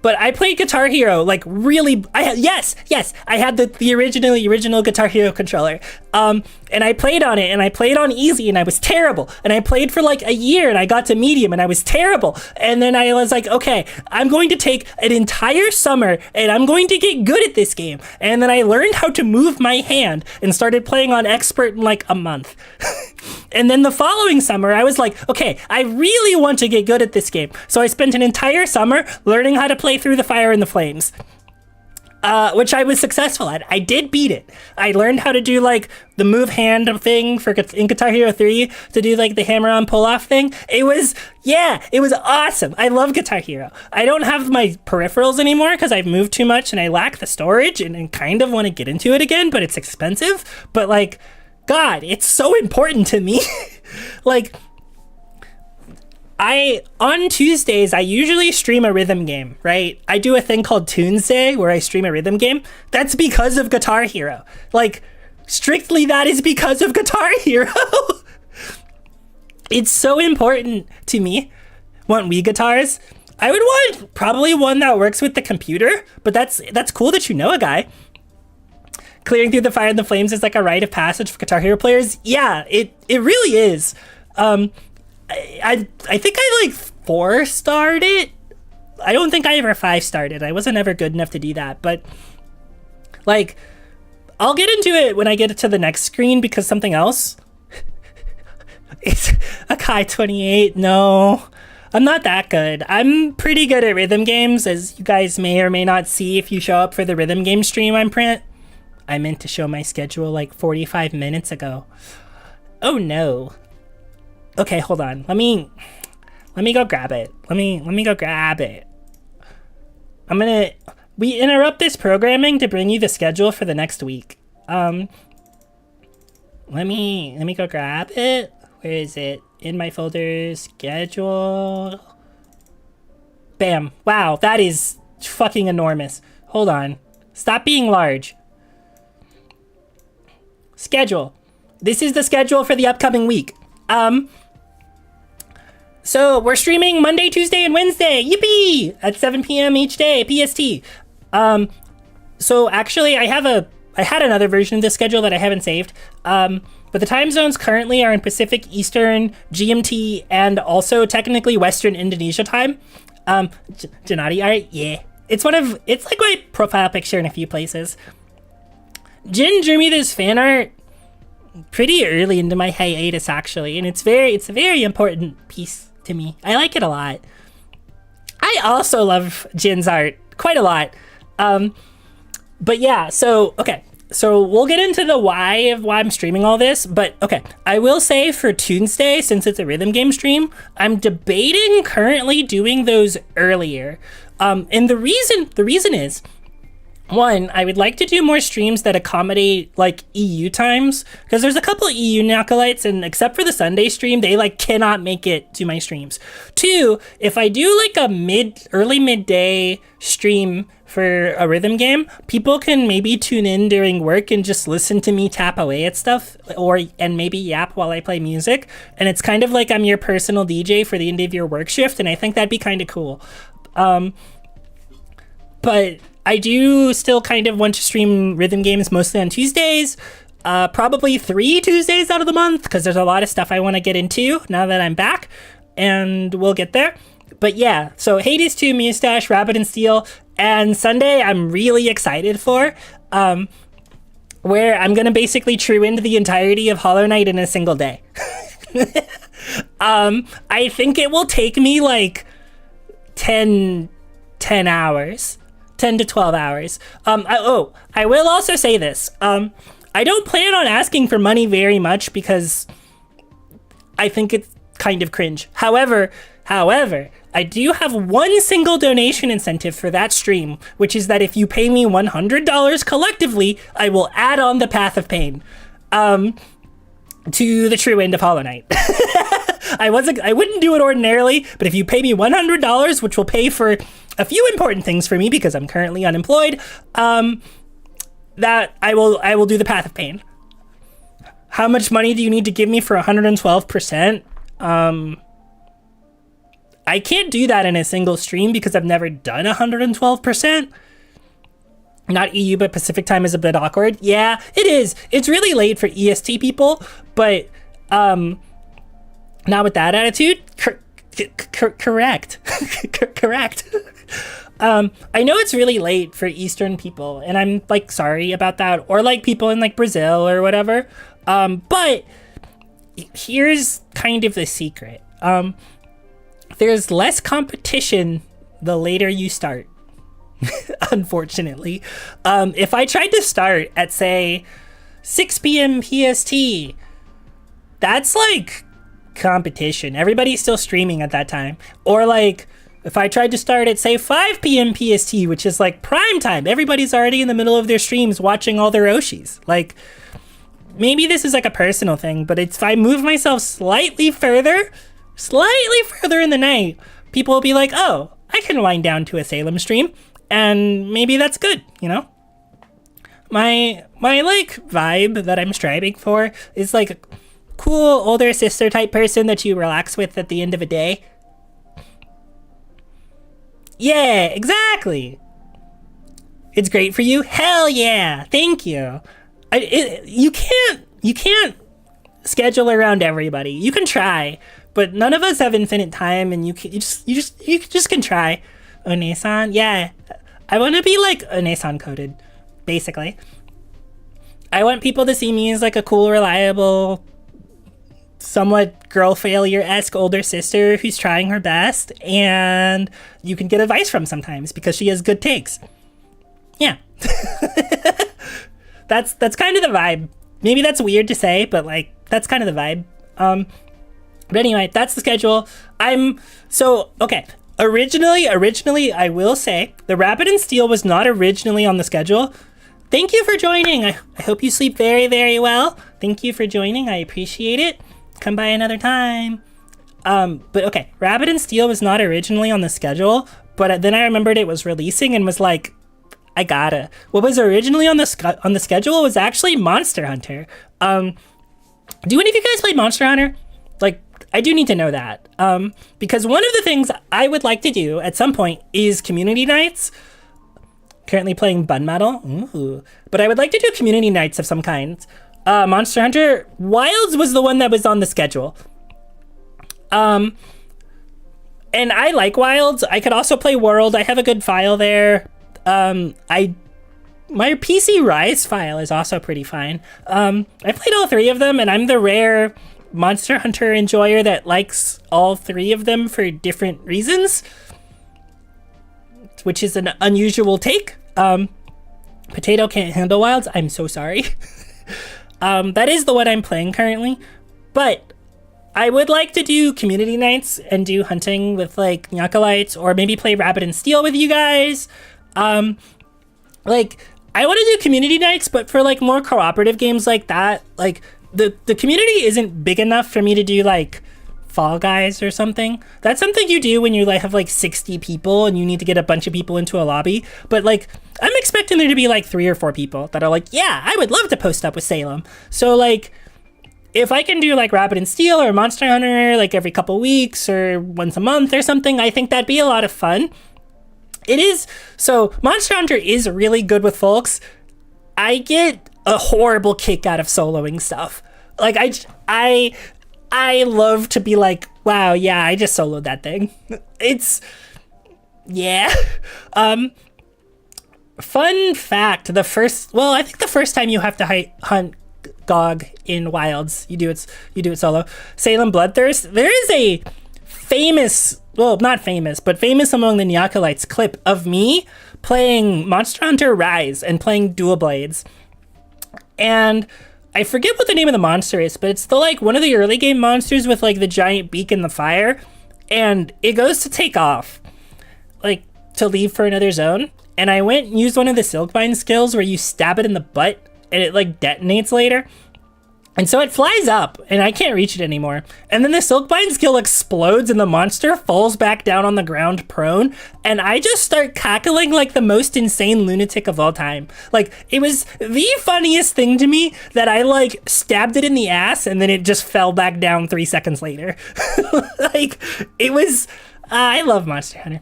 But I played Guitar Hero, like, really, I had the original Guitar Hero controller. And I played on it, and I played on easy, and I was terrible. And I played for, like, a year, and I got to medium, and I was terrible. And then I was like, okay, I'm going to take an entire summer, and I'm going to get good at this game. And then I learned how to move my hand, and started playing on expert in, like, a month. And then the following summer, I was like, okay, I really want to get good at this game. So I spent an entire summer learning how to play Through the Fire and the Flames, which I was successful at. I did beat it. I learned how to do, like, the move hand thing in Guitar Hero 3 to do, like, the hammer-on pull-off thing. It was awesome. I love Guitar Hero. I don't have my peripherals anymore because I've moved too much and I lack the storage and kind of want to get into it again, but it's expensive. But, like, God, it's so important to me. Like, on Tuesdays, I usually stream a rhythm game, right? I do a thing called Tuesday where I stream a rhythm game. That's because of Guitar Hero. Like, strictly that is because of Guitar Hero. It's so important to me. Want Wii guitars? I would want probably one that works with the computer, but that's cool that you know a guy. Clearing through the fire and the flames is like a rite of passage for Guitar Hero players. Yeah, it really is. I think I like 4-starred it. I don't think I ever 5-starred it. I wasn't ever good enough to do that, but like I'll get into it when I get to the next screen because something else. It's a Kai 28. No, I'm not that good. I'm pretty good at rhythm games, as you guys may or may not see if you show up for the rhythm game stream I meant to show my schedule like 45 minutes ago. Oh no. Okay, hold on. Let me go grab it. Let me go grab it. We interrupt this programming to bring you the schedule for the next week. Let me go grab it. Where is it? In my folder, schedule. Bam. Wow, that is fucking enormous. Hold on. Stop being large. Schedule. This is the schedule for the upcoming week. So we're streaming Monday, Tuesday, and Wednesday. Yippee! At 7 p.m. each day, PST. So actually, I had another version of this schedule that I haven't saved. But the time zones currently are in Pacific, Eastern, GMT, and also technically Western Indonesia time. Janati art, yeah. It's like my profile picture in a few places. Jin drew me this fan art pretty early into my hiatus, actually, and it's a very important piece to me. I like it a lot. I also love Jin's art quite a lot. But yeah, so okay. So we'll get into the why of why I'm streaming all this, but okay. I will say for Tuesday, since it's a rhythm game stream, I'm debating currently doing those earlier. And the reason is, one, I would like to do more streams that accommodate like EU times, because there's a couple of EU acolytes, and except for the Sunday stream, they like cannot make it to my streams. Two, if I do like a early midday stream for a rhythm game, people can maybe tune in during work and just listen to me tap away at stuff, and maybe yap while I play music. And it's kind of like I'm your personal DJ for the end of your work shift, and I think that'd be kind of cool. But I do still kind of want to stream rhythm games mostly on Tuesdays, probably 3 Tuesdays out of the month, because there's a lot of stuff I want to get into now that I'm back, and we'll get there. But yeah, so Hades 2, Mustache, Rabbit and Steel, and Sunday I'm really excited for, where I'm going to basically true into the entirety of Hollow Knight in a single day. I think it will take me like 10 hours. 10 to 12 hours. I will also say this. I don't plan on asking for money very much because I think it's kind of cringe. However, I do have one single donation incentive for that stream, which is that if you pay me $100 collectively, I will add on the Path of Pain to the true end of Hollow Knight. I wouldn't do it ordinarily, but if you pay me $100, which will pay for a few important things for me because I'm currently unemployed, that I will do the Path of Pain. How much money do you need to give me for 112%? I can't do that in a single stream because I've never done 112%. Not EU, but Pacific time is a bit awkward. Yeah, it is. It's really late for EST people, but not with that attitude. Correct. Correct. I know it's really late for Eastern people, and I'm like sorry about that, or like people in like Brazil or whatever. But here's kind of the secret. There's less competition the later you start. Unfortunately, if I tried to start at say 6 p.m. PST, that's like competition. Everybody's still streaming at that time. Or like if I tried to start at say 5 p.m. PST, which is like prime time, everybody's already in the middle of their streams watching all their Oshis. Like maybe this is like a personal thing, but if I move myself slightly further in the night, people will be like, oh, I can wind down to a Salem stream, and maybe that's good, you know? My like vibe that I'm striving for is like a cool older sister type person that you relax with at the end of a day. Yeah, exactly. It's great for you? Hell yeah. Thank you. You can't schedule around everybody. You can try, but none of us have infinite time, and you just can try. Onesan, yeah. I want to be like Onesan coded, basically. I want people to see me as like a cool, reliable, somewhat girl failure-esque older sister who's trying her best, and you can get advice from sometimes because she has good takes. Yeah. That's kind of the vibe. Maybe that's weird to say, but like that's kind of the vibe. But anyway, that's the schedule. Okay. Originally, I will say the Rapid and Steel was not originally on the schedule. Thank you for joining. I hope you sleep very, very well. Thank you for joining. I appreciate it. Come by another time. But okay, Rapid and Steel was not originally on the schedule, but then I remembered it was releasing and was like, I gotta. What was originally on the schedule was actually Monster Hunter. Do any of you guys play Monster Hunter? Like, I do need to know that. Because one of the things I would like to do at some point is community nights. Currently playing Bun Metal. Ooh. But I would like to do community nights of some kind. Monster Hunter Wilds was the one that was on the schedule. And I like Wilds. I could also play World. I have a good file there. My PC Rise file is also pretty fine. I played all three of them, and I'm the rare Monster Hunter enjoyer that likes all three of them for different reasons, which is an unusual take. Potato can't handle Wilds. I'm so sorry. That is the one I'm playing currently, but I would like to do community nights and do hunting with like Nyakalites, or maybe play Rapid and Steel with you guys. Like, I want to do community nights, but for like more cooperative games like that. Like the community isn't big enough for me to do like Fall Guys or something. That's something you do when you like have like 60 people and you need to get a bunch of people into a lobby. But like, I'm expecting there to be like 3 or 4 people that are like, yeah, I would love to post up with Salem. So like, if I can do like Rapid and Steel or Monster Hunter like every couple weeks or once a month or something, I think that'd be a lot of fun. It is. So Monster Hunter is really good with folks. I get a horrible kick out of soloing stuff. Like I love to be like, wow, yeah, I just soloed that thing. It's, yeah. Fun fact, I think the first time you have to hunt Gog in Wilds, you do it solo. Salem Bloodthirst, there is a famous, well, not famous, but famous among the Nyakalites clip of me playing Monster Hunter Rise and playing Dual Blades. And I forget what the name of the monster is, but it's the like one of the early game monsters with like the giant beak in the fire, and it goes to take off, like to leave for another zone. And I went and used one of the Silkbind skills where you stab it in the butt and it like detonates later. And so it flies up and I can't reach it anymore. And then the Silkbind skill explodes and the monster falls back down on the ground prone. And I just start cackling like the most insane lunatic of all time. Like, it was the funniest thing to me that I like stabbed it in the ass and then it just fell back down 3 seconds later. Like, it was, I love Monster Hunter.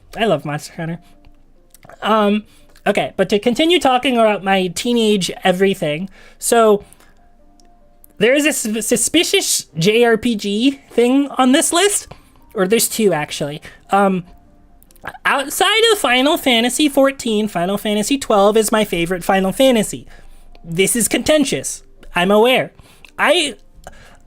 Okay, but to continue talking about my teenage everything. So, there is a suspicious JRPG thing on this list, or there's 2 actually. Outside of Final Fantasy XIV, Final Fantasy XII is my favorite Final Fantasy. This is contentious, I'm aware. I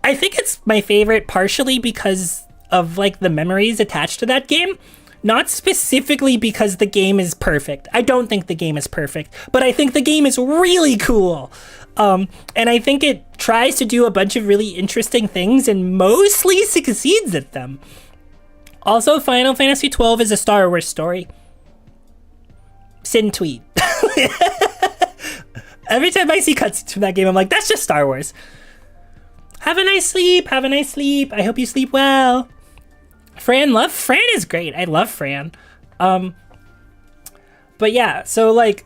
think it's my favorite partially because of like the memories attached to that game, not specifically because the game is perfect. I don't think the game is perfect, but I think the game is really cool. And I think it tries to do a bunch of really interesting things and mostly succeeds at them. Also, Final Fantasy XII is a Star Wars story. Sin tweet. Every time I see cutscenes from that game, I'm like, that's just Star Wars. Have a nice sleep. Have a nice sleep. I hope you sleep well. Fran is great. I love Fran. But yeah, so like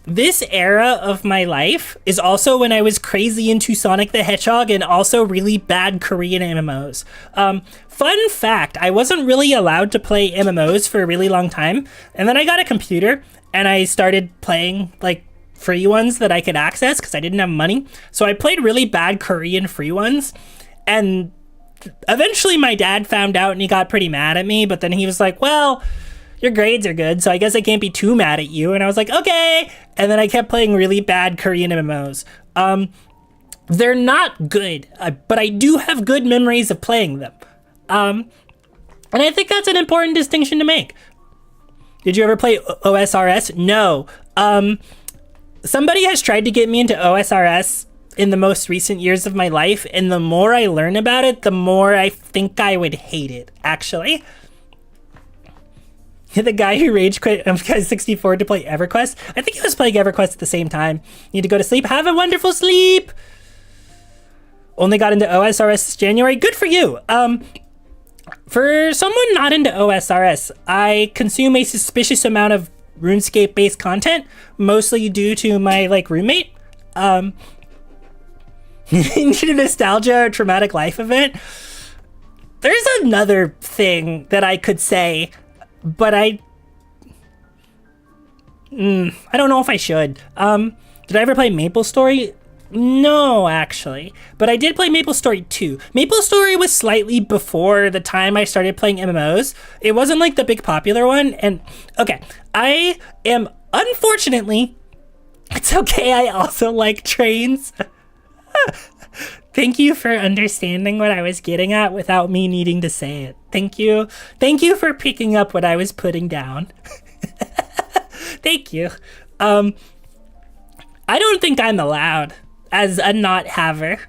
this era of my life is also when I was crazy into Sonic the Hedgehog and also really bad Korean MMOs. Fun fact, I wasn't really allowed to play MMOs for a really long time. And then I got a computer and I started playing like free ones that I could access because I didn't have money. So I played really bad Korean free ones. And eventually my dad found out and he got pretty mad at me. But then he was like, well, your grades are good, so I guess I can't be too mad at you. And I was like, okay. And then I kept playing really bad Korean MMOs. They're not good, but I do have good memories of playing them. And I think that's an important distinction to make. Did you ever play OSRS? No. Somebody has tried to get me into OSRS in the most recent years of my life, and the more I learn about it, the more I think I would hate it, actually. The guy who rage quit MK64 to play EverQuest. I think he was playing EverQuest at the same time. Need to go to sleep. Have a wonderful sleep. Only got into OSRS this January. Good for you. For someone not into OSRS, I consume a suspicious amount of RuneScape-based content, mostly due to my like roommate. Need a nostalgia or traumatic life event. There's another thing that I could say, but I don't know if I should. Did I ever play MapleStory? No, actually. But I did play MapleStory 2. MapleStory was slightly before the time I started playing MMOs. It wasn't like the big popular one. And okay, I am, unfortunately, it's okay, I also like trains. Thank you for understanding what I was getting at without me needing to say it. Thank you. Thank you for picking up what I was putting down. Thank you. I don't think I'm allowed as a not haver,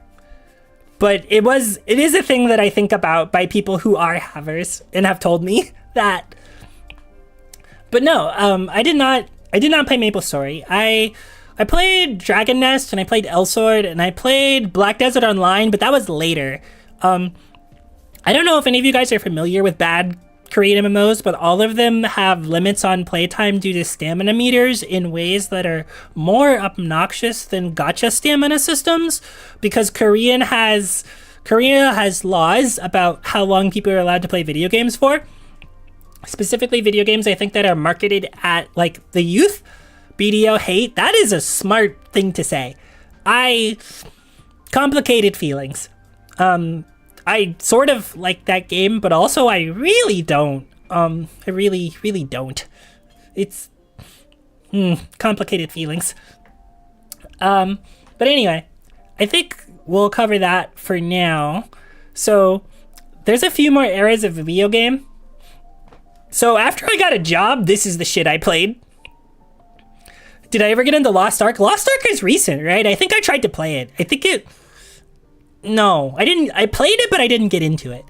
but it is a thing that I think about by people who are havers and have told me that. But no, I did not play MapleStory. I played Dragon Nest and I played Elsword and I played Black Desert Online, but that was later. I don't know if any of you guys are familiar with bad Korean MMOs, but all of them have limits on playtime due to stamina meters in ways that are more obnoxious than gacha stamina systems, because Korea has laws about how long people are allowed to play video games for. Specifically video games, I think, that are marketed at like the youth. BDO hate, that is a smart thing to say. Complicated feelings. I sort of like that game, but also I really don't. I really, really don't. It's complicated feelings. But anyway, I think we'll cover that for now. So there's a few more eras of a video game. So after I got a job, this is the shit I played. Did I ever get into Lost Ark? Lost Ark is recent, right? I think I tried to play it. No, I didn't. I played it, but I didn't get into it.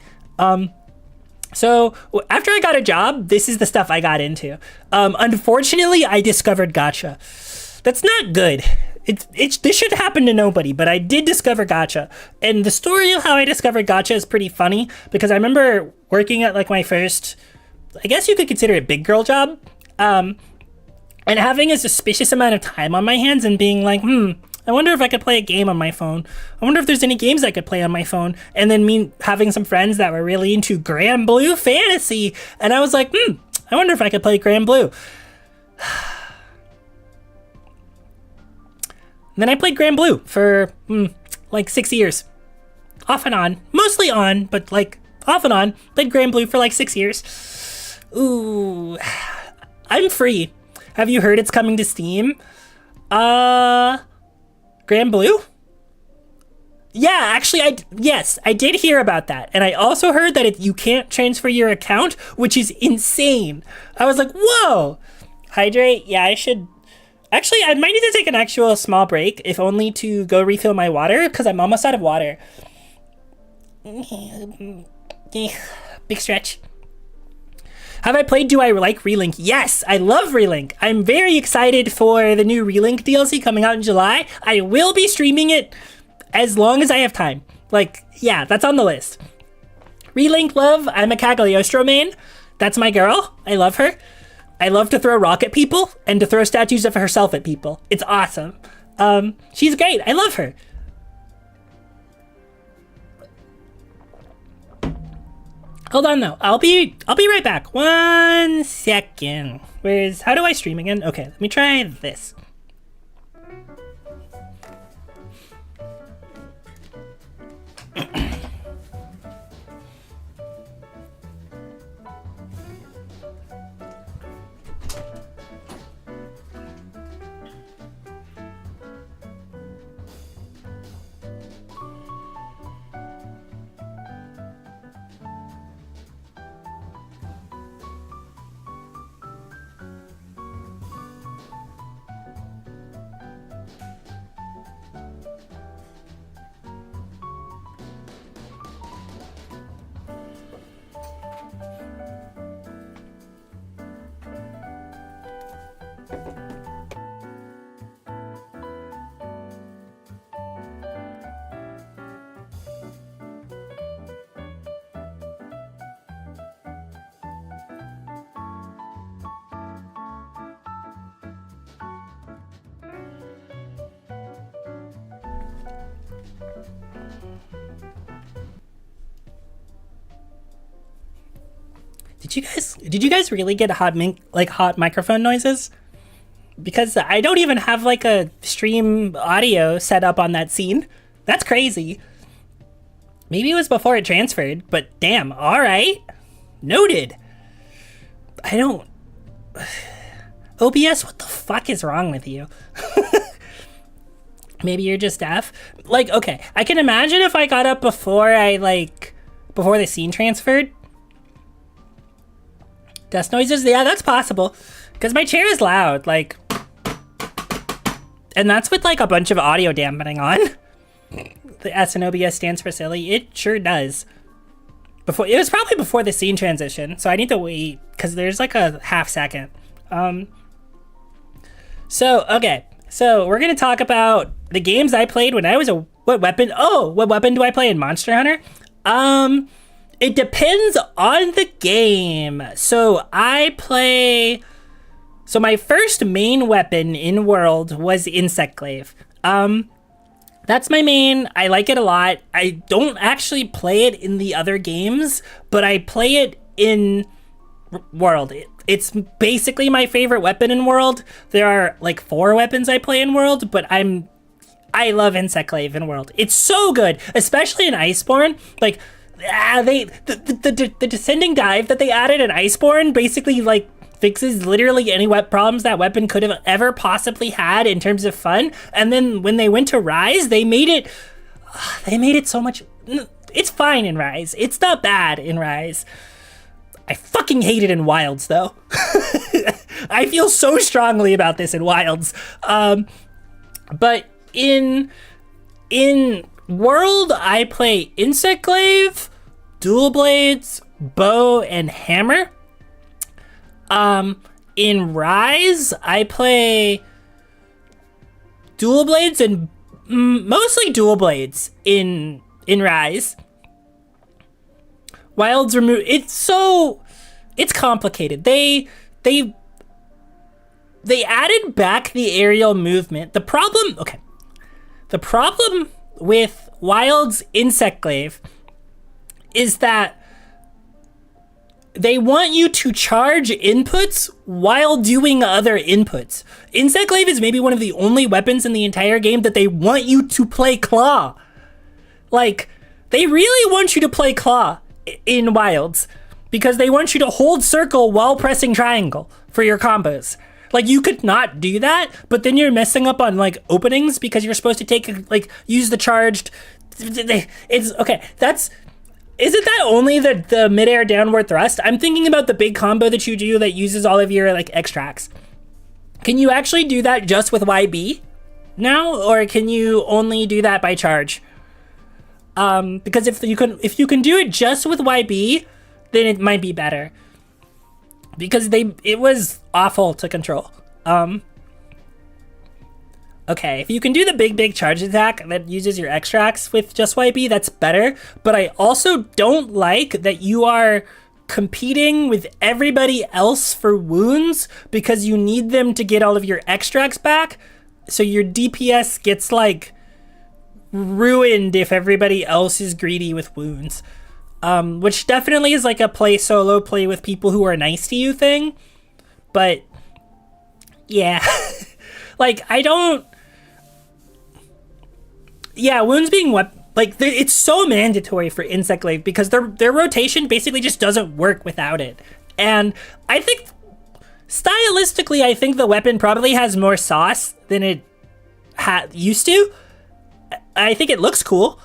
So after I got a job, this is the stuff I got into. Unfortunately, I discovered gacha. That's not good. This should happen to nobody, but I did discover gacha. And the story of how I discovered gacha is pretty funny, because I remember working at like my first, I guess you could consider it big girl job. And having a suspicious amount of time on my hands and being like, I wonder if I could play a game on my phone. I wonder if there's any games I could play on my phone. And then me having some friends that were really into Grand Blue Fantasy. And I was like, I wonder if I could play Grand Blue. And then I played Grand Blue for like 6 years. Off and on. Mostly on, but like off and on. Played Grand Blue for like 6 years. Ooh. I'm free. Have you heard it's coming to Steam? Grand Blue? Yeah, actually, yes, I did hear about that. And I also heard that you can't transfer your account, which is insane. I was like, whoa. Hydrate? Yeah, I should. Actually, I might need to take an actual small break, if only to go refill my water, because I'm almost out of water. Big stretch. Have I played Do I Like Relink? Yes, I love Relink. I'm very excited for the new Relink DLC coming out in July. I will be streaming it as long as I have time. Like, yeah, that's on the list. Relink love, I'm a Cagliostro main. That's my girl. I love her. I love to throw rock at people and to throw statues of herself at people. It's awesome. She's great. I love her. Hold on though. I'll be right back. 1 second. How do I stream again? Okay, let me try this. Did you guys really get hot microphone noises? Because I don't even have like a stream audio set up on that scene. That's crazy. Maybe it was before it transferred, but damn, all right. Noted. I don't... OBS, what the fuck is wrong with you? Maybe you're just deaf? Like, okay, I can imagine if I got up before before the scene transferred. Dust noises? Yeah, that's possible. Because my chair is loud, like... And that's with like a bunch of audio dampening on. The S in OBS stands for silly. It sure does. It was probably before the scene transition, so I need to wait because there's like a half second. Okay. So we're gonna talk about the games I played when I was what weapon do I play in Monster Hunter? It depends on the game. So my first main weapon in World was Insect Glaive. That's my main. I like it a lot. I don't actually play it in the other games, but I play it in World. It's basically my favorite weapon in World. There are like 4 weapons I play in World, but I love Insect Glaive in World. It's so good, especially in Iceborne. Like, the descending dive that they added in Iceborne basically like fixes literally any problems that weapon could have ever possibly had in terms of fun. And then when they went to Rise, they made it so much. It's fine in Rise. It's not bad in Rise. I fucking hate it in Wilds though. I feel so strongly about this in Wilds. But in World, I play Insect Glaive, Dual Blades, Bow, and Hammer. In Rise, I play Dual Blades and mostly Dual Blades in Rise. Wilds remove it's complicated. They added back the aerial movement. The problem with Wild's Insect Glaive is that they want you to charge inputs while doing other inputs. Insect Glaive is maybe one of the only weapons in the entire game that they want you to play Claw. Like, they really want you to play Claw in Wilds because they want you to hold circle while pressing triangle for your combos. Like, you could not do that, but then you're messing up on like openings because you're supposed to use the charged. It's okay. Isn't that only the midair downward thrust? I'm thinking about the big combo that you do that uses all of your like extracts. Can you actually do that just with YB now, or can you only do that by charge? Because if you can do it just with YB, then it might be better. because it was awful to control. Okay, if you can do the big charge attack that uses your extracts with just YB, that's better. But I also don't like that you are competing with everybody else for wounds because you need them to get all of your extracts back. So your DPS gets like ruined if everybody else is greedy with wounds. Which definitely is like a play solo, play with people who are nice to you thing. But yeah, like I don't. Yeah, wounds being like it's so mandatory for Insect Glaive because their rotation basically just doesn't work without it. And I think stylistically, I think the weapon probably has more sauce than it used to. I think it looks cool,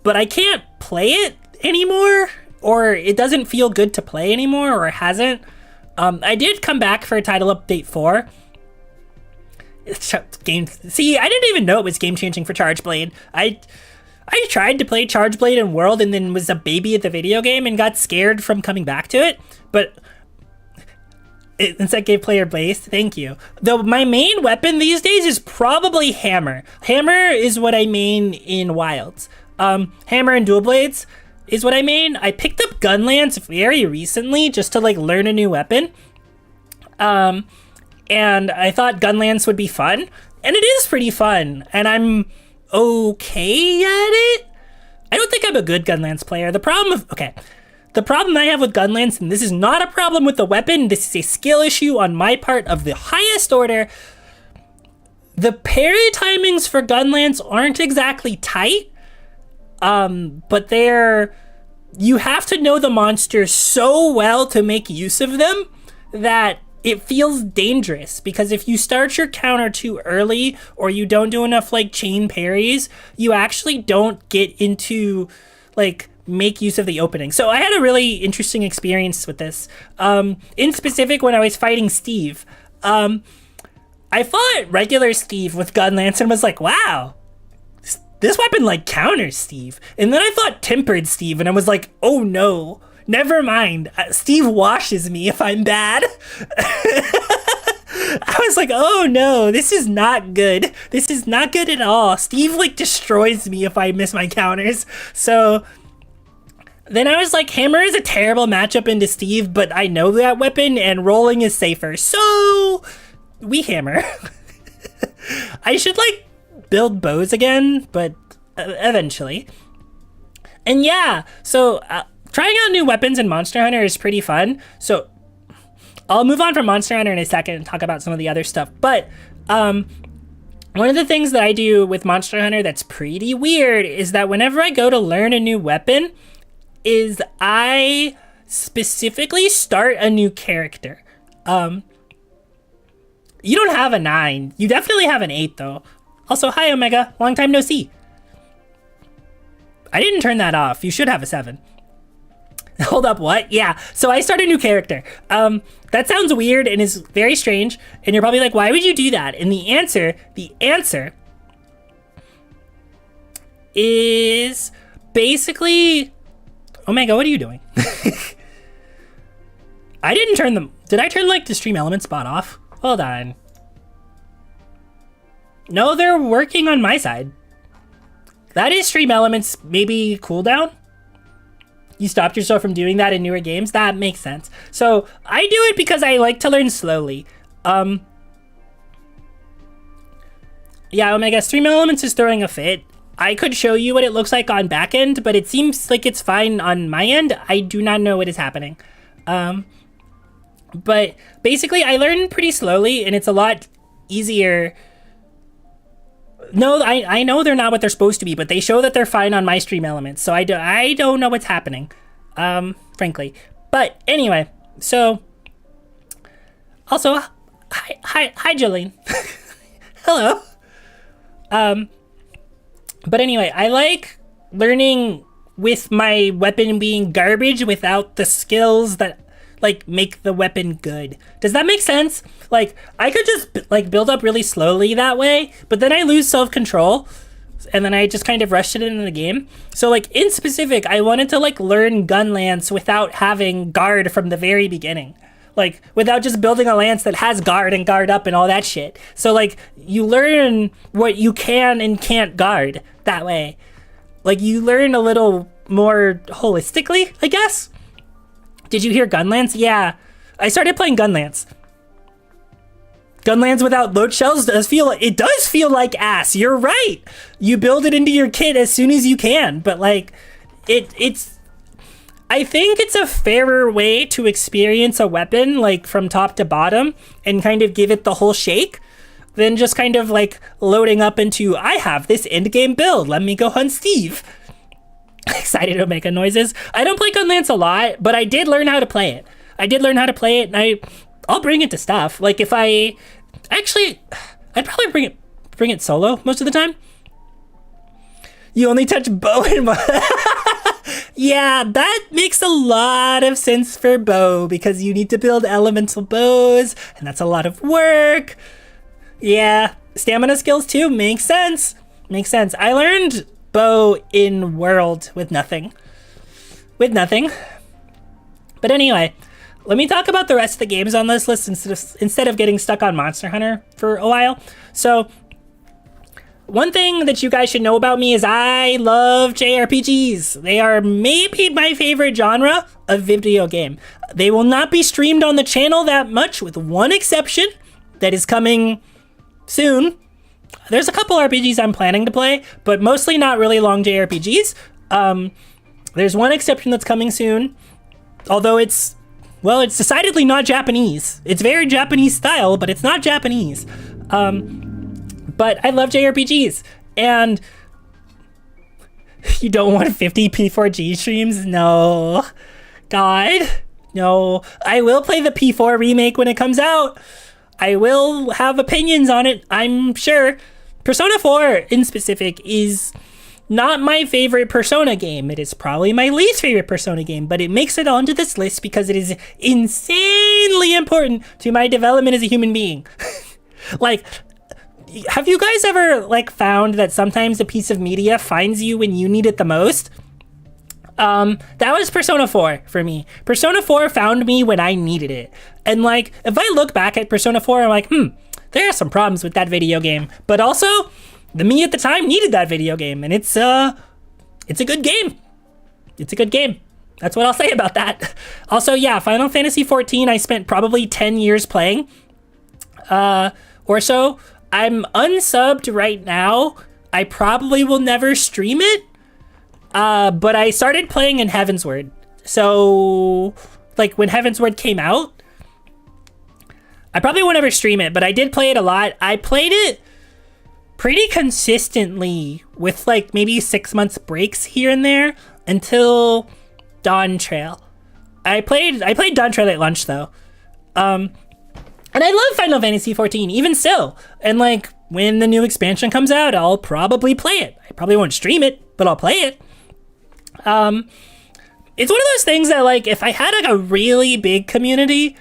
but I can't play it anymore, or it doesn't feel good to play anymore, or it hasn't. I did come back for Title Update 4. See, I didn't even know it was game changing for Chargeblade. I tried to play Chargeblade in World and then was a baby at the video game and got scared from coming back to it. But Insect gave player base. Thank you. Though my main weapon these days is probably Hammer. Hammer is what I main in Wilds. Hammer and Dual Blades is what I main. I picked up Gunlance very recently just to like learn a new weapon. And I thought Gunlance would be fun, and it is pretty fun, and I'm okay at it. I don't think I'm a good Gunlance player. The problem I have with Gunlance, and this is not a problem with the weapon, this is a skill issue on my part of the highest order. The parry timings for Gunlance aren't exactly tight, but you have to know the monster so well to make use of them that it feels dangerous, because if you start your counter too early or you don't do enough like chain parries, you actually don't get into like make use of the opening. So I had a really interesting experience with this. In specific, when I was fighting Steve, I fought regular Steve with Gunlance and was like, wow, this weapon like counters Steve. And then I fought Tempered Steve and I was like, oh no, never mind. Steve washes me if I'm bad. I was like, oh no, this is not good. This is not good at all. Steve like destroys me if I miss my counters. So then I was like, Hammer is a terrible matchup into Steve, but I know that weapon and rolling is safer. So we Hammer. I should like build bows again, but eventually. And yeah, so trying out new weapons in Monster Hunter is pretty fun. So I'll move on from Monster Hunter in a second and talk about some of the other stuff. But one of the things that I do with Monster Hunter that's pretty weird is that whenever I go to learn a new weapon, is I specifically start a new character. You don't have a 9. You definitely have an 8 though. Also, hi Omega, long time no see. I didn't turn that off. You should have a 7. Hold up, what? Yeah, so I start a new character. That sounds weird and is very strange, and you're probably like, why would you do that? And the answer is basically, Omega, what are you doing? I didn't turn them. Did I turn like the stream element spot off? Hold on. No, they're working on my side. That is stream elements maybe cooldown. You stopped yourself from doing that in newer games. That makes sense. So I do it because I like to learn slowly. Yeah, Omega, stream elements is throwing a fit. I could show you what it looks like on back end, but it seems like it's fine on my end. I do not know what is happening. But basically I learn pretty slowly and it's a lot easier. No, I know they're not what they're supposed to be, but they show that they're fine on my stream elements. So I don't know what's happening, frankly. But anyway, so also, hi Jolene. Hello. But anyway, I like learning with my weapon being garbage without the skills that like make the weapon good. Does that make sense? Like I could just like build up really slowly that way, but then I lose self-control and then I just kind of rushed it into the game. So like in specific, I wanted to like learn Gunlance without having guard from the very beginning. like without just building a lance that has guard and guard up and all that shit. So like you learn what you can and can't guard that way. Like you learn a little more holistically, I guess. Did you hear Gunlance? Yeah, I started playing Gunlance. Gunlance without load shells does feel like ass. You're right. You build it into your kit as soon as you can, but like it's I think it's a fairer way to experience a weapon like from top to bottom and kind of give it the whole shake than just kind of like loading up into, I have this end game build, let me go hunt Steve. Excited to make noises. I don't play Gunlance a lot, but I did learn how to play it. And I'll bring it to stuff. Like if I'd probably bring it solo most of the time. You only touch bow and yeah, that makes a lot of sense for bow because you need to build elemental bows and that's a lot of work. Yeah, stamina skills too, makes sense. I learned bow in world with nothing. But anyway, let me talk about the rest of the games on this list instead of getting stuck on Monster Hunter for a while. So one thing that you guys should know about me is I love JRPGs. They are maybe my favorite genre of video game. They will not be streamed on the channel that much, with one exception that is coming soon. There's a couple RPGs I'm planning to play, but mostly not really long JRPGs. There's one exception that's coming soon, although it's decidedly not Japanese. It's very Japanese style, but it's not Japanese. But I love JRPGs, and you don't want 50 P4G streams? No. God, no. I will play the P4 remake when it comes out. I will have opinions on it, I'm sure. Persona 4 in specific is not my favorite Persona game. It is probably my least favorite Persona game, but it makes it onto this list because it is insanely important to my development as a human being. Like, have you guys ever like found that sometimes a piece of media finds you when you need it the most? That was Persona 4 for me. Persona 4 found me when I needed it. And like, if I look back at Persona 4, I'm like, there are some problems with that video game. But also, the me at the time needed that video game, and it's a good game. It's a good game. That's what I'll say about that. Also, yeah, Final Fantasy XIV, I spent probably 10 years playing, or so. I'm unsubbed right now. I probably will never stream it, but I started playing in Heavensward. So, like, when Heavensward came out, I probably won't ever stream it, but I did play it a lot. I played it pretty consistently with, like, maybe 6 months breaks here and there until Dawn Trail. I played Dawn Trail at lunch, though. And I love Final Fantasy XIV, even still. And like, when the new expansion comes out, I'll probably play it. I probably won't stream it, but I'll play it. It's one of those things that like, if I had like a really big community,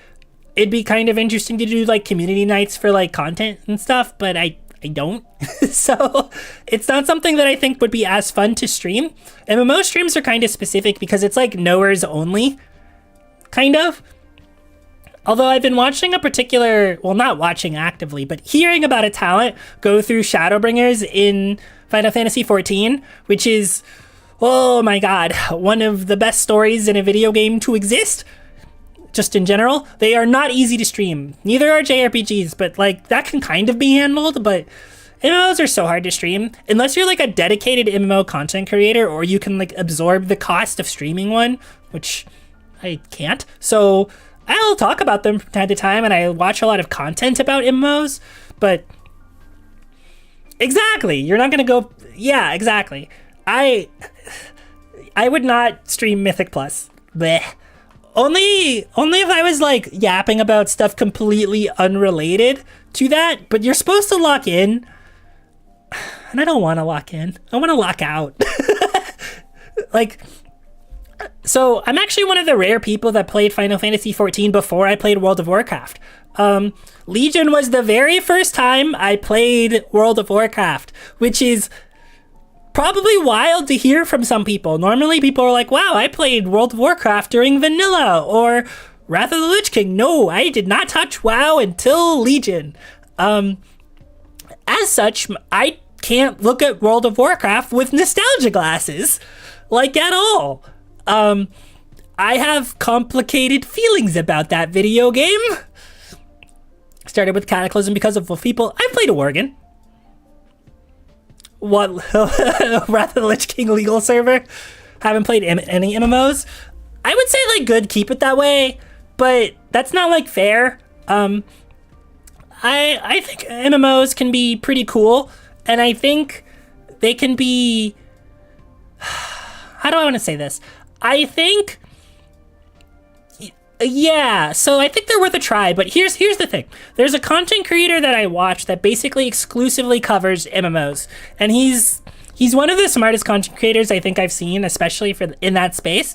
it'd be kind of interesting to do like community nights for like content and stuff, but I don't. So it's not something that I think would be as fun to stream. MMO streams are kind of specific because it's like knowers only, kind of. Although I've been watching not watching actively, but hearing about a talent go through Shadowbringers in Final Fantasy XIV, which is, oh my god, one of the best stories in a video game to exist. Just in general, they are not easy to stream. Neither are JRPGs, but like that can kind of be handled, but MMOs are so hard to stream. Unless you're like a dedicated MMO content creator, or you can like absorb the cost of streaming one, which I can't. So I'll talk about them from time to time, and I watch a lot of content about MMOs, but exactly, you're not gonna go, yeah, exactly. I would not stream Mythic Plus. Blech. Only if I was like yapping about stuff completely unrelated to that, but you're supposed to lock in, and I don't want to lock in. I want to lock out. Like, so I'm actually one of the rare people that played Final Fantasy XIV before I played World of Warcraft. Legion was the very first time I played World of Warcraft, which is probably wild to hear from some people. Normally people are like, wow, I played World of Warcraft during vanilla, or Wrath of the Lich King. No, I did not touch WoW until Legion. As such, I can't look at World of Warcraft with nostalgia glasses, like at all. I have complicated feelings about that video game. Started with Cataclysm because of people. I played a Worgen. What? Wrath of the Lich King legal server? Haven't played any MMOs. I would say like good, keep it that way, but that's not like fair. I think MMOs can be pretty cool, and I think they can be. How do I want to say this? I think. Yeah, so I think they're worth a try, but here's the thing. There's a content creator that I watch that basically exclusively covers MMOs, and he's one of the smartest content creators I think I've seen, especially in that space.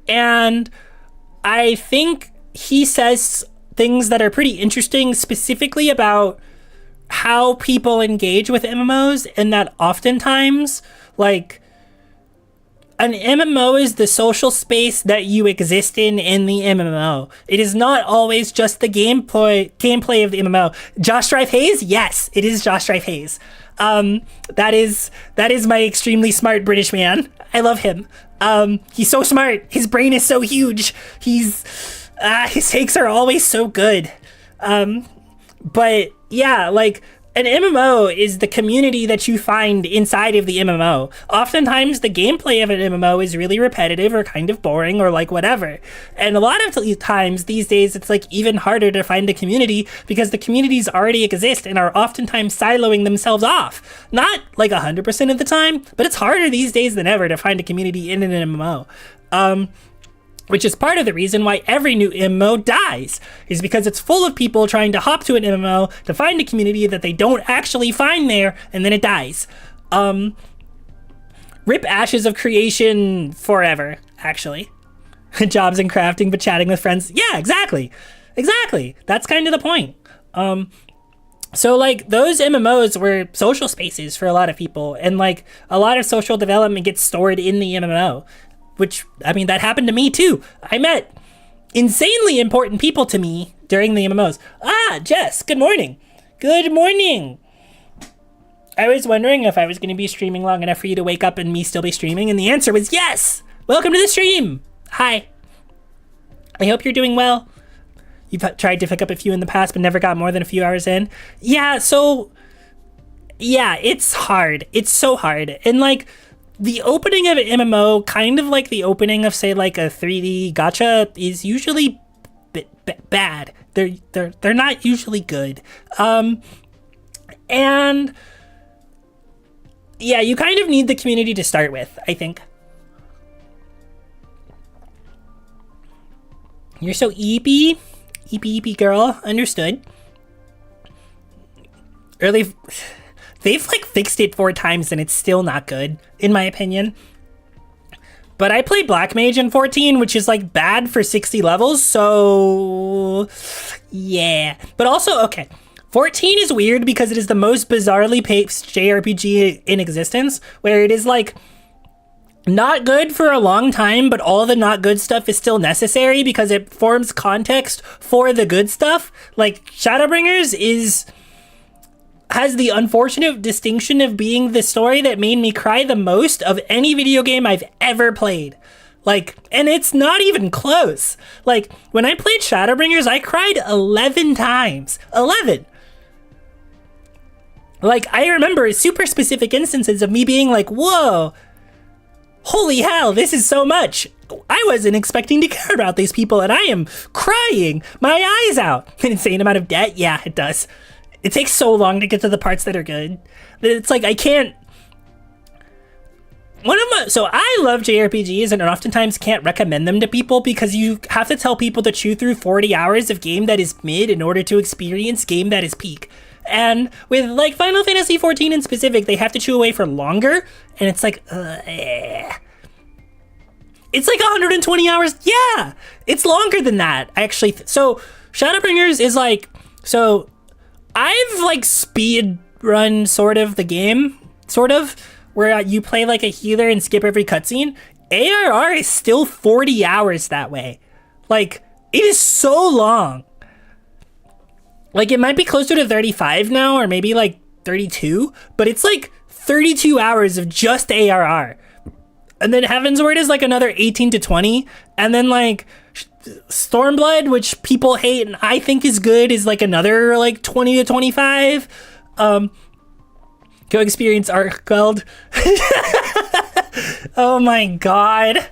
And I think he says things that are pretty interesting, specifically about how people engage with MMOs, and that oftentimes, like, an MMO is the social space that you exist in the MMO. It is not always just the gameplay of the MMO. Josh Strife Hayes? Yes, it is Josh Strife Hayes. That is my extremely smart British man. I love him. He's so smart. His brain is so huge. His takes are always so good. But yeah, like, an MMO is the community that you find inside of the MMO. Oftentimes, the gameplay of an MMO is really repetitive or kind of boring or like whatever. And a lot of times these days, it's like even harder to find a community because the communities already exist and are oftentimes siloing themselves off. Not like 100% of the time, but it's harder these days than ever to find a community in an MMO. Which is part of the reason why every new MMO dies, is because it's full of people trying to hop to an MMO to find a community that they don't actually find there, and then it dies. Rip Ashes of Creation forever, actually. Jobs and crafting, but chatting with friends. Yeah, exactly. That's kind of the point. So, like, those MMOs were social spaces for a lot of people, and, like, a lot of social development gets stored in the MMO. Which, I mean, that happened to me too. I met insanely important people to me during the MMOs. Ah, Jess, good morning. Good morning. I was wondering if I was going to be streaming long enough for you to wake up and me still be streaming, and the answer was yes. Welcome to the stream. Hi. I hope you're doing well. You've tried to pick up a few in the past, but never got more than a few hours in. Yeah, so, yeah, it's hard. It's so hard. And, like, the opening of an MMO, kind of like the opening of, say, like a 3D gacha, is usually bad. They're not usually good. And yeah, you kind of need the community to start with, I think. You're so eepy girl. Understood. They've like fixed it 4 times and it's still not good, in my opinion. But I played Black Mage in 14, which is like bad for 60 levels, so yeah. But also, okay, 14 is weird because it is the most bizarrely paced JRPG in existence, where it is like not good for a long time, but all the not good stuff is still necessary because it forms context for the good stuff. Like Shadowbringers has the unfortunate distinction of being the story that made me cry the most of any video game I've ever played. Like, and it's not even close. Like, when I played Shadowbringers, I cried 11 times. 11! Like, I remember super specific instances of me being like, whoa, holy hell, this is so much. I wasn't expecting to care about these people, and I am crying my eyes out. An insane amount of debt? Yeah, it does. It takes so long to get to the parts that are good. It's like, I can't... So I love JRPGs and oftentimes can't recommend them to people because you have to tell people to chew through 40 hours of game that is mid in order to experience game that is peak. And with like Final Fantasy XIV in specific, they have to chew away for longer, and it's like, It's like 120 hours. Yeah, it's longer than that, actually. So Shadowbringers is like, so I've like speed run sort of the game, sort of, where you play like a healer and skip every cutscene. ARR is still 40 hours that way. Like, it is so long. Like, it might be closer to 35 now, or maybe like 32, but it's like 32 hours of just ARR. And then Heavensward is like another 18 to 20. And then like Stormblood, which people hate and I think is good, is like another like 20 to 25. Go experience Arkweld. Oh my god.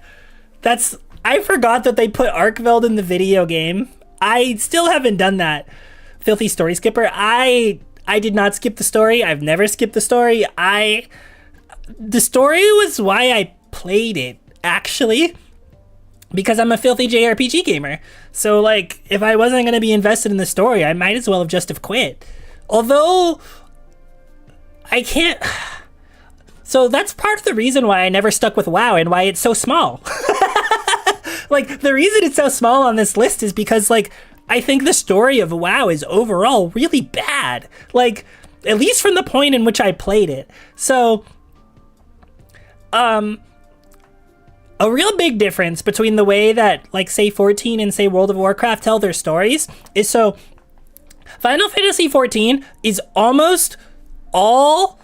I forgot that they put Arkweld in the video game. I still haven't done that. Filthy Story Skipper. I did not skip the story. I've never skipped the story. The story was why I played it, actually, because I'm a filthy JRPG gamer. So like, if I wasn't going to be invested in the story, I might as well have just have quit. Although I can't. So that's part of the reason why I never stuck with WoW and why it's so small. Like, the reason it's so small on this list is because like, I think the story of WoW is overall really bad. Like, at least from the point in which I played it. So, a real big difference between the way that, like, say 14 and say World of Warcraft tell their stories is, so Final Fantasy 14 is almost all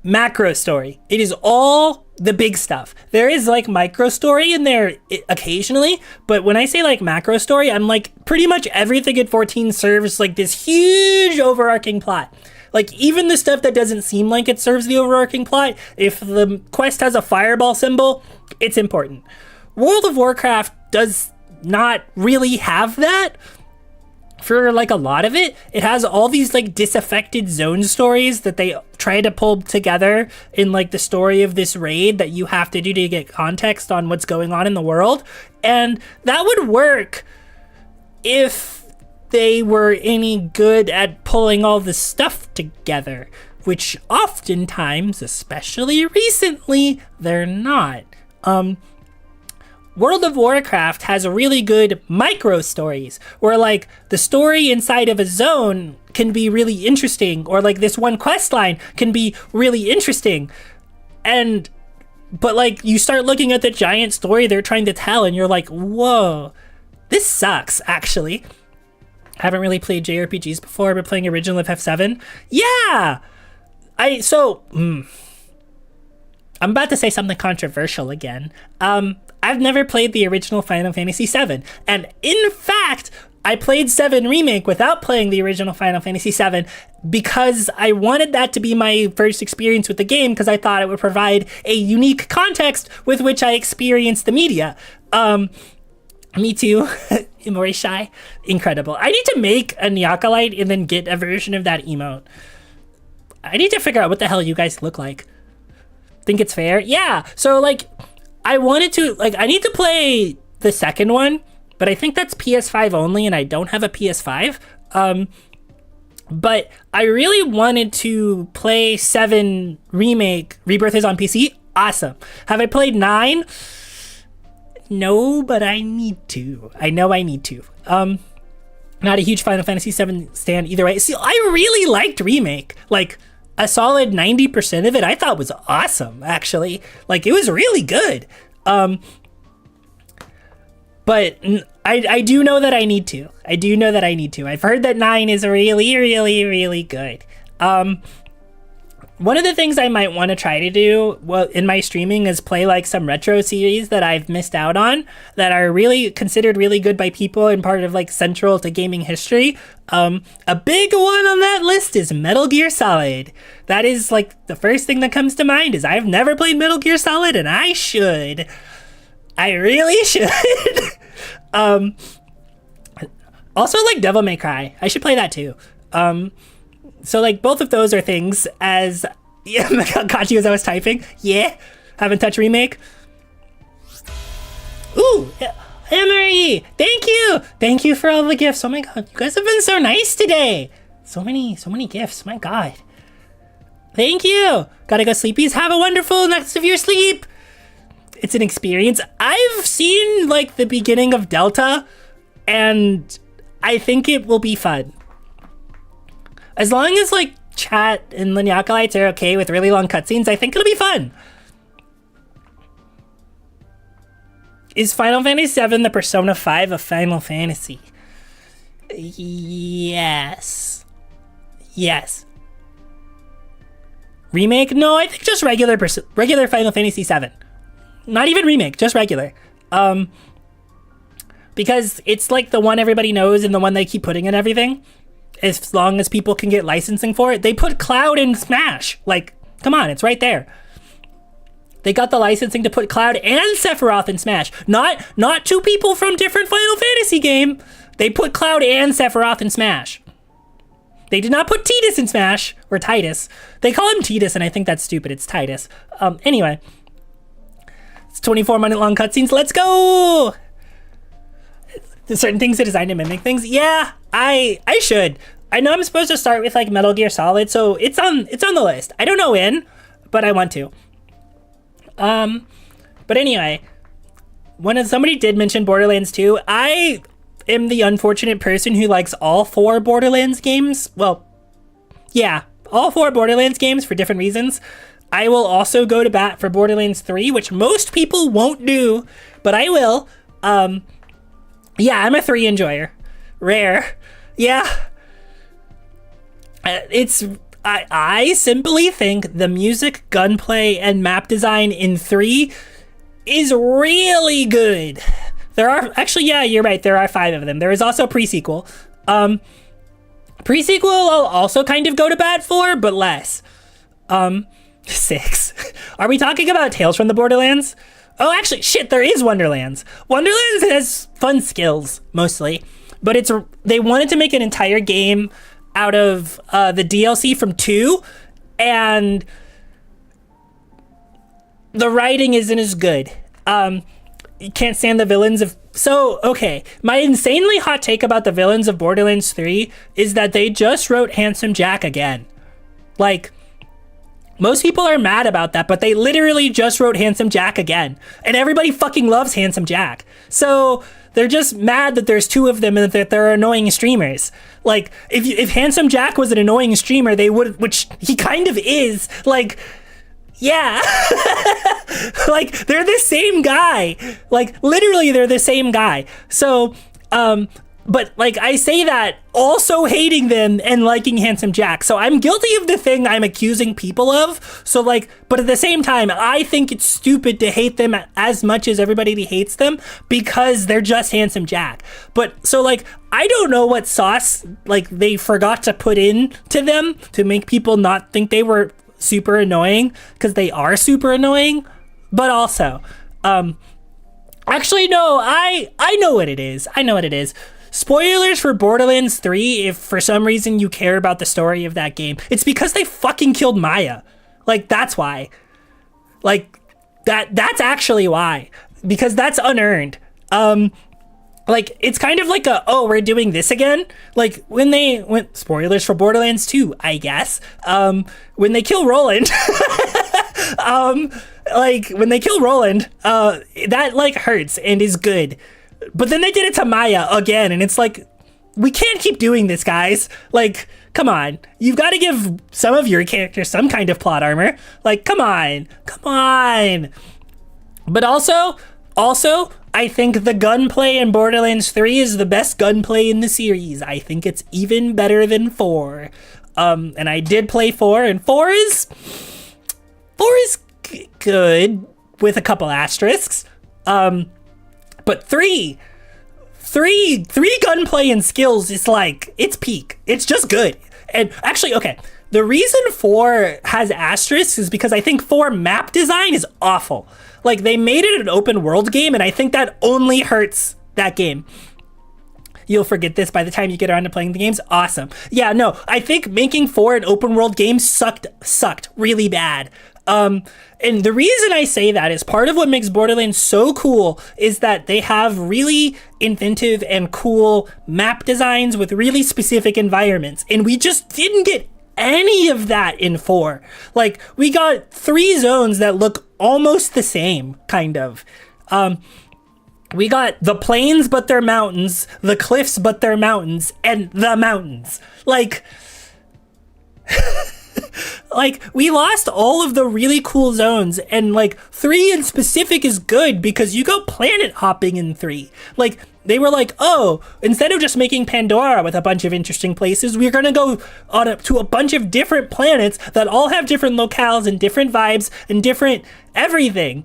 macro story. It is all the big stuff. There is like micro story in there occasionally, but when I say like macro story, I'm like pretty much everything in 14 serves like this huge overarching plot. Like, even the stuff that doesn't seem like it serves the overarching plot, if the quest has a fireball symbol, it's important. World of Warcraft does not really have that. For like a lot of it, it has all these like disaffected zone stories that they try to pull together in like the story of this raid that you have to do to get context on what's going on in the world. And that would work if they were any good at pulling all this stuff together, which oftentimes, especially recently, they're not. World of Warcraft has a really good micro stories where like the story inside of a zone can be really interesting, or like this one quest line can be really interesting. But like you start looking at the giant story they're trying to tell and you're like, whoa, this sucks actually. Haven't really played JRPGs before, but playing original FF7. Yeah! I'm about to say something controversial again. I've never played the original Final Fantasy VII. And in fact, I played 7 Remake without playing the original Final Fantasy VII because I wanted that to be my first experience with the game, because I thought it would provide a unique context with which I experienced the media. Me too. Imori Shy. Incredible. I need to make a Nyakalite and then get a version of that emote. I need to figure out what the hell you guys look like. Think it's fair? Yeah. So like, I need to play the second one, but I think that's PS5 only and I don't have a PS5. But I really wanted to play 7 Remake. Rebirth is on PC. Awesome. Have I played 9? No, but I need to. I know I need to. Not a huge Final Fantasy VII stan either way. See, I really liked Remake. Like, a solid 90% of it I thought was awesome, actually. Like, it was really good. But I do know that I need to. I've heard that 9 is really, really, really good. One of the things I might want to try to do in my streaming is play like some retro series that I've missed out on that are really considered really good by people and part of like central to gaming history. A big one on that list is Metal Gear Solid. That is like the first thing that comes to mind is I've never played Metal Gear Solid and I should. I really should. Also like Devil May Cry. I should play that too. So like both of those are things as Kachi as I was typing. Yeah. Haven't touched Remake. Ooh, Emery, thank you. Thank you for all the gifts. Oh my god, you guys have been so nice today. So many gifts. My god. Thank you. Gotta go sleepies. Have a wonderful next of your sleep. It's an experience. I've seen like the beginning of Delta and I think it will be fun. As long as like chat and the Nyakalites are okay with really long cutscenes, I think it'll be fun. Is Final Fantasy VII the Persona 5 of Final Fantasy? Yes. Remake? No, I think just regular Final Fantasy VII. Not even remake, just regular. Because it's like the one everybody knows and the one they keep putting in everything. As long as people can get licensing for it. They put Cloud in Smash. Like, come on, it's right there. They got the licensing to put Cloud and Sephiroth in Smash. Not two people from different Final Fantasy game. They put Cloud and Sephiroth in Smash. They did not put Tidus in Smash, or Titus. They call him Tidus, and I think that's stupid. It's Titus. Anyway. It's 24-minute long cutscenes. Let's go! There's certain things are designed to mimic things. Yeah, I should. I know I'm supposed to start with like Metal Gear Solid, so it's on the list. I don't know when, but I want to. But anyway, when somebody did mention Borderlands 2, I am the unfortunate person who likes all 4 Borderlands games. Well, yeah, all 4 Borderlands games for different reasons. I will also go to bat for Borderlands 3, which most people won't do, but I will. Yeah, I'm a 3 enjoyer. Rare. Yeah. I simply think the music, gunplay, and map design in 3 is really good. There are, actually, yeah, you're right, there are 5 of them. There is also pre-sequel. Pre-sequel I'll also kind of go to bat for, but less. 6. Are we talking about Tales from the Borderlands? Oh, actually, shit, there is Wonderlands. Wonderlands has fun skills, mostly. But they wanted to make an entire game out of the DLC from 2, and the writing isn't as good. You can't stand the villains of... So, okay, my insanely hot take about the villains of Borderlands 3 is that they just wrote Handsome Jack again. Like, most people are mad about that, but they literally just wrote Handsome Jack again. And everybody fucking loves Handsome Jack. So they're just mad that there's 2 of them and that they're annoying streamers. Like, if Handsome Jack was an annoying streamer, they would, which he kind of is, like, yeah. Like, they're the same guy. Like, literally, they're the same guy. So, but, like, I say that also hating them and liking Handsome Jack. So I'm guilty of the thing I'm accusing people of. So, like, but at the same time, I think it's stupid to hate them as much as everybody hates them because they're just Handsome Jack. But, so, like, I don't know what sauce, like, they forgot to put in to them to make people not think they were super annoying, because they are super annoying. But also, actually, no, I know what it is. I know what it is. Spoilers for Borderlands 3, if for some reason you care about the story of that game, it's because they fucking killed Maya. Like, that's why. Like, that's actually why. Because that's unearned. Like, it's kind of like oh, we're doing this again? Like, when they went... Spoilers for Borderlands 2, I guess. When they kill Roland... like, when they kill Roland, that, like, hurts and is good. But then they did it to Maya again, and it's like, we can't keep doing this, guys. Like, come on. You've got to give some of your characters some kind of plot armor. Like, come on. Come on. But also, I think the gunplay in Borderlands 3 is the best gunplay in the series. I think it's even better than 4. And I did play 4, and 4 is good, with a couple asterisks. But 3 gunplay and skills is like, it's peak. It's just good. And actually, okay, the reason 4 has asterisks is because I think 4 map design is awful. Like, they made it an open world game, and I think that only hurts that game. You'll forget this by the time you get around to playing the games. Awesome. Yeah, no, I think making 4 an open world game sucked really bad. And the reason I say that is part of what makes Borderlands so cool is that they have really inventive and cool map designs with really specific environments. And we just didn't get any of that in 4. Like, we got 3 zones that look almost the same, kind of. We got the plains, but they're mountains, the cliffs, but they're mountains, and the mountains. Like... Like, we lost all of the really cool zones, and like 3 in specific is good because you go planet hopping in 3. Like, they were like, oh, instead of just making Pandora with a bunch of interesting places, we're gonna go to a bunch of different planets that all have different locales and different vibes and different everything.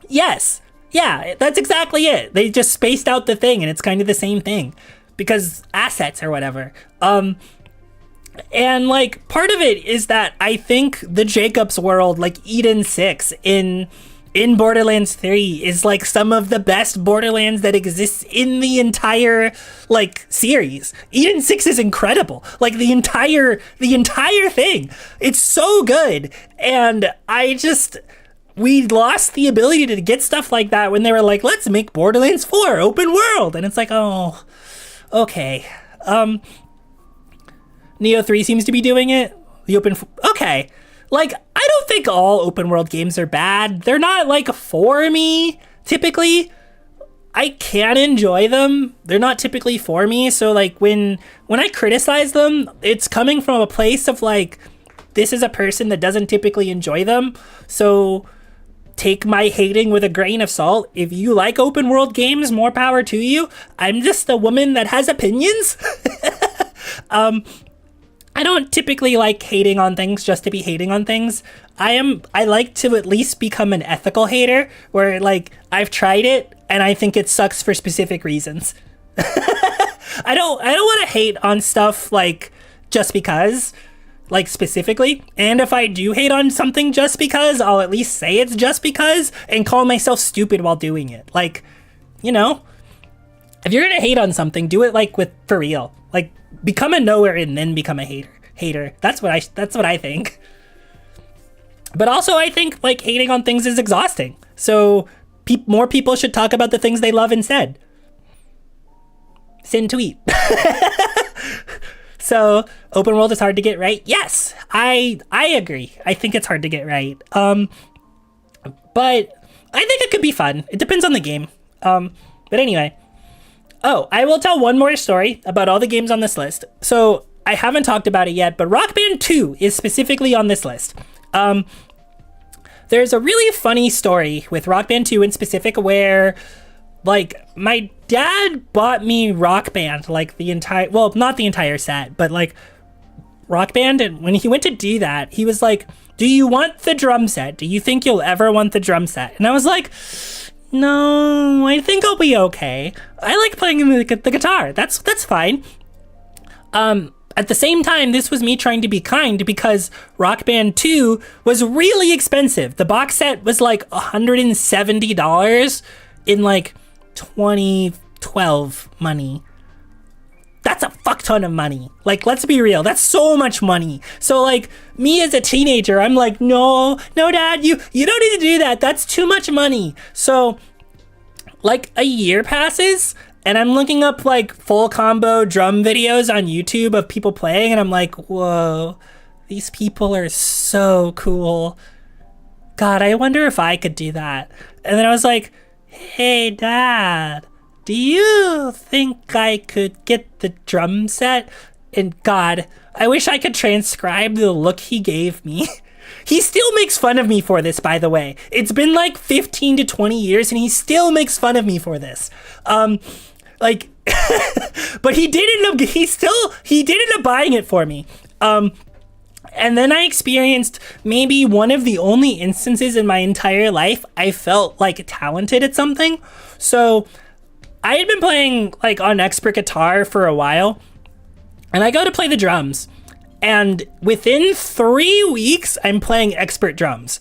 Yes, yeah, that's exactly it. They just spaced out the thing, and it's kind of the same thing because assets or whatever. And like part of it is that I think the Jacobs world, like Eden 6 in Borderlands 3, is like some of the best Borderlands that exists in the entire like series. Eden 6 is incredible. Like the entire thing. It's so good. And we lost the ability to get stuff like that when they were like, let's make Borderlands 4 open world. And it's like, oh, okay. Neo 3 seems to be doing it. Okay. Like, I don't think all open world games are bad. They're not like for me, typically. I can enjoy them. They're not typically for me. So like when I criticize them, it's coming from a place of like, this is a person that doesn't typically enjoy them. So take my hating with a grain of salt. If you like open world games, more power to you. I'm just a woman that has opinions. I don't typically like hating on things just to be hating on things. I like to at least become an ethical hater where like I've tried it and I think it sucks for specific reasons. I don't want to hate on stuff like just because, like specifically. And if I do hate on something just because, I'll at least say it's just because and call myself stupid while doing it. Like, you know, if you're going to hate on something, do it like for real. Like, become a knower and then become a hater. That's what I think. But also I think like hating on things is exhausting. So more people should talk about the things they love instead. Send tweet. So open world is hard to get right. Yes, I agree. I think it's hard to get right. But I think it could be fun. It depends on the game. But anyway. Oh, I will tell one more story about all the games on this list. So I haven't talked about it yet, but Rock Band 2 is specifically on this list. There's a really funny story with Rock Band 2 in specific where, like, my dad bought me Rock Band, like not the entire set, but like Rock Band. And when he went to do that, he was like, do you want the drum set? Do you think you'll ever want the drum set? And I was like, no, I think I'll be okay. I like playing the guitar. That's fine. At the same time, this was me trying to be kind because Rock Band 2 was really expensive. The box set was like $170 in like 2012 money. That's a fuck ton of money. Like, let's be real. That's so much money. So like me as a teenager, I'm like, no, dad, you don't need to do that. That's too much money. So like a year passes and I'm looking up like full combo drum videos on YouTube of people playing. And I'm like, whoa, these people are so cool. God, I wonder if I could do that. And then I was like, hey dad, do you think I could get the drum set? And God, I wish I could transcribe the look he gave me. He still makes fun of me for this, by the way. It's been like 15 to 20 years and he still makes fun of me for this. But he did end up buying it for me. And then I experienced maybe one of the only instances in my entire life I felt like talented at something. So I had been playing like on expert guitar for a while and I go to play the drums and within 3 weeks I'm playing expert drums.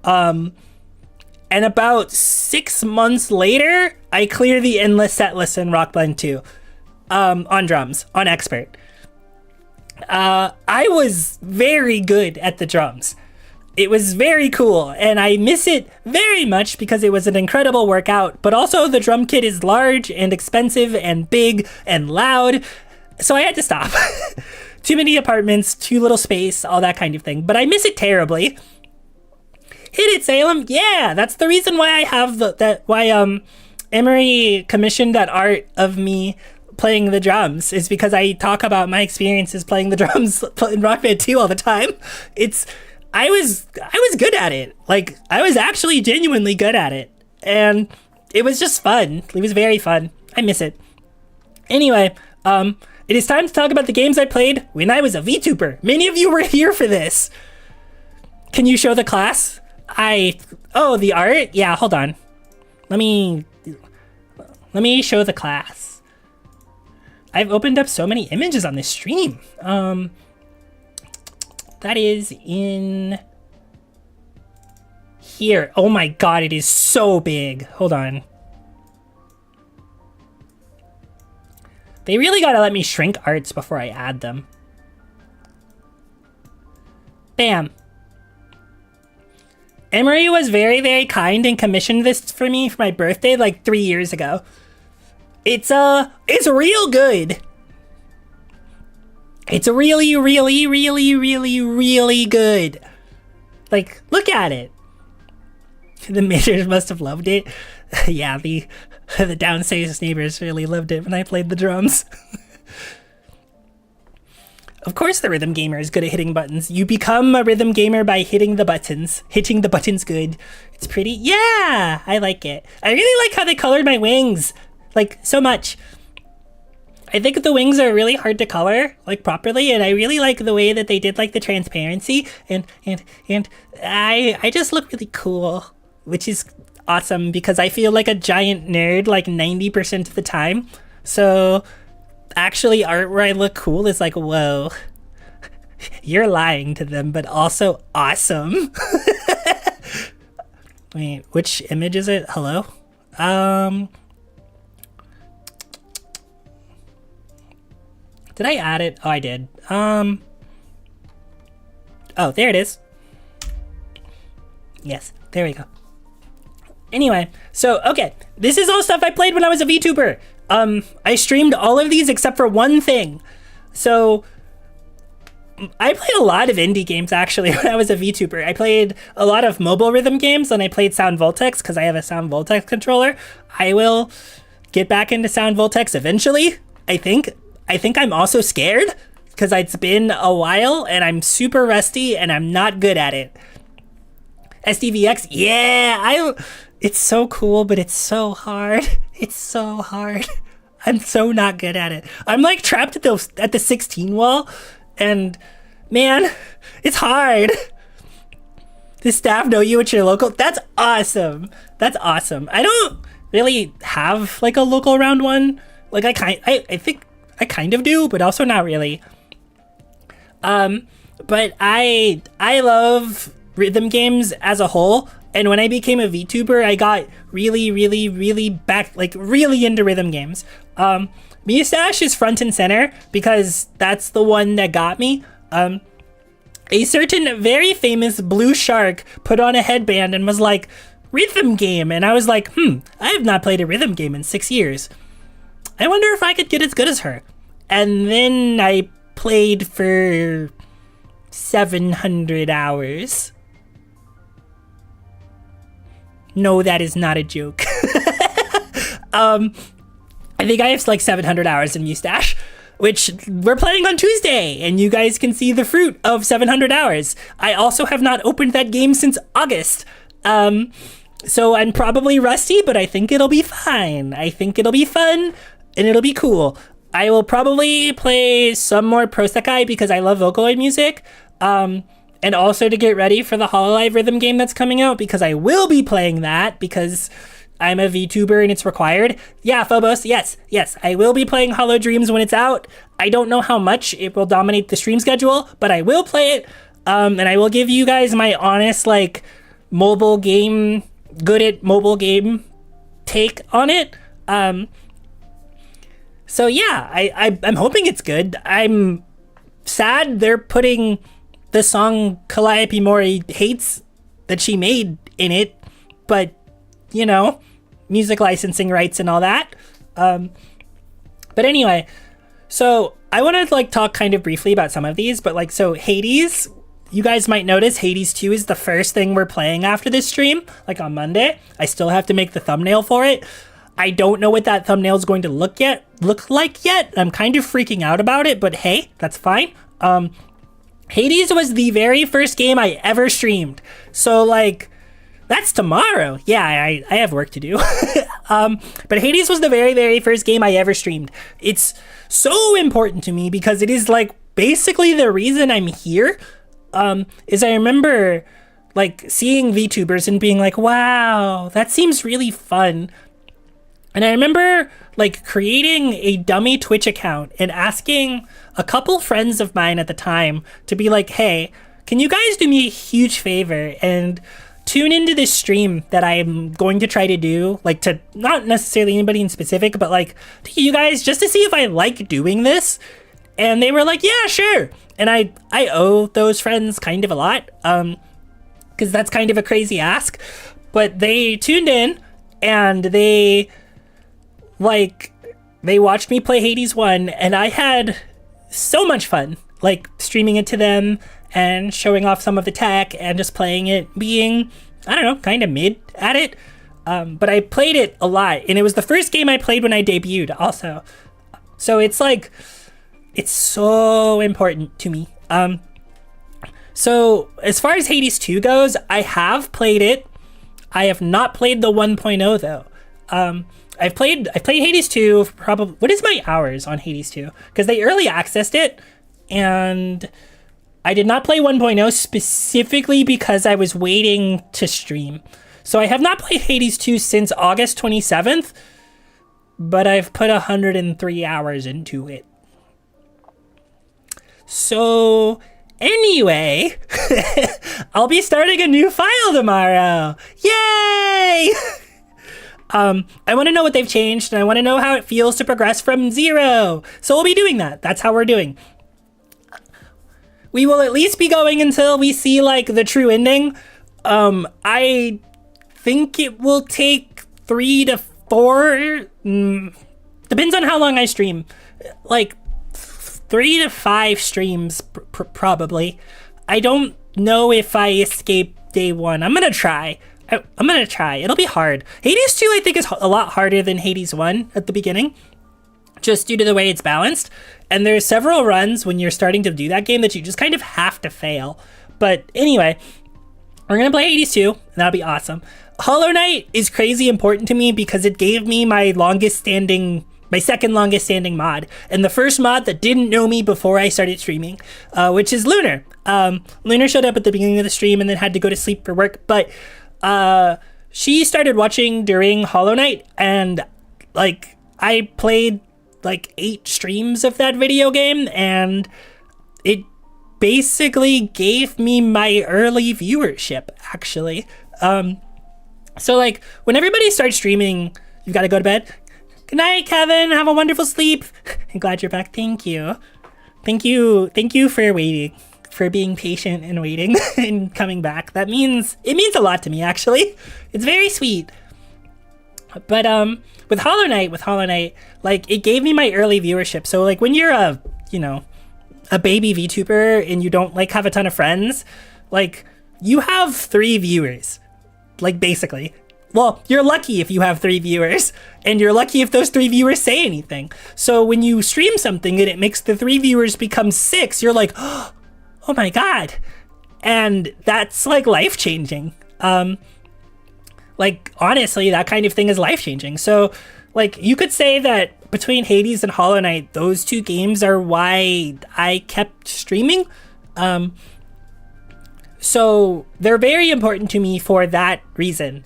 And about 6 months later, I clear the endless set list in Rock Band 2 on drums, on expert. I was very good at the drums. It was very cool, and I miss it very much because it was an incredible workout, but also the drum kit is large and expensive and big and loud, so I had to stop. Too many apartments, too little space, all that kind of thing, but I miss it terribly. Hit it, Salem. Yeah, that's the reason why I have why Emery commissioned that art of me playing the drums is because I talk about my experiences playing the drums in Rock Band 2 all the time. I was good at it. Like, I was actually genuinely good at it. And it was just fun. It was very fun. I miss it. Anyway, it is time to talk about the games I played when I was a VTuber. Many of you were here for this. Can you show the class? Oh, the art? Yeah, hold on. Let me show the class. I've opened up so many images on this stream. That is in here. Oh my god, it is so big. Hold on. They really gotta let me shrink arts before I add them. Bam. Emery was very, very kind and commissioned this for me for my birthday like 3 years ago. It's real good. It's really, really, really, really, really good. Like, look at it. The neighbors must have loved it. Yeah, the downstairs neighbors really loved it when I played the drums. Of course the rhythm gamer is good at hitting buttons. You become a rhythm gamer by hitting the buttons. Hitting the buttons good. It's pretty. Yeah, I like it. I really like how they colored my wings. Like, so much. I think the wings are really hard to color, like, properly, and I really like the way that they did, like, the transparency, and I just look really cool, which is awesome, because I feel like a giant nerd, like, 90% of the time, so actually art where I look cool is like, whoa, you're lying to them, but also awesome. Wait, which image is it? Hello? Did I add it? Oh, I did. Oh, there it is. Yes, there we go. Anyway, so, okay. This is all stuff I played when I was a VTuber. I streamed all of these except for one thing. So, I played a lot of indie games, actually, when I was a VTuber. I played a lot of mobile rhythm games, and I played Sound Voltex, because I have a Sound Voltex controller. I will get back into Sound Voltex eventually, I think. I think I'm also scared because it's been a while and I'm super rusty and I'm not good at it. SDVX, yeah, it's so cool, but it's so hard. It's so hard. I'm so not good at it. I'm like trapped at the 16 wall, and man, it's hard. The staff know you at your local. That's awesome. That's awesome. I don't really have like a local round one. Like I think I kind of do, but also not really. But I love rhythm games as a whole, and when I became a VTuber, I got really, really, really really into rhythm games. Mustache is front and center because that's the one that got me. A certain very famous blue shark put on a headband and was like, rhythm game, and I was like, I have not played a rhythm game in 6 years. I wonder if I could get as good as her. And then I played for 700 hours. No, that is not a joke. I think I have like 700 hours in Mustache, which we're playing on Tuesday, and you guys can see the fruit of 700 hours. I also have not opened that game since August. So I'm probably rusty, but I think it'll be fine. I think it'll be fun, and it'll be cool. I will probably play some more Pro Sekai because I love Vocaloid music. And also to get ready for the Hololive rhythm game that's coming out, because I will be playing that because I'm a VTuber and it's required. Yeah, Phobos, yes, I will be playing Hollow Dreams when it's out. I don't know how much it will dominate the stream schedule, but I will play it. And I will give you guys my honest, like, mobile game, good at mobile game take on it. So yeah, I'm hoping it's good. I'm sad they're putting the song Calliope Mori Hates that she made in it, but, you know, music licensing rights and all that. But anyway, so I want to like talk kind of briefly about some of these, but like, so Hades, you guys might notice Hades 2 is the first thing we're playing after this stream, like on Monday. I still have to make the thumbnail for it. I don't know what that thumbnail is going to look like yet. I'm kind of freaking out about it, but hey, that's fine. Hades was the very first game I ever streamed. So like, that's tomorrow. Yeah, I have work to do. But Hades was the very, very first game I ever streamed. It's so important to me because it is like basically the reason I'm here. Is I remember like seeing VTubers and being like, wow, that seems really fun. And I remember like creating a dummy Twitch account and asking a couple friends of mine at the time to be like, hey, can you guys do me a huge favor and tune into this stream that I'm going to try to do, like to not necessarily anybody in specific, but like to you guys just to see if I like doing this. And they were like, yeah, sure. And I owe those friends kind of a lot, because that's kind of a crazy ask. But they tuned in and they watched me play Hades 1, and I had so much fun, like streaming it to them and showing off some of the tech and just playing it, being, I don't know, kind of mid at it. But I played it a lot, and it was the first game I played when I debuted also. So it's like, it's so important to me. So as far as Hades 2 goes, I have played it. I have not played the 1.0 though. I've played Hades 2 probably, what is my hours on Hades 2? Because they early accessed it, and I did not play 1.0 specifically because I was waiting to stream. So I have not played Hades 2 since August 27th, but I've put 103 hours into it. So anyway, I'll be starting a new file tomorrow. Yay! I want to know what they've changed, and I want to know how it feels to progress from 0. So we'll be doing that. That's how we're doing. We will at least be going until we see like the true ending. I think it will take 3 to 4. Depends on how long I stream. Like 3 to 5 streams probably. I don't know if I escape day 1. I'm gonna try. I'm gonna try. It'll be hard. Hades 2 I think is a lot harder than Hades 1 at the beginning, just due to the way it's balanced. And there's several runs when you're starting to do that game that you just kind of have to fail. But anyway, we're gonna play Hades 2, and that'll be awesome. Hollow Knight is crazy important to me because it gave me my second longest standing mod, and the first mod that didn't know me before I started streaming, which is Lunar. Lunar showed up at the beginning of the stream and then had to go to sleep for work, but she started watching during Hollow Knight, and like I played like 8 streams of that video game, and it basically gave me my early viewership actually. So like when everybody starts streaming, you've got to go to bed. Good night, Kevin. Have a wonderful sleep. I'm glad you're back. Thank you. Thank you for waiting, for being patient and waiting and coming back. It means a lot to me, actually. It's very sweet. But with Hollow Knight, like it gave me my early viewership. So like when you're a baby VTuber and you don't like have a ton of friends, like you have 3 viewers, like basically. Well, you're lucky if you have 3 viewers, and you're lucky if those 3 viewers say anything. So when you stream something and it makes the 3 viewers become 6, you're like, oh my god. And that's like life-changing. Like honestly, that kind of thing is life-changing. So like you could say that between Hades and Hollow Knight, those 2 games are why I kept streaming. So they're very important to me for that reason.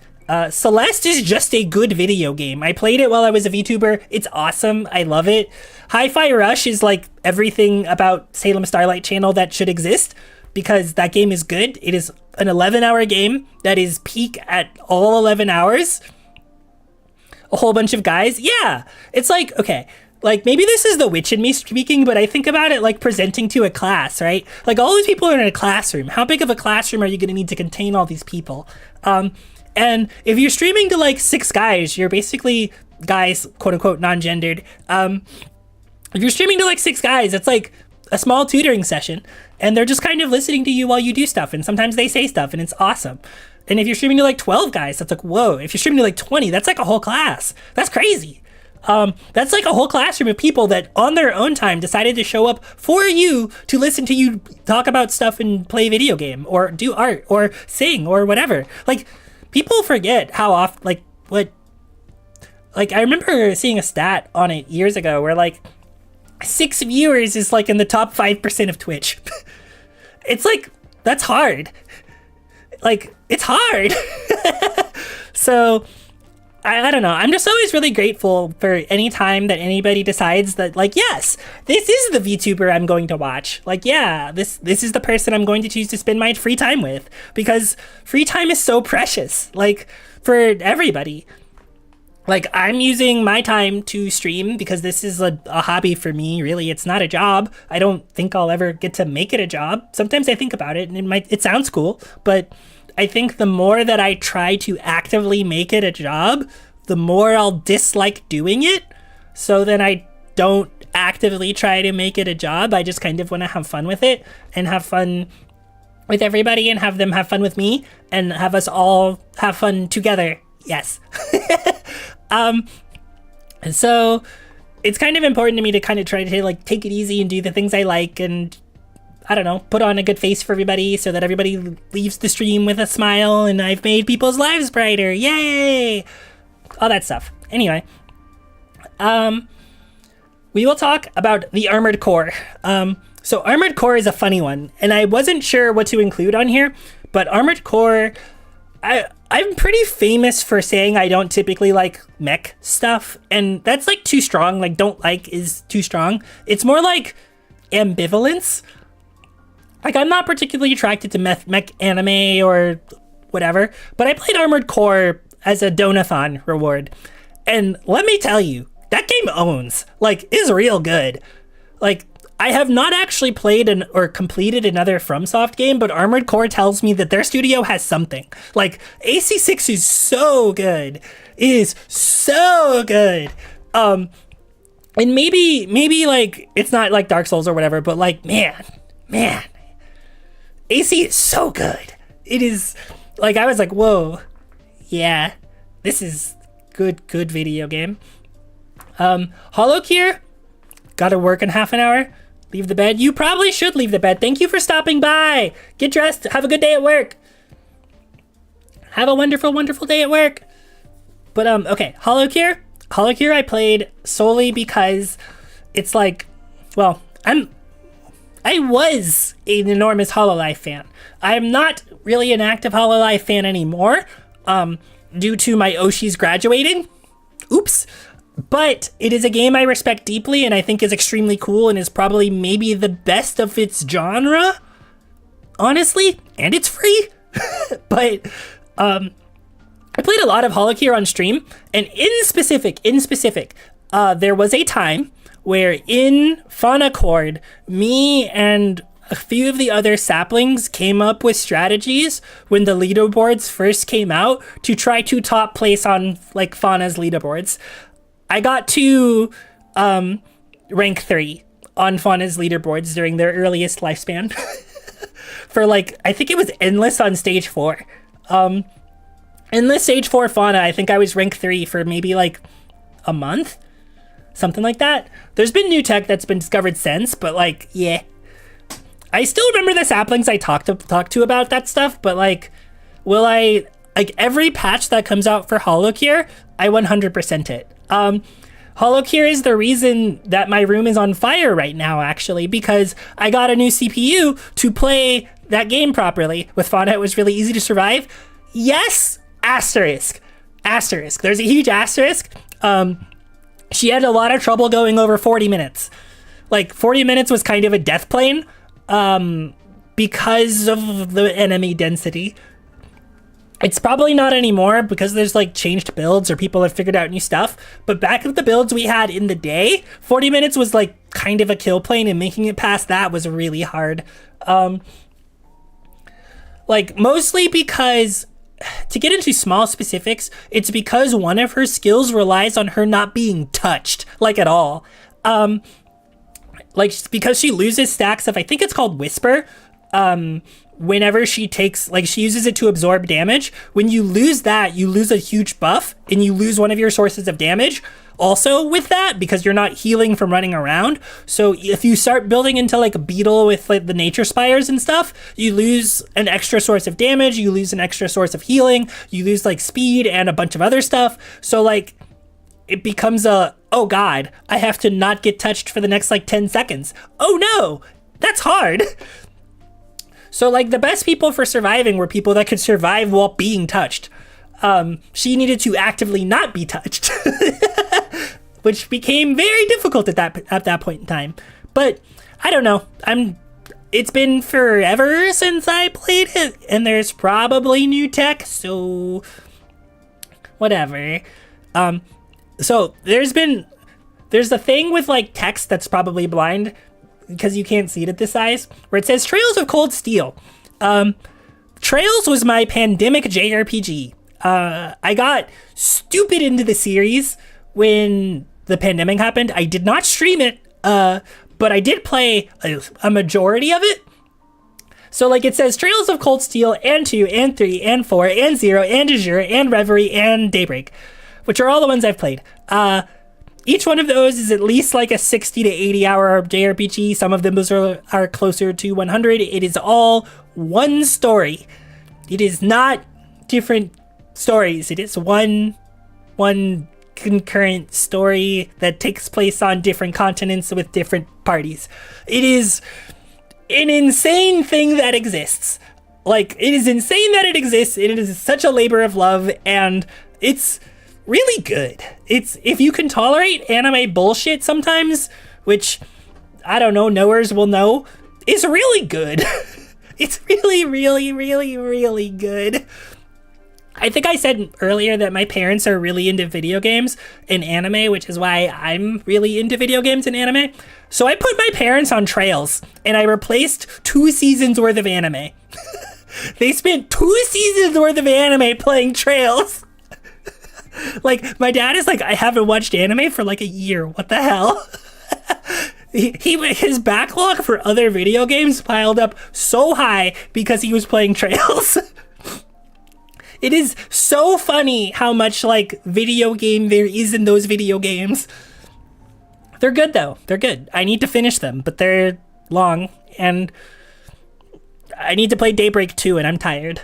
Celeste is just a good video game. I played it while I was a VTuber. It's awesome. I love it. Hi-Fi Rush is like everything about Salem Starlight Channel that should exist, because that game is good. It is an 11-hour game that is peak at all 11 hours. A whole bunch of guys. Yeah. It's like, okay, like maybe this is the witch in me speaking, but I think about it like presenting to a class, right? Like all these people are in a classroom. How big of a classroom are you going to need to contain all these people? And if you're streaming to like 6 guys, you're basically guys, quote unquote, non-gendered. If you're streaming to like 6 guys, it's like a small tutoring session, and they're just kind of listening to you while you do stuff. And sometimes they say stuff, and it's awesome. And if you're streaming to like 12 guys, that's like, whoa. If you're streaming to like 20, that's like a whole class. That's crazy. That's like a whole classroom of people that on their own time decided to show up for you to listen to you talk about stuff and play a video game or do art or sing or whatever. Like, people forget how often, I remember seeing a stat on it years ago where like 6 viewers is like in the top 5% of Twitch. It's like, that's hard. Like, it's hard. So I don't know. I'm just always really grateful for any time that anybody decides that, like, yes, this is the VTuber I'm going to watch. Like, yeah, this is the person I'm going to choose to spend my free time with, because free time is so precious, like, for everybody. Like, I'm using my time to stream because this is a hobby for me, really. It's not a job. I don't think I'll ever get to make it a job. Sometimes I think about it and it sounds cool, but I think the more that I try to actively make it a job, the more I'll dislike doing it. So then I don't actively try to make it a job. I just kind of want to have fun with it and have fun with everybody and have them have fun with me and have us all have fun together. Yes. So it's kind of important to me to kind of try to like take it easy and do the things I like and, I don't know, put on a good face for everybody so that everybody leaves the stream with a smile and I've made people's lives brighter. Yay! All that stuff. Anyway, we will talk about the Armored Core. So Armored Core is a funny one, and I wasn't sure what to include on here, but Armored Core, I'm pretty famous for saying I don't typically like mech stuff, and that's like too strong. Like, don't like is too strong. It's more like ambivalence. Like, I'm not particularly attracted to mech anime or whatever, but I played Armored Core as a Donathon reward. And let me tell you, that game owns. Like, is real good. Like, I have not actually played or completed another FromSoft game, but Armored Core tells me that their studio has something. Like, AC6 is so good. It is so good. And maybe like, it's not like Dark Souls or whatever, but like, man. AC is so good. It is, like, I was like, whoa, yeah, this is good video game. Holocure, gotta work in half an hour, leave the bed. You probably should leave the bed. Thank you for stopping by. Get dressed, have a good day at work. Have a wonderful day at work. But, okay, Holocure I played solely because it's like, well, I was an enormous Hololive fan. I'm not really an active Hololive fan anymore, due to my Oshis graduating. Oops. But it is a game I respect deeply and I think is extremely cool and is probably maybe the best of its genre, honestly, and it's free. But I played a lot of Holocure on stream, and in specific, there was a time where in Fauna Chord, me and a few of the other saplings came up with strategies when the leaderboards first came out to try to top place on like Fauna's leaderboards. I got to rank 3 on Fauna's leaderboards during their earliest lifespan. For like, I think it was Endless on stage 4. Endless stage 4 Fauna, I think I was rank 3 for maybe like a month. Something like that. There's been new tech that's been discovered since, but like, yeah. I still remember the saplings I talked to about that stuff, but like, will I, like, every patch that comes out for Holocure, I 100% it. Holocure is the reason that my room is on fire right now, actually, because I got a new CPU to play that game properly. With Fauna, it was really easy to survive. Yes, asterisk. There's a huge asterisk. She had a lot of trouble going over 40 minutes. Like, 40 minutes was kind of a death plane, because of the enemy density. It's probably not anymore because there's like changed builds or people have figured out new stuff. But back at the builds we had in the day, 40 minutes was like kind of a kill plane, and making it past that was really hard. Like, mostly because, to get into small specifics, it's because one of her skills relies on her not being touched, like, at all. Like, because she loses stacks of, I think it's called Whisper, whenever she takes, like, she uses it to absorb damage. When you lose that, you lose a huge buff, and you lose one of your sources of damage also with that, because you're not healing from running around. So if you start building into like a beetle with like the nature spires and stuff, you lose an extra source of damage, you lose an extra source of healing, you lose like speed and a bunch of other stuff. So like it becomes a, oh god, I have to not get touched for the next like 10 seconds. Oh no, that's hard. So like the best people for surviving were people that could survive while being touched. She needed to actively not be touched, which became very difficult at that point in time. But I don't know. It's been forever since I played it, and there's probably new tech, so whatever. So there's a thing with like text that's probably blind because you can't see it at this size, where it says Trails of Cold Steel. Trails was my pandemic JRPG. I got stupid into the series when the pandemic happened. I did not stream it, but I did play a majority of it. So like it says Trails of Cold Steel and 2 and 3 and 4 and 0 and Azure and Reverie and Daybreak, which are all the ones I've played. Each one of those is at least like a 60 to 80 hour JRPG. Some of them are closer to 100. It is all one story. It is not different stories. It is one concurrent story that takes place on different continents with different parties. It is an insane thing that exists. Like, it is insane that it exists. It is such a labor of love, and it's really good. It's, if you can tolerate anime bullshit sometimes, which I don't know, knowers will know, is really good. It's really, really, really, really good. I think I said earlier that my parents are really into video games and anime, which is why I'm really into video games and anime. So I put my parents on Trails, and I replaced 2 seasons worth of anime. They spent 2 seasons worth of anime playing Trails. Like, my dad is like, I haven't watched anime for like a year. What the hell? His backlog for other video games piled up so high because he was playing Trails. It is so funny how much like video game there is in those video games. They're good though. They're good. I need to finish them, but they're long, and I need to play Daybreak 2, and I'm tired.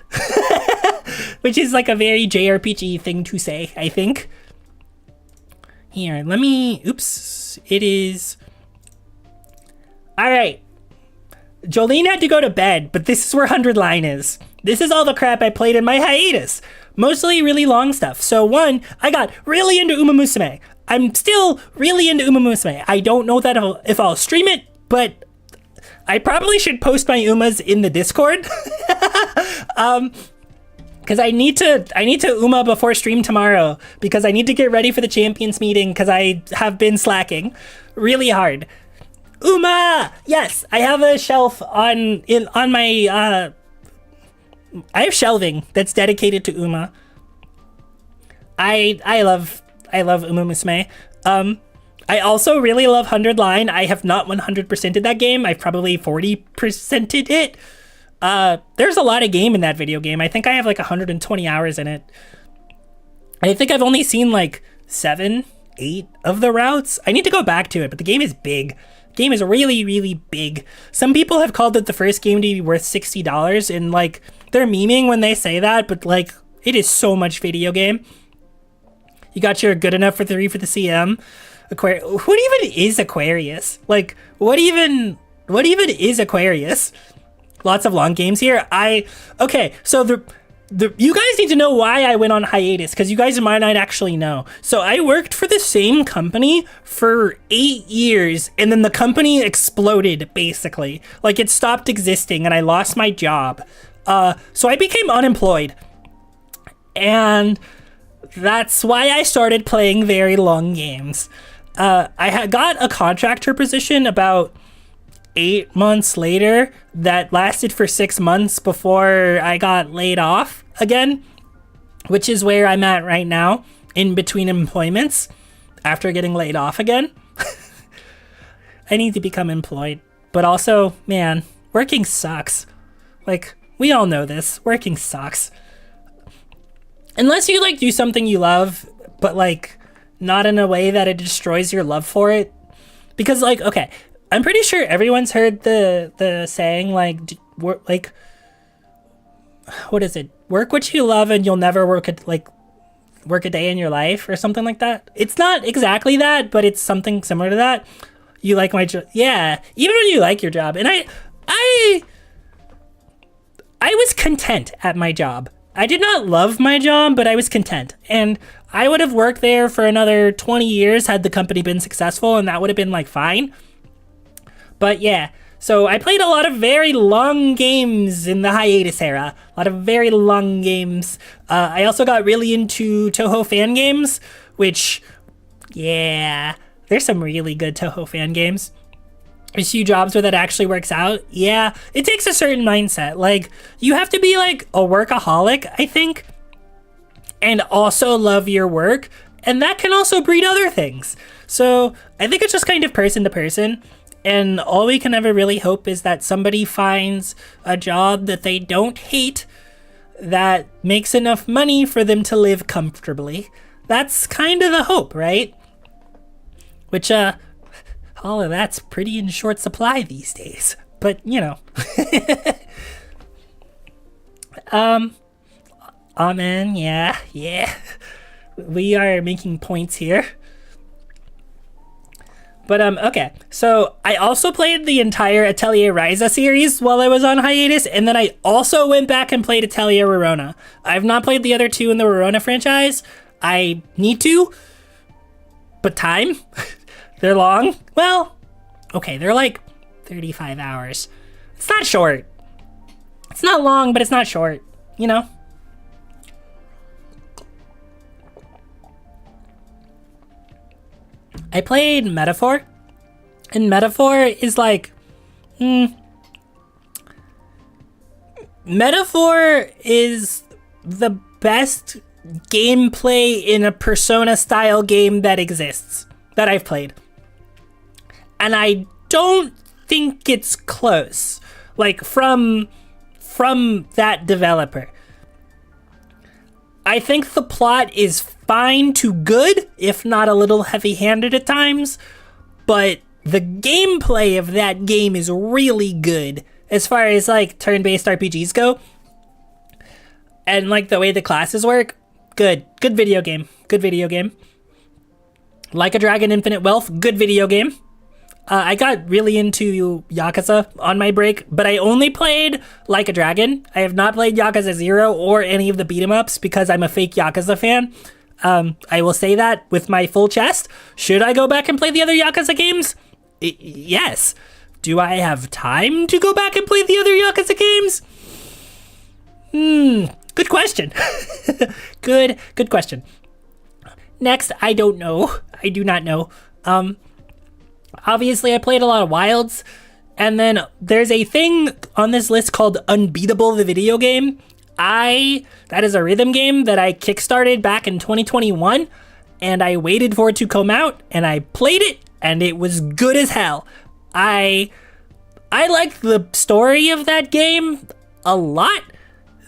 Which is like a very JRPG thing to say, I think. Here, let me... Oops. It is... Alright. Jolene had to go to bed, but this is where 100 Line is. This is all the crap I played in my hiatus. Mostly really long stuff. So 1, I got really into Uma Musume. I'm still really into Uma Musume. I don't know that if I'll stream it, but I probably should post my Umas in the Discord. Because I need to Uma before stream tomorrow, because I need to get ready for the champions meeting, because I have been slacking really hard. Uma! Yes, I have a shelf on my I have shelving that's dedicated to Uma. I love Uma Musume. I also really love 100 Line. I have not 100%ed that game. I've probably 40%ed it. There's a lot of game in that video game. I think I have like 120 hours in it. I think I've only seen like 7, 8 of the routes. I need to go back to it, but the game is big. The game is really, really big. Some people have called it the first game to be worth $60, and like, they're memeing when they say that, but like, it is so much video game. You got your good enough for 3 for the CM. What even is Aquarius? Like, what even is Aquarius? Lots of long games here. Okay, so you guys need to know why I went on hiatus, because you guys might not actually know. So I worked for the same company for 8 years, and then the company exploded, basically. Like, it stopped existing, and I lost my job. So I became unemployed. And that's why I started playing very long games. I got a contractor position about 8 months later that lasted for 6 months before I got laid off again, which is where I'm at right now, in between employments after getting laid off again. I need to become employed, but also, man, working sucks. Like, we all know this. Working sucks. Unless you, like, do something you love, but, like, not in a way that it destroys your love for it. Because, like, okay, I'm pretty sure everyone's heard the saying, like, what is it? Work what you love and you'll never work a day in your life or something like that. It's not exactly that, but it's something similar to that. You like my job. Yeah. Even when you like your job. And I was content at my job. I did not love my job, but I was content. And I would have worked there for another 20 years had the company been successful, and that would have been like fine. But yeah, so I played a lot of very long games in the hiatus era. A lot of very long games. I also got really into Toho fan games, which, yeah, there's some really good Toho fan games. There's a few jobs where that actually works out. Yeah, it takes a certain mindset. Like, you have to be like a workaholic, I think, and also love your work. And that can also breed other things. So I think it's just kind of person to person. And all we can ever really hope is that somebody finds a job that they don't hate that makes enough money for them to live comfortably. That's kind of the hope, right? Which, all of that's pretty in short supply these days. But, you know. Amen, yeah. We are making points here. But, okay. So, I also played the entire Atelier Ryza series while I was on hiatus, and then I also went back and played Atelier Rorona. I've not played the other two in the Rorona franchise. I need to, but time. They're long. Well, okay, they're like 35 hours. It's not short. It's not long, but it's not short, you know? I played Metaphor, and Metaphor is like, Metaphor is the best gameplay in a Persona-style game that exists, that I've played. And I don't think it's close, like, from that developer. I think the plot is fine to good, if not a little heavy-handed at times, but the gameplay of that game is really good as far as, like, turn-based RPGs go. And, like, the way the classes work, good video game. Like a Dragon Infinite Wealth, good video game. I got really into Yakuza on my break, but I only played Like a Dragon. I have not played Yakuza 0 or any of the beat-em-ups because I'm a fake Yakuza fan. I will say that with my full chest. Should I go back and play the other Yakuza games? Yes. Do I have time to go back and play the other Yakuza games? Good question. Good question. Next, I don't know. I do not know. Obviously, I played a lot of Wilds, and then there's a thing on this list called Unbeatable the Video Game. That is a rhythm game that I kickstarted back in 2021, and I waited for it to come out, and I played it, and it was good as hell. I like the story of that game a lot.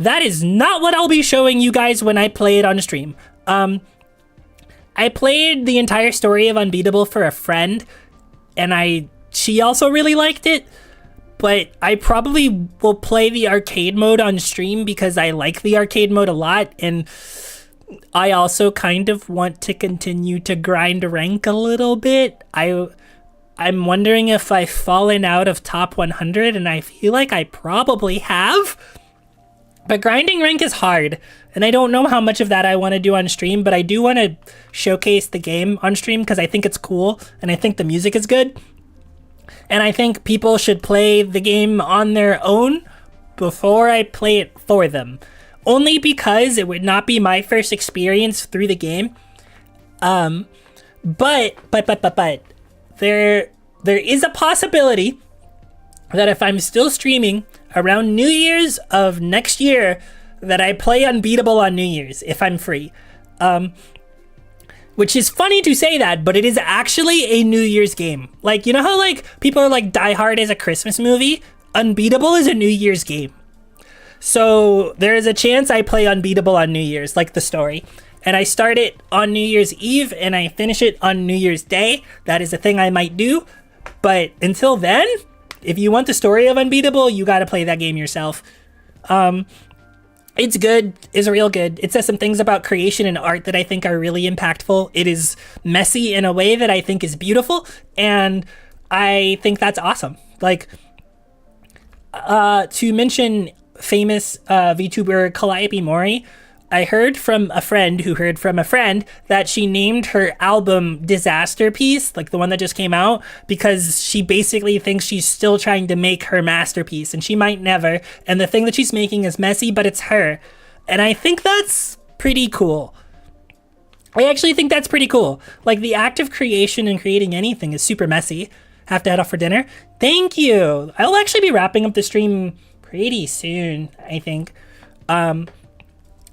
That is not what I'll be showing you guys when I play it on stream. I played the entire story of Unbeatable for a friend, and she also really liked it, but I probably will play the arcade mode on stream because I like the arcade mode a lot, and I also kind of want to continue to grind rank a little bit. I'm wondering if I've fallen out of top 100, and I feel like I probably have. But grinding rank is hard, and I don't know how much of that I want to do on stream, but I do want to showcase the game on stream because I think it's cool, and I think the music is good. And I think people should play the game on their own before I play it for them. Only because it would not be my first experience through the game. But there is a possibility that if I'm still streaming around New Year's of next year, that I play Unbeatable on New Year's if I'm free. Which is funny to say that, but it is actually a New Year's game. Like, you know how like people are like Die Hard is a Christmas movie? Unbeatable is a New Year's game. So there is a chance I play Unbeatable on New Year's, like the story. And I start it on New Year's Eve and I finish it on New Year's Day. That is a thing I might do. But until then, if you want the story of Unbeatable, you got to play that game yourself. It's good. It's real good. It says some things about creation and art that I think are really impactful. It is messy in a way that I think is beautiful. And I think that's awesome. Like, to mention famous VTuber Calliope Mori, I heard from a friend who heard from a friend that she named her album Disaster Piece, like the one that just came out, because she basically thinks she's still trying to make her masterpiece and she might never. And the thing that she's making is messy, but it's her. And I think that's pretty cool. I actually think that's pretty cool. Like, the act of creation and creating anything is super messy. Have to head off for dinner? Thank you. I'll actually be wrapping up the stream pretty soon, I think.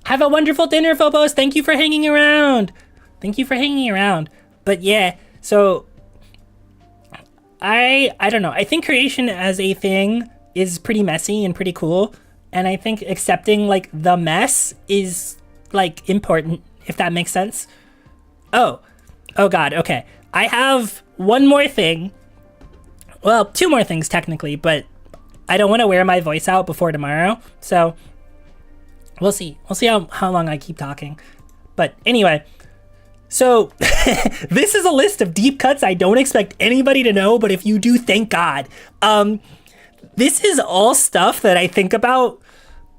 Have a wonderful dinner, Phobos. Thank you for hanging around. Thank you for hanging around. But yeah, so I don't know. I think creation as a thing is pretty messy and pretty cool. And I think accepting like the mess is like important, if that makes sense. Oh God. Okay. I have one more thing. Well, two more things technically, but I don't want to wear my voice out before tomorrow. So we'll see. We'll see how long I keep talking. But anyway, so this is a list of deep cuts I don't expect anybody to know, but if you do, thank God. This is all stuff that I think about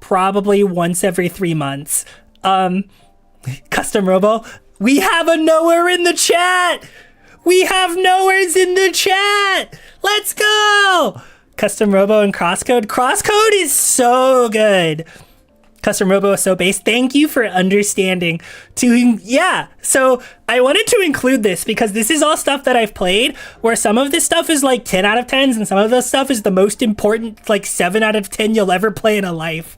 probably once every 3 months. Custom Robo, we have a knower in the chat. We have knowers in the chat. Let's go. Custom Robo and Crosscode. Crosscode is so good. Custom Robo is so based. Thank you for understanding. Yeah, so I wanted to include this because this is all stuff that I've played where some of this stuff is like 10 out of 10s and some of this stuff is the most important like 7 out of 10 you'll ever play in a life.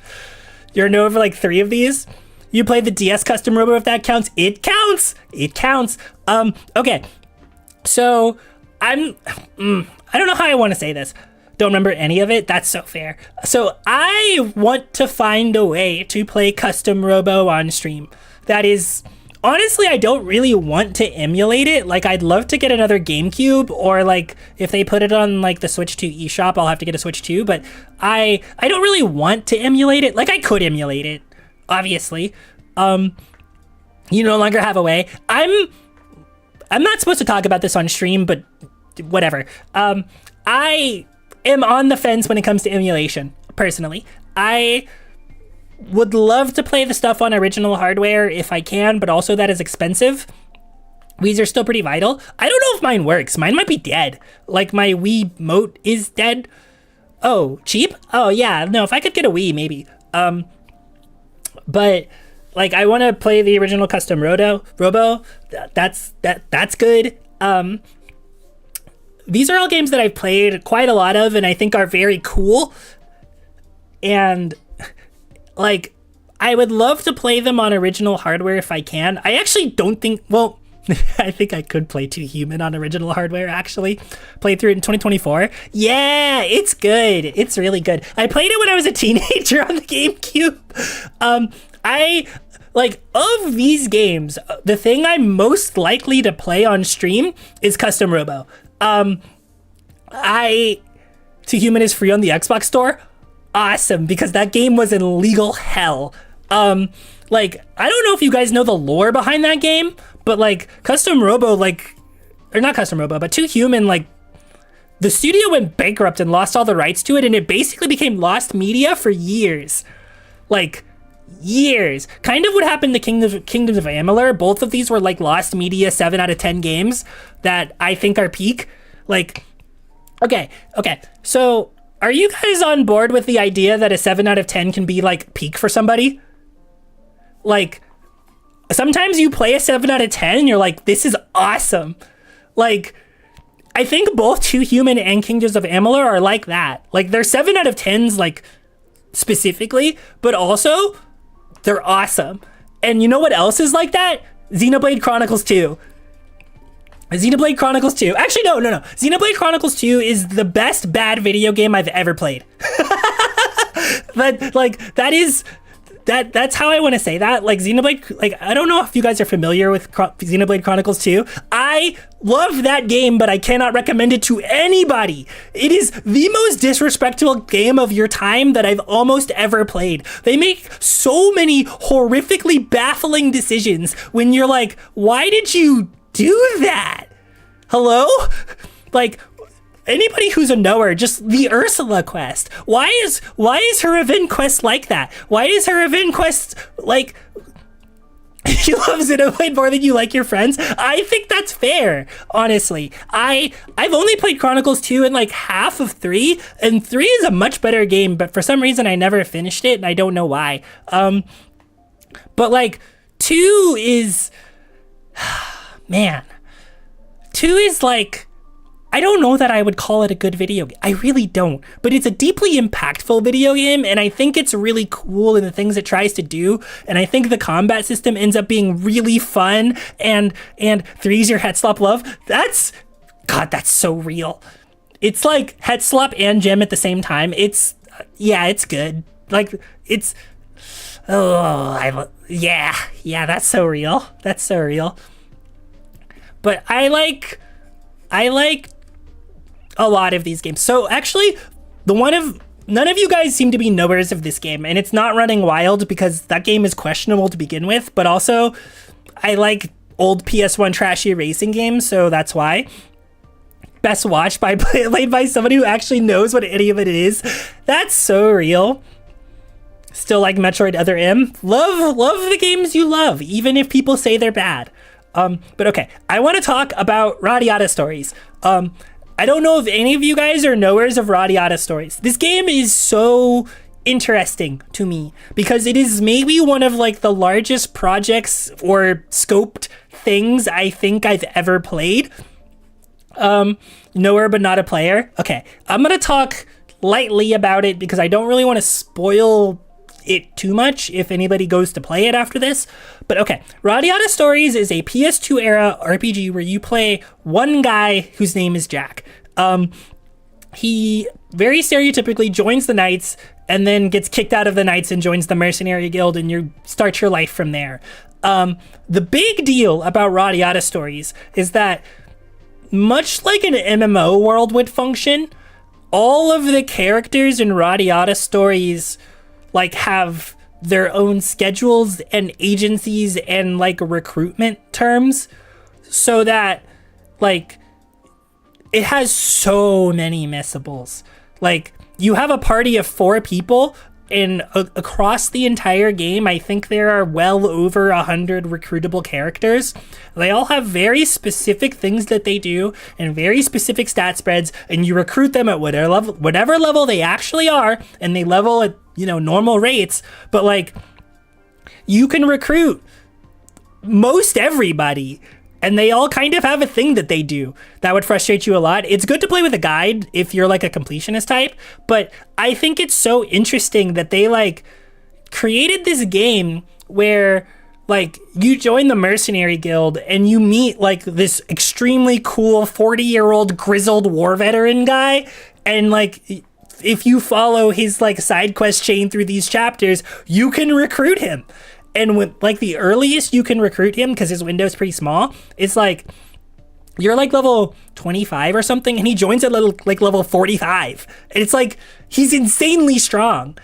You're know over like 3 of these. You played the DS Custom Robo, if that counts. It counts. It counts. Okay. So I don't know how I want to say this. Don't remember any of it. That's so fair. So I want to find a way to play Custom Robo on stream. That is, honestly, I don't really want to emulate it. Like, I'd love to get another GameCube, or like if they put it on like the Switch 2 eShop, I'll have to get a Switch 2. But I don't really want to emulate it. Like, I could emulate it, obviously. You no longer have a way. I'm not supposed to talk about this on stream, but whatever. I am on the fence when it comes to emulation, personally. I would love to play the stuff on original hardware if I can, but also that is expensive. These are still pretty vital. I don't know if mine works. Mine might be dead. Like, my Wii Mote is dead. Oh, cheap? Oh, yeah. No, if I could get a Wii, maybe. But like, I want to play the original Custom Robo. That's good. These are all games that I've played quite a lot of and I think are very cool. And like, I would love to play them on original hardware if I can. I actually don't think, well, I think I could play 2 Human on original hardware, actually. Played through it in 2024. Yeah, it's good. It's really good. I played it when I was a teenager on the GameCube. Of these games, the thing I'm most likely to play on stream is Custom Robo. 2 Human is free on the Xbox store. Awesome, because that game was in legal hell. I don't know if you guys know the lore behind that game, but like Custom Robo, or not Custom Robo, but 2 Human, like, the studio went bankrupt and lost all the rights to it, and it basically became lost media for years. Like, years. Kind of what happened to Kingdoms of Amalur. Both of these were like lost media 7 out of 10 games that I think are peak. Like, okay. So are you guys on board with the idea that a 7 out of 10 can be like peak for somebody? Like, sometimes you play a 7 out of 10 and you're like, this is awesome. Like, I think both 2 Human and Kingdoms of Amalur are like that. Like, they're 7 out of 10s, like, specifically, but also they're awesome. And you know what else is like that? Xenoblade Chronicles 2. Xenoblade Chronicles 2. Actually, no. Xenoblade Chronicles 2 is the best bad video game I've ever played. But like that's how I want to say that. Like Xenoblade, like I don't know if you guys are familiar with Xenoblade Chronicles 2. I love that game, but I cannot recommend it to anybody. It is the most disrespectful game of your time that I've almost ever played. They make so many horrifically baffling decisions when you're like, why did you do that? Hello? Like, anybody who's a knower, just the Ursula quest. Why is her event quest like that? Why is her event quest like you love Xenoblade more than you like your friends? I think that's fair, honestly. I've only played Chronicles 2 and like half of 3, and 3 is a much better game, but for some reason I never finished it and I don't know why. But like 2 is man. 2 is like, I don't know that I would call it a good video game. I really don't. But it's a deeply impactful video game, and I think it's really cool in the things it tries to do. And I think the combat system ends up being really fun. And 3's your head slop love. That's so real. It's like head slop and gem at the same time. It's good. Like it's that's so real. That's so real. But I like a lot of these games. So actually, none of you guys seem to be knowers of this game, and it's not Running Wild because that game is questionable to begin with, but also I like old PS1 trashy racing games, so that's why. Best watched played by somebody who actually knows what any of it is. That's so real. Still like Metroid Other M. Love the games you love, even if people say they're bad. But okay, I want to talk about Radiata Stories. I don't know if any of you guys are knowers of Radiata Stories. This game is so interesting to me because it is maybe one of like the largest projects or scoped things I think I've ever played. Knower but not a player. Okay, I'm gonna talk lightly about it because I don't really want to spoil it too much if anybody goes to play it after this. But okay, Radiata Stories is a PS2 era RPG where you play one guy whose name is Jack. He very stereotypically joins the Knights and then gets kicked out of the Knights and joins the Mercenary Guild, and you start your life from there. The big deal about Radiata Stories is that much like an MMO world would function, all of the characters in Radiata Stories like have their own schedules and agencies and like recruitment terms, so that like it has so many missables. Like you have a party of 4 people, and across the entire game I think there are well over 100 recruitable characters. They all have very specific things that they do and very specific stat spreads, and you recruit them at whatever level they actually are, and they level at normal rates. But like you can recruit most everybody, and they all kind of have a thing that they do that would frustrate you a lot. It's good to play with a guide if you're like a completionist type, but I think it's so interesting that they like created this game where like you join the Mercenary Guild and you meet like this extremely cool 40-year-old grizzled war veteran guy, and like if you follow his like side quest chain through these chapters, you can recruit him. And with like the earliest you can recruit him, because his window is pretty small, it's like you're like level 25 or something, and he joins at level 45, and it's like he's insanely strong.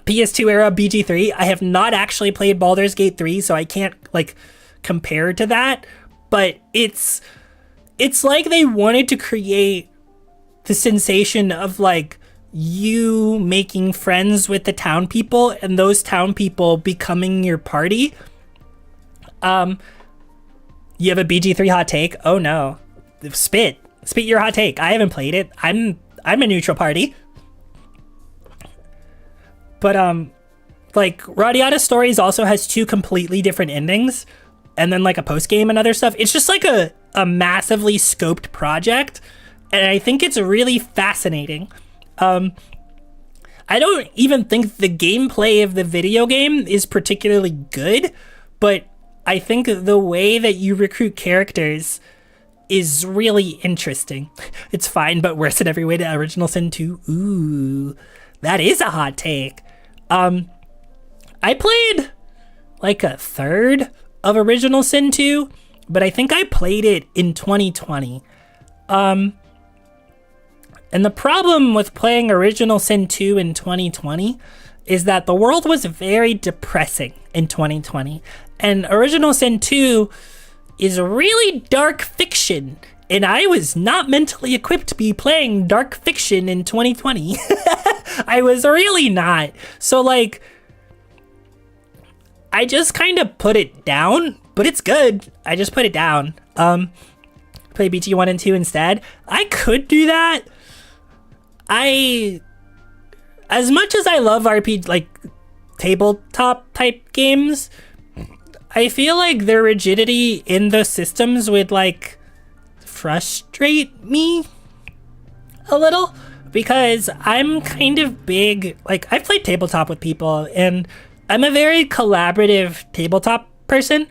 PS2 era BG3. I have not actually played Baldur's Gate 3, so I can't like compare to that, but it's like they wanted to create the sensation of like you making friends with the town people and those town people becoming your party. You have a BG3 hot take? Oh no. Spit your hot take. I haven't played it. I'm a neutral party. But like Radiata Stories also has 2 completely different endings, and then like a post game and other stuff. It's just like a massively scoped project, and I think it's really fascinating. I don't even think the gameplay of the video game is particularly good, but I think the way that you recruit characters is really interesting. It's fine, but worse in every way to Original Sin 2. Ooh, That is a hot take. I played like a third of Original Sin 2, but I think I played it in 2020. And the problem with playing Original Sin 2 in 2020 is that the world was very depressing in 2020. And Original Sin 2 is really dark fiction. And I was not mentally equipped to be playing dark fiction in 2020. I was really not. So like, I just kind of put it down, but it's good. I just put it down. Play BG 1 and 2 instead. I could do that. As much as I love RPG, like tabletop type games, I feel like their rigidity in the systems would like frustrate me a little, because I'm kind of big, like I've played tabletop with people and I'm a very collaborative tabletop person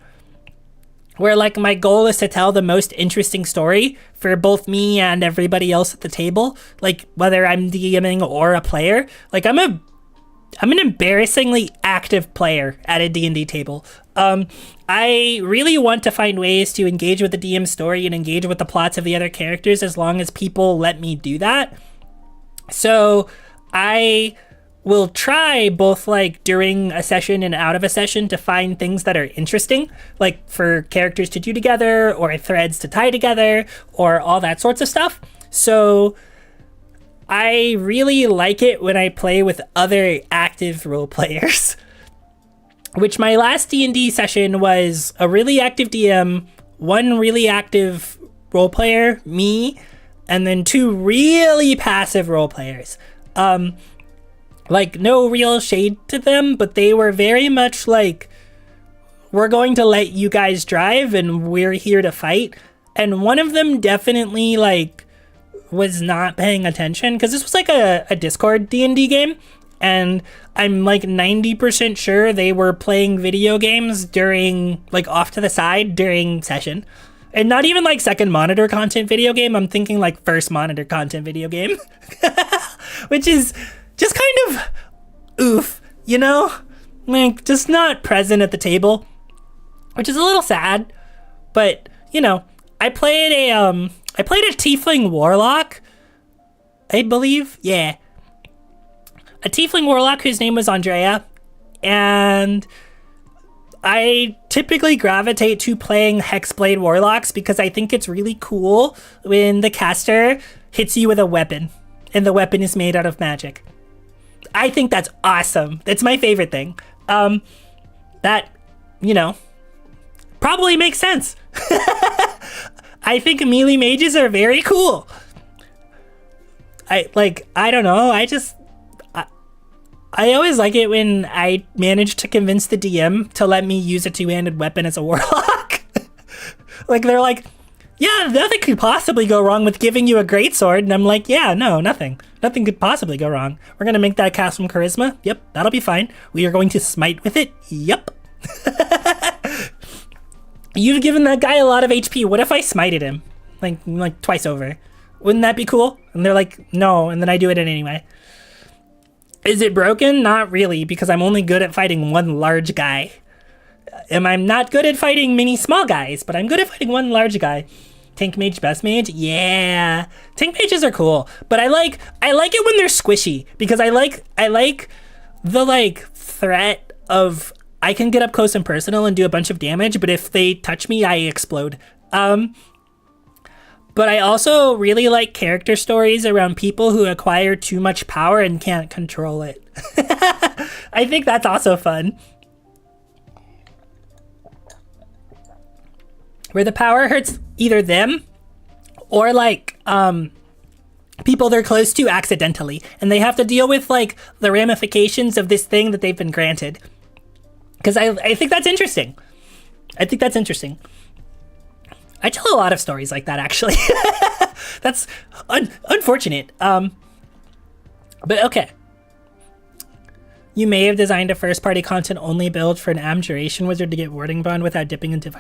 where like my goal is to tell the most interesting story for both me and everybody else at the table, like whether I'm DMing or a player. Like I'm an embarrassingly active player at a D&D table. I really want to find ways to engage with the DM story and engage with the plots of the other characters as long as people let me do that. So I will try both like during a session and out of a session to find things that are interesting, like for characters to do together or threads to tie together or all that sorts of stuff. So I really like it when I play with other active role players, which my last D&D session was a really active DM, one really active role player, me, and then two really passive role players. Like no real shade to them, but they were very much like, we're going to let you guys drive and we're here to fight. And one of them definitely like was not paying attention, because this was like a Discord D&D game, and I'm like 90% sure they were playing video games during, like off to the side during session. And not even like second monitor content video game, I'm thinking like first monitor content video game. Which is just kind of oof, you know? Like just not present at the table, which is a little sad. But, you know, I played a tiefling warlock, I believe. Yeah. A tiefling warlock whose name was Andrea, and I typically gravitate to playing Hexblade warlocks because I think it's really cool when the caster hits you with a weapon and the weapon is made out of magic. I think that's awesome. That's my favorite thing. That, you know, probably makes sense. I think melee mages are very cool. I don't know. I always like it when I manage to convince the DM to let me use a two-handed weapon as a warlock. Like, they're like, yeah, nothing could possibly go wrong with giving you a greatsword. And I'm like, yeah, no, nothing. Nothing could possibly go wrong. We're going to make that cast from charisma. Yep, that'll be fine. We are going to smite with it. Yep. You've given that guy a lot of HP. What if I smited him? Like twice over. Wouldn't that be cool? And they're like, no, and then I do it anyway. Is it broken? Not really, because I'm only good at fighting one large guy. And I'm not good at fighting many small guys, but I'm good at fighting one large guy. Tank mage, best mage? Yeah. Tank mages are cool, but I like it when they're squishy, because I like the like threat of I can get up close and personal and do a bunch of damage, but if they touch me, I explode. But I also really like character stories around people who acquire too much power and can't control it. I think that's also fun. Where the power hurts either them or like people they're close to accidentally, and they have to deal with like the ramifications of this thing that they've been granted. Because I think that's interesting. I tell a lot of stories like that, actually. That's unfortunate. But okay. You may have designed a first-party content-only build for an abjuration wizard to get warding bond without dipping into...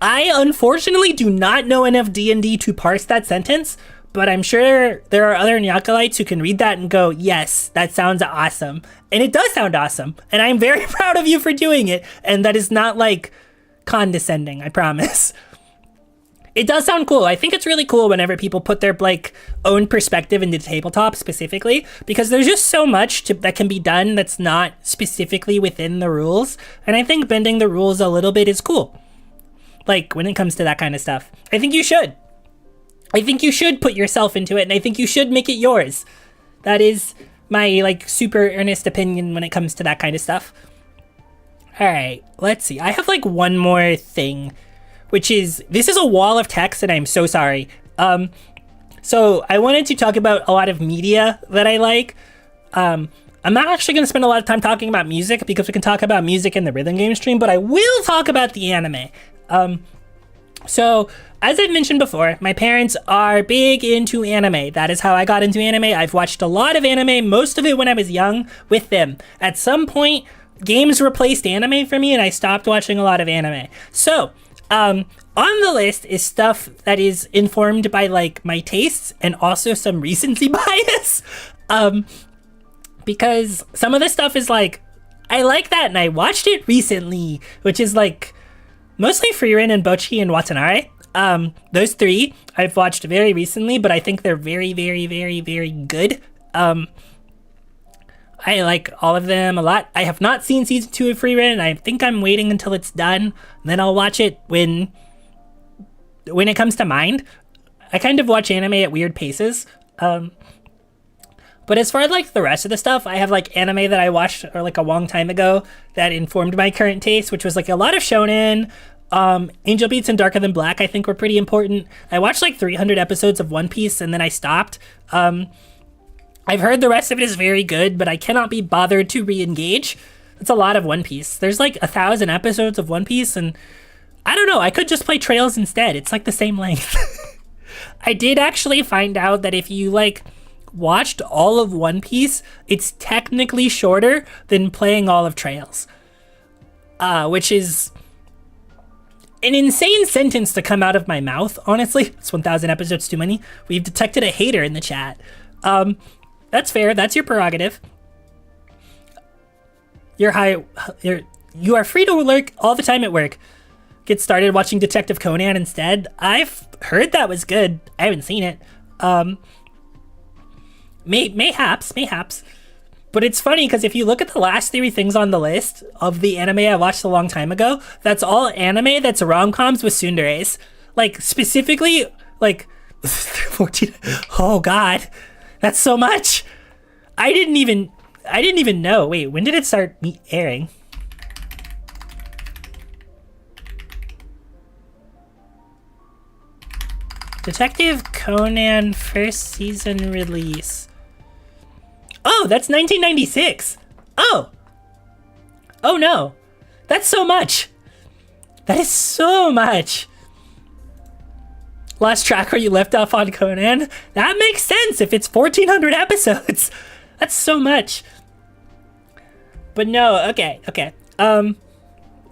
I unfortunately do not know enough D&D to parse that sentence, but I'm sure there are other Nyakalites who can read that and go, yes, that sounds awesome. And it does sound awesome. And I'm very proud of you for doing it. And that is not like condescending, I promise. It does sound cool. I think it's really cool whenever people put their like own perspective into tabletop specifically, because there's just so much that can be done that's not specifically within the rules. And I think bending the rules a little bit is cool. Like when it comes to that kind of stuff, I think you should. I think you should put yourself into it, and I think you should make it yours. That is my like super earnest opinion when it comes to that kind of stuff. All right, let's see. I have like one more thing, which is, this is a wall of text and I'm so sorry. So I wanted to talk about a lot of media that I like. I'm not actually going to spend a lot of time talking about music because we can talk about music in the rhythm game stream, but I will talk about the anime. So as I've mentioned before, my parents are big into anime. That is how I got into anime. I've watched a lot of anime, most of it when I was young with them. At some point, games replaced anime for me and I stopped watching a lot of anime. So, on the list is stuff that is informed by like my tastes and also some recency bias. Because some of this stuff is like, I like that and I watched it recently, which is like mostly Frieren and Bocchi and Watanabe. Those three I've watched very recently, but I think they're very, very, very, very good. I like all of them a lot. I have not seen season 2 of Frieren, and I think I'm waiting until it's done. Then I'll watch it when it comes to mind. I kind of watch anime at weird paces. But as far as like the rest of the stuff, I have like anime that I watched or like a long time ago that informed my current taste, which was like a lot of shonen. Angel Beats and Darker Than Black I think were pretty important. I watched like 300 episodes of One Piece and then I stopped. I've heard the rest of it is very good, but I cannot be bothered to re-engage. It's a lot of One Piece. There's like 1,000 episodes of One Piece, and I don't know, I could just play Trails instead. It's like the same length. I did actually find out that if you like watched all of One Piece, it's technically shorter than playing all of Trails. Which is an insane sentence to come out of my mouth, honestly. It's 1,000 episodes too many. We've detected a hater in the chat. That's fair. That's your prerogative. You are free to lurk all the time at work. Get started watching Detective Conan instead. I've heard that was good. I haven't seen it. Mayhaps. But it's funny because if you look at the last 3 things on the list of the anime I watched a long time ago, that's all anime that's rom-coms with tsunderes. Like specifically, like 14. Oh God. That's so much. I didn't even know. Wait, when did it start airing? Detective Conan first season release. Oh, that's 1996. Oh no. That's so much. That is so much. Lost track where you left off on Conan? That makes sense if it's 1,400 episodes. That's so much. But no, okay.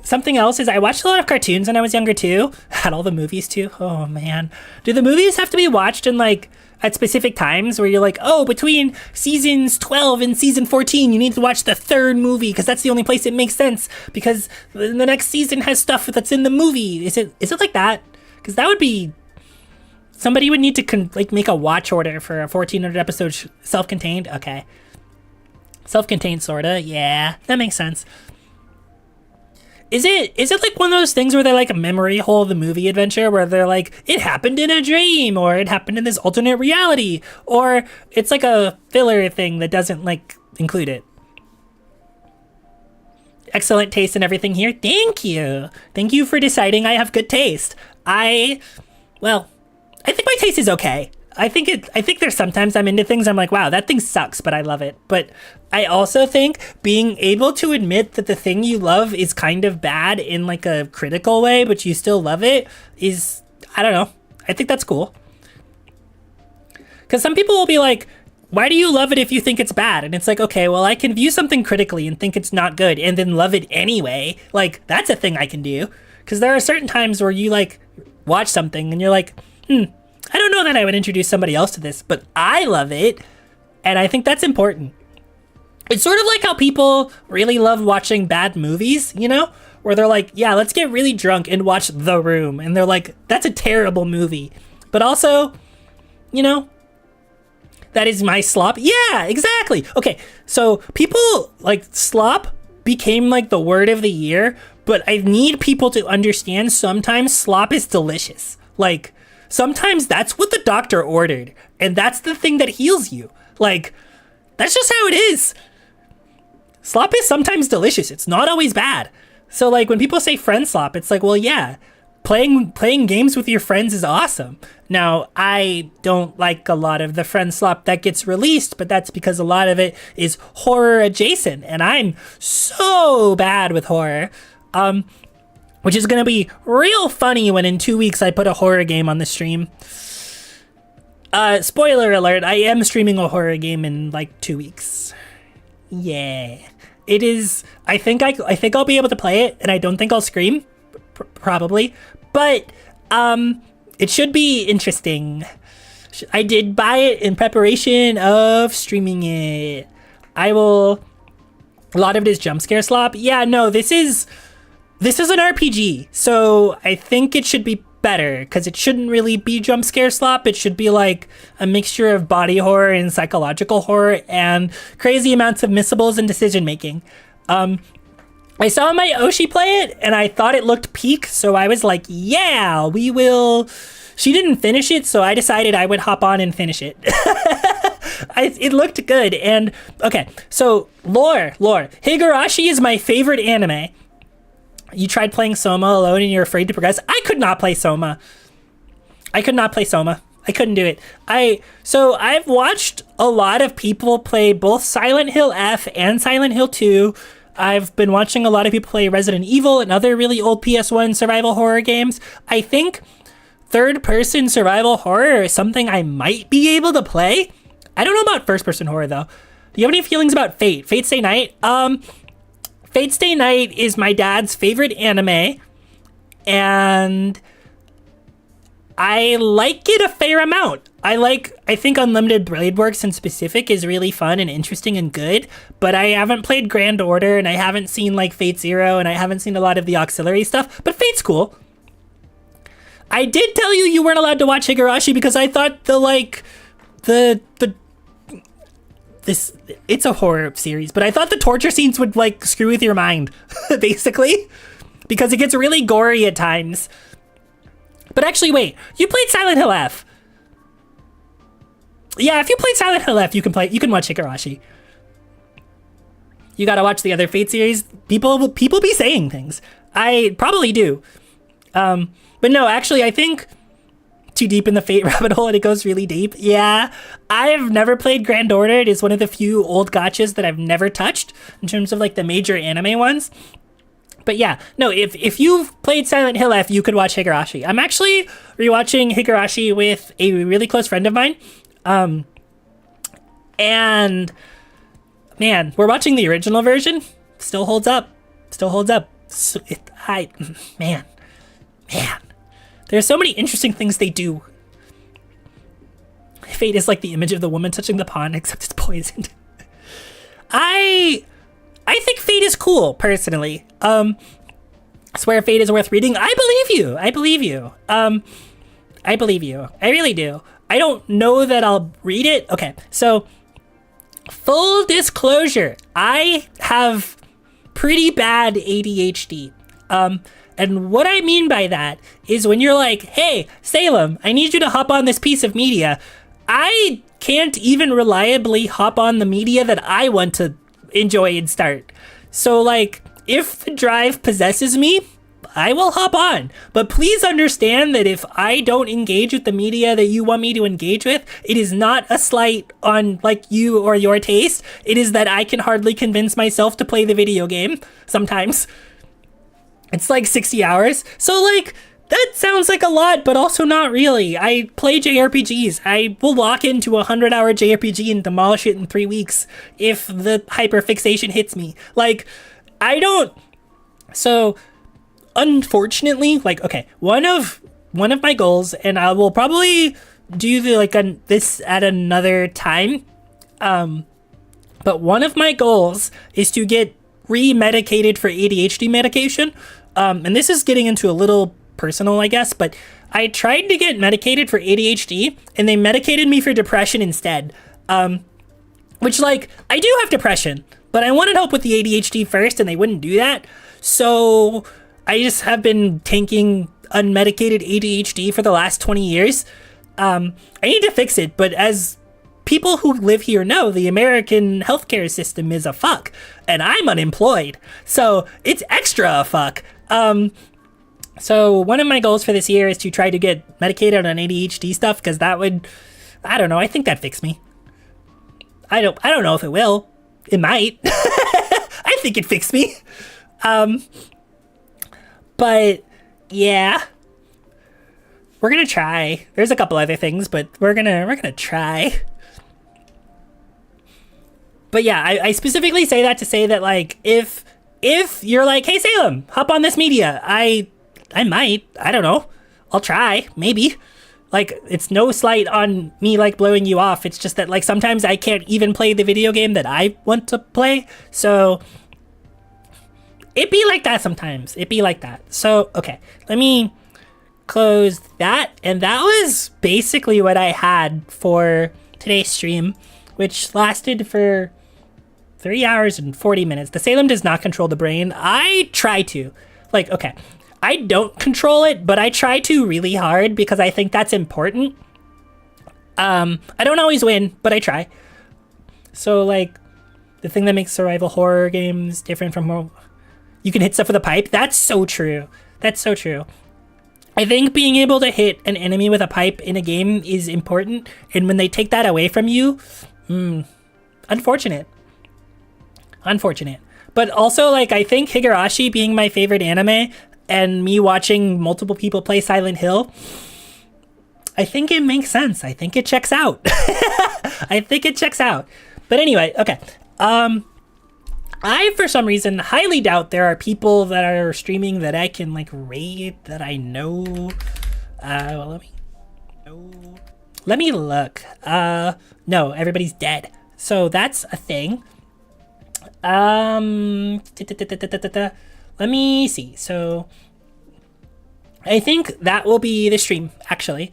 Something else is I watched a lot of cartoons when I was younger too. Had all the movies too. Oh man. Do the movies have to be watched in like at specific times where you're like, oh, between seasons 12 and season 14, you need to watch the 3rd movie because that's the only place it makes sense because the next season has stuff that's in the movie. Is it like that? Because that would be... Somebody would need to make a watch order for a 1,400 episode self-contained. Okay. Self-contained, sorta. Yeah, that makes sense. Is it like one of those things where they're like a memory hole of the movie adventure where they're like, it happened in a dream or it happened in this alternate reality, or it's like a filler thing that doesn't like include it? Excellent taste and everything here. Thank you. Thank you for deciding I have good taste. I think my taste is okay. I think there's sometimes I'm into things I'm like, wow, that thing sucks, but I love it. But I also think being able to admit that the thing you love is kind of bad in like a critical way, but you still love it is, I don't know. I think that's cool. Because some people will be like, why do you love it if you think it's bad? And it's like, okay, well, I can view something critically and think it's not good and then love it anyway. Like, that's a thing I can do. Because there are certain times where you like watch something and you're like, I don't know that I would introduce somebody else to this, but I love it, and I think that's important. It's sort of like how people really love watching bad movies, you know? Where they're like, yeah, let's get really drunk and watch The Room. And they're like, that's a terrible movie. But also, you know, that is my slop. Yeah, exactly. Okay, so people, like, slop became, like, the word of the year. But I need people to understand sometimes slop is delicious. Like, sometimes that's what the doctor ordered. And that's the thing that heals you. Like, that's just how it is. Slop is sometimes delicious. It's not always bad. So like when people say friend slop, it's like, well, yeah, playing games with your friends is awesome. Now, I don't like a lot of the friend slop that gets released, but that's because a lot of it is horror adjacent, and I'm so bad with horror. Which is gonna be real funny when in 2 weeks I put a horror game on the stream. Spoiler alert, I am streaming a horror game in like 2 weeks. Yeah, it is. I think I'll be able to play it, and I don't think I'll scream, probably. But it should be interesting. I did buy it in preparation of streaming it. I will. A lot of it is jump scare slop. Yeah, no, this is an RPG, so I think it should be better because it shouldn't really be jump scare slop. It should be like a mixture of body horror and psychological horror and crazy amounts of missables and decision making. I saw my Oshi play it and I thought it looked peak, so I was like, yeah, we will. She didn't finish it, so I decided I would hop on and finish it. It looked good. And okay, so lore. Higurashi is my favorite anime. You tried playing Soma alone and you're afraid to progress. I could not play Soma. I couldn't do it. I've watched a lot of people play both Silent Hill F and Silent Hill 2. I've been watching a lot of people play Resident Evil and other really old PS1 survival horror games. I think third-person survival horror is something I might be able to play. I don't know about first-person horror, though. Do you have any feelings about Fate? Fate Stay Night? Fate Stay Night is my dad's favorite anime, and I like it a fair amount. I think Unlimited Blade Works in specific is really fun and interesting and good, but I haven't played Grand Order, and I haven't seen like Fate Zero, and I haven't seen a lot of the auxiliary stuff, but Fate's cool. I did tell you weren't allowed to watch Higurashi because I thought it's a horror series, but I thought the torture scenes would like screw with your mind, basically, because it gets really gory at times. But actually, wait, you played Silent Hill F. Yeah, if you played Silent Hill F, you can watch Higurashi. You gotta watch the other Fate series. People be saying things. I probably do. But no, actually, I think too deep in the Fate rabbit hole and it goes really deep. Yeah, I've never played Grand Order. It is one of the few old gachas that I've never touched in terms of like the major anime ones. But yeah, no, if you've played Silent Hill F, you could watch Higurashi. I'm actually rewatching Higurashi with a really close friend of mine. And man, we're watching the original version. Still holds up. So man. There's so many interesting things they do. Fate is like the image of the woman touching the pond, except it's poisoned. I think Fate is cool, personally. I swear Fate is worth reading. I believe you. I really do. I don't know that I'll read it. Okay, so full disclosure, I have pretty bad ADHD. And what I mean by that is when you're like, hey, Salem, I need you to hop on this piece of media, I can't even reliably hop on the media that I want to enjoy and start. So, like, if the drive possesses me, I will hop on. But please understand that if I don't engage with the media that you want me to engage with, it is not a slight on, like, you or your taste. It is that I can hardly convince myself to play the video game sometimes. It's like 60 hours. So like, that sounds like a lot, but also not really. I play JRPGs. I will lock into a 100-hour JRPG and demolish it in 3 weeks if the hyperfixation hits me. Like, I don't. So, unfortunately, like, okay, one of my goals, and I will probably do this at another time. But one of my goals is to get re-medicated for ADHD medication. And this is getting into a little personal, I guess, but I tried to get medicated for ADHD and they medicated me for depression instead. Which, like, I do have depression, but I wanted help with the ADHD first and they wouldn't do that. So I just have been tanking unmedicated ADHD for the last 20 years. I need to fix it, but as people who live here know, the American healthcare system is a fuck, and I'm unemployed, so it's extra a fuck. So one of my goals for this year is to try to get medicated on ADHD stuff, because that would, I don't know, I think that'd fix me. I don't know if it will. It might. I think it fixed me. But yeah, we're gonna try. There's a couple other things, but we're gonna try. But yeah, I specifically say that to say that, like, if you're like, hey Salem, hop on this media, I might, I don't know, I'll try, maybe. Like, it's no slight on me, like, blowing you off. It's just that, like, sometimes I can't even play the video game that I want to play. So it be like that sometimes. It be like that. So, okay, let me close that. And that was basically what I had for today's stream, which lasted for 3 hours and 40 minutes. The Salem does not control the brain. I try to. Like, okay, I don't control it, but I try to really hard because I think that's important. I don't always win, but I try. So, like, the thing that makes survival horror games different from... You can hit stuff with a pipe. That's so true. That's so true. I think being able to hit an enemy with a pipe in a game is important. And when they take that away from you, unfortunate. Unfortunate. But also, like, I think Higurashi being my favorite anime and me watching multiple people play Silent Hill, I think it makes sense. I think it checks out. I think it checks out. But anyway, okay. I, for some reason, highly doubt there are people that are streaming that I can, like, raid that I know. Well, let me look. No, everybody's dead. So that's a thing. Let me see. So I think that will be the stream, actually,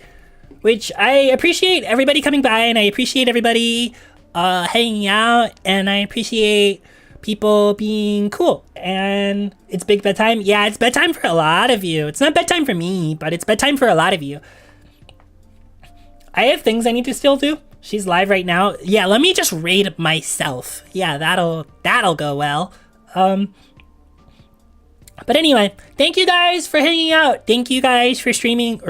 which I appreciate everybody coming by, and I appreciate everybody hanging out, and I appreciate people being cool. And it's big bedtime. Yeah, it's bedtime for a lot of you. It's not bedtime for me, but it's bedtime for a lot of you. I have things I need to still do. She's live right now. Yeah, let me just raid myself. Yeah, that'll go well. But anyway, thank you guys for hanging out. Thank you guys for streaming.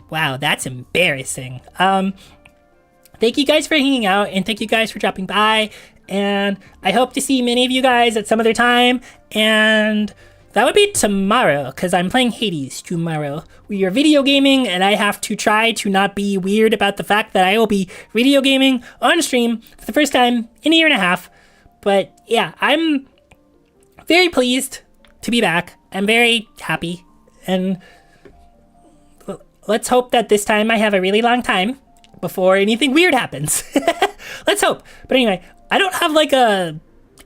Wow, that's embarrassing. Thank you guys for hanging out, and thank you guys for dropping by. And I hope to see many of you guys at some other time. And that would be tomorrow, because I'm playing Hades tomorrow. We are video gaming, and I have to try to not be weird about the fact that I will be video gaming on stream for the first time in a year and a half. But yeah, I'm very pleased to be back. I'm very happy. And let's hope that this time I have a really long time before anything weird happens. Let's hope. But anyway, I don't have like a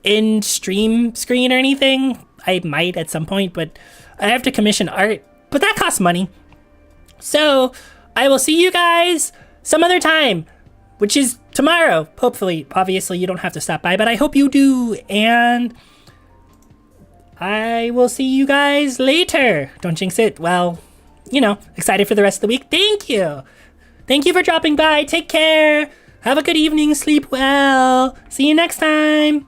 in stream screen or anything. I might at some point, but I have to commission art, but that costs money. So I will see you guys some other time, which is tomorrow, hopefully. Obviously you don't have to stop by, but I hope you do. And I will see you guys later. Don't jinx it. Well, you know, excited for the rest of the week. Thank you. Thank you for dropping by. Take care. Have a good evening. Sleep well. See you next time.